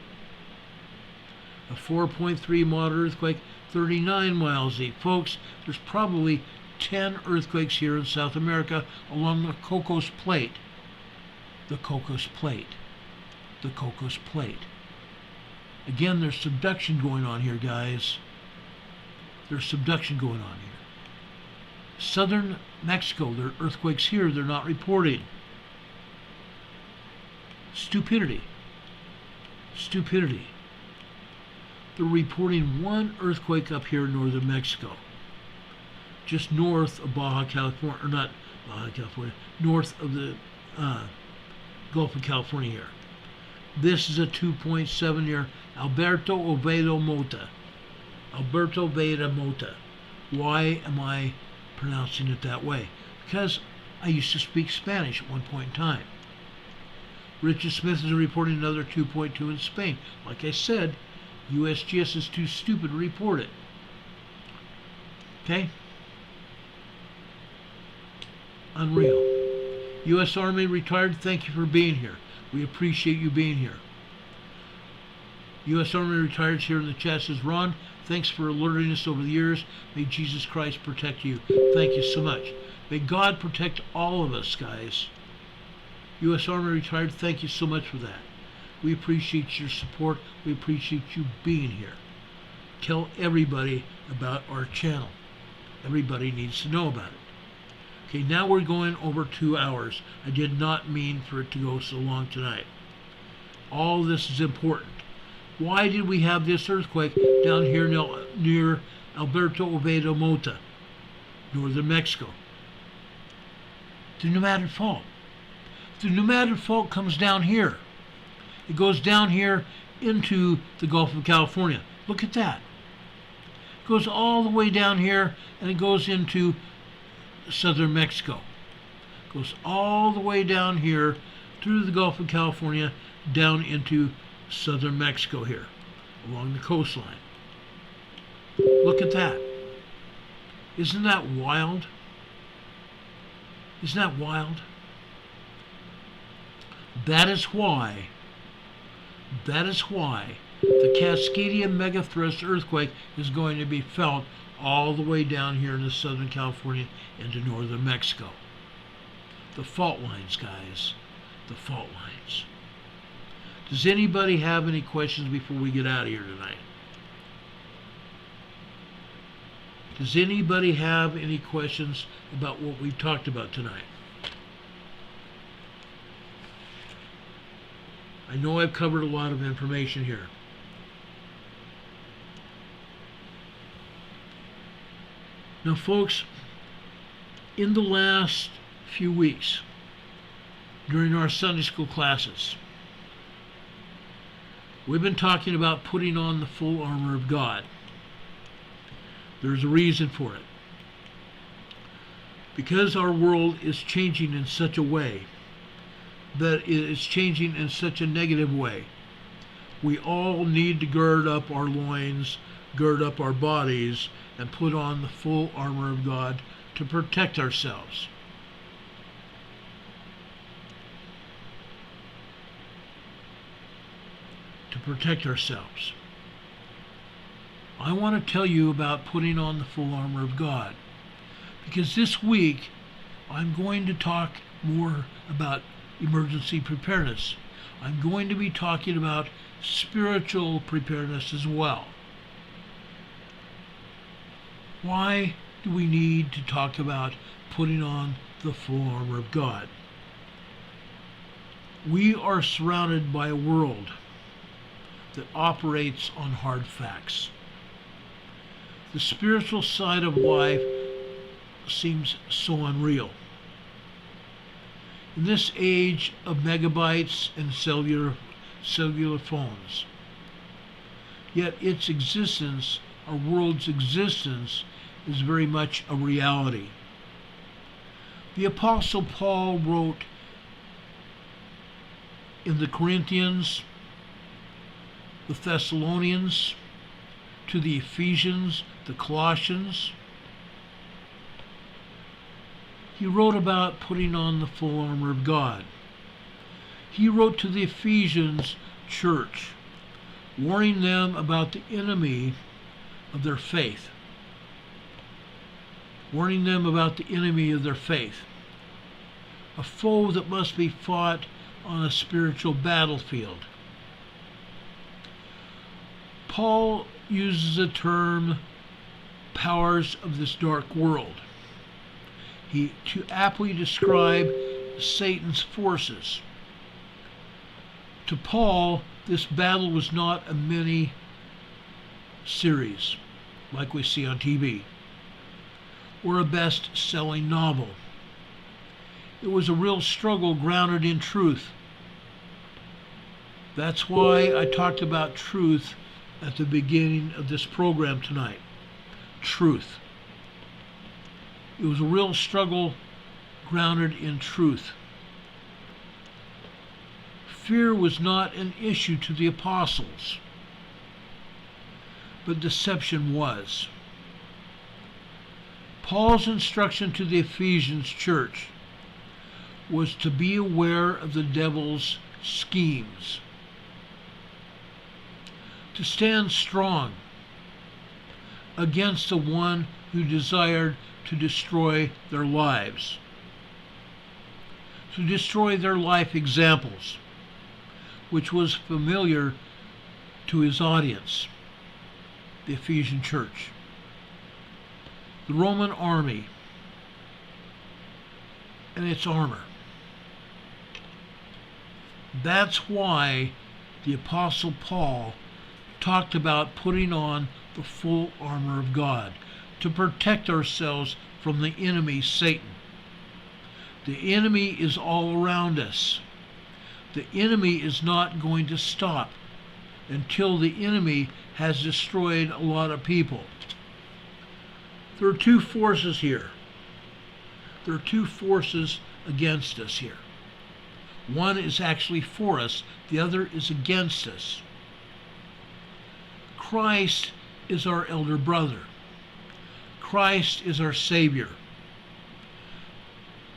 A 4.3 moderate earthquake, 39 miles deep. Folks, there's probably 10 earthquakes here in South America along the Cocos Plate. The Cocos Plate. The Cocos Plate. Again, there's subduction going on here, guys. There's subduction going on here. Southern Mexico, there are earthquakes here they're not reporting. Stupidity. Stupidity. They're reporting 1 earthquake up here in northern Mexico. Just north of Baja California, or not Baja California, north of the Gulf of California here. This is a 2.7 near Alberto Oviedo Mota. Alberto Oviedo Mota. Why am I pronouncing it that way? Because I used to speak Spanish at one point in time. Richard Smith is reporting another 2.2 in Spain. Like I said, USGS is too stupid to report it. Okay? Unreal. U.S. Army retired, thank you for being here. We appreciate you being here. U.S. Army retired here in the chat says, Ron, thanks for alerting us over the years. May Jesus Christ protect you. Thank you so much. May God protect all of us, guys. U.S. Army retired, thank you so much for that. We appreciate your support. We appreciate you being here. Tell everybody about our channel. Everybody needs to know about it. Okay, now we're going over 2 hours. I did not mean for it to go so long tonight. All this is important. Why did we have this earthquake down here near Alberto Oviedo Mota, northern Mexico? The pneumatic fault. The pneumatic fault comes down here. It goes down here into the Gulf of California. Look at that. It goes all the way down here and it goes into southern Mexico. It goes all the way down here through the Gulf of California down into southern Mexico here along the coastline. Look at that. Isn't that wild? Isn't that wild? That is why The Cascadia megathrust earthquake is going to be felt all the way down here in Southern California into northern Mexico. The fault lines, guys. The fault lines. Does anybody have any questions before we get out of here tonight? Does anybody have any questions about what we've talked about tonight? I know I've covered a lot of information here. Now, folks, in the last few weeks, during our Sunday school classes, we've been talking about putting on the full armor of God. There's a reason for it. Because our world is changing in such a way that it is changing in such a negative way, we all need to gird up our loins, gird up our bodies, and put on the full armor of God to protect ourselves. To protect ourselves. I want to tell you about putting on the full armor of God, because this week I'm going to talk more about emergency preparedness. I'm going to be talking about spiritual preparedness as well. Why do we need to talk about putting on the full armor of God? We are surrounded by a world that operates on hard facts. The spiritual side of life seems so unreal. In this age of megabytes and cellular phones, yet its existence, our world's existence, is very much a reality. The Apostle Paul wrote in the Corinthians, the Thessalonians, to the Ephesians, the Colossians. He wrote about putting on the full armor of God. He wrote to the Ephesians church, warning them about the enemy of their faith. Warning them about the enemy of their faith. A foe that must be fought on a spiritual battlefield. Paul uses the term powers of this dark world to aptly describe Satan's forces. To Paul, this battle was not a mini series like we see on TV or a best-selling novel. It was a real struggle grounded in truth. That's why I talked about truth at the beginning of this program tonight. Truth. It was a real struggle grounded in truth. Fear was not an issue to the apostles, but deception was. Paul's instruction to the Ephesians church was to be aware of the devil's schemes, to stand strong against the one who desired to destroy their lives, to destroy their life examples, which was familiar to his audience, the Ephesian church. The Roman army and its armor. That's why the Apostle Paul talked about putting on the full armor of God to protect ourselves from the enemy, Satan. The enemy is all around us. The enemy is not going to stop until the enemy has destroyed a lot of people. There are two forces here. There are two forces against us here. One is actually for us, the other is against us. Christ is our elder brother. Christ is our Savior.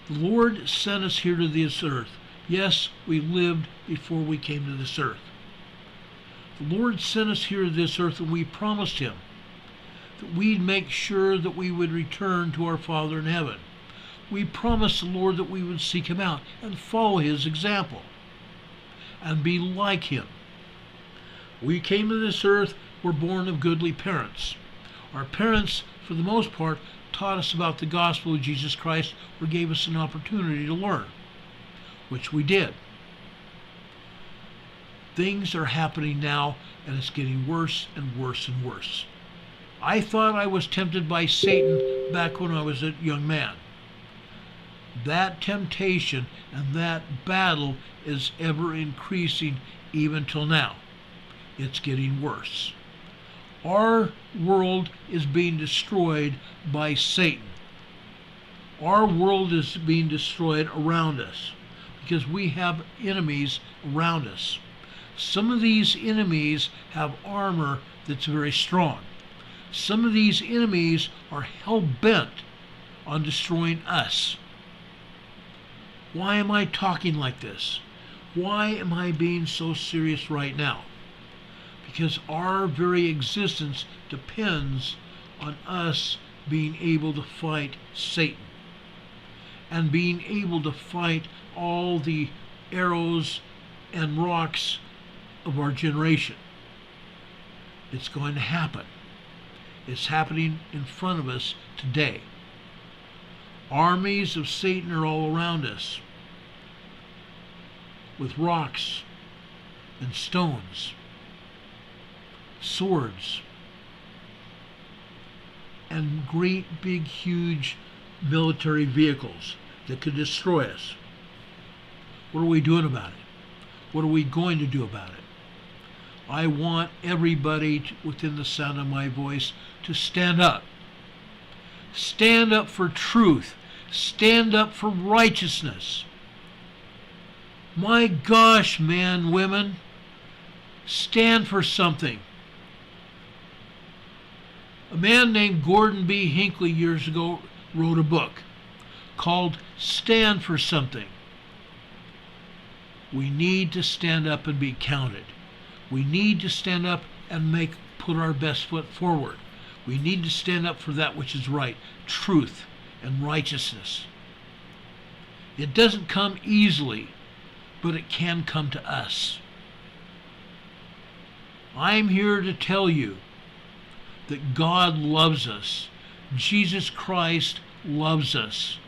The Lord sent us here to this earth. Yes, we lived before we came to this earth. The Lord sent us here to this earth, and we promised him that we'd make sure that we would return to our Father in heaven. We promised the Lord that we would seek him out and follow his example and be like him. We came to this earth, were born of goodly parents. Our parents, for the most part, taught us about the gospel of Jesus Christ or gave us an opportunity to learn, which we did. Things are happening now, and it's getting worse and worse and worse. I thought I was tempted by Satan back when I was a young man. That temptation and that battle is ever increasing even till now. It's getting worse. Our world is being destroyed by Satan. Our world is being destroyed around us because we have enemies around us. Some of these enemies have armor that's very strong. Some of these enemies are hell-bent on destroying us. Why am I talking like this? Why am I being so serious right now? Because our very existence depends on us being able to fight Satan and being able to fight all the arrows and rocks of our generation. It's going to happen. It's happening in front of us today. Armies of Satan are all around us with rocks and stones, swords, and great big huge military vehicles that could destroy us. What are we doing about it? What are we going to do about it? I want everybody within the sound of my voice to stand up. Stand up for truth. Stand up for righteousness. My gosh, man, women, stand for something. A man named Gordon B. Hinckley years ago wrote a book called Stand for Something. We need to stand up and be counted. We need to stand up and put our best foot forward. We need to stand up for that which is right, truth and righteousness. It doesn't come easily, but it can come to us. I'm here to tell you that God loves us. Jesus Christ loves us.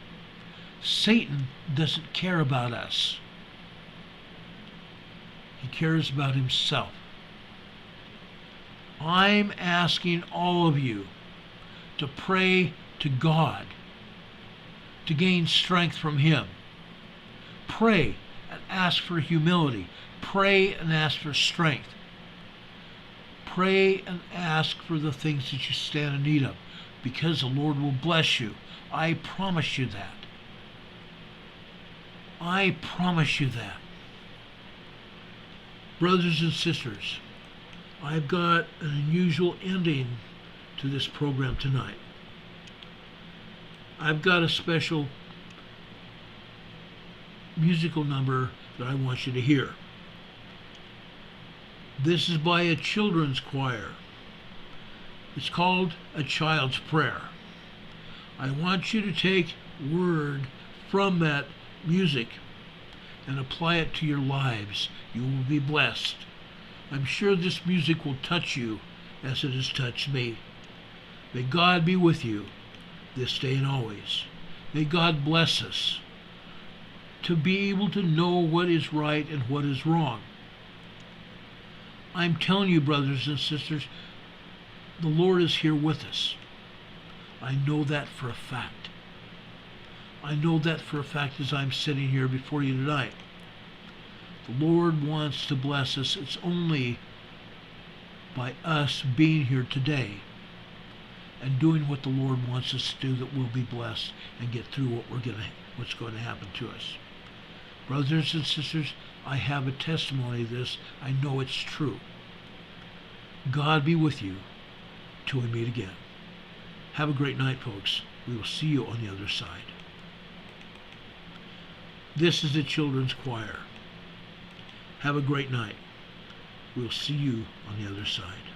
Satan doesn't care about us. He cares about himself. I'm asking all of you to pray to God, to gain strength from him. Pray and ask for humility. Pray and ask for strength. Pray and ask for the things that you stand in need of, because the Lord will bless you. I promise you that. I promise you that. Brothers and sisters, I've got an unusual ending to this program tonight. I've got a special musical number that I want you to hear. This is by a children's choir. It's called A Child's Prayer. I want you to take word from that music and apply it to your lives. You will be blessed. I'm sure this music will touch you as it has touched me. May God be with you this day and always. May God bless us to be able to know what is right and what is wrong. I'm telling you, brothers and sisters, the Lord is here with us. I know that for a fact. I know that for a fact as I'm sitting here before you tonight. The Lord wants to bless us. It's only by us being here today and doing what the Lord wants us to do that we'll be blessed and get through what's going to happen to us. Brothers and sisters, I have a testimony of this. I know it's true. God be with you till we meet again. Have a great night, folks. We will see you on the other side. This is the children's choir. Have a great night. We'll see you on the other side.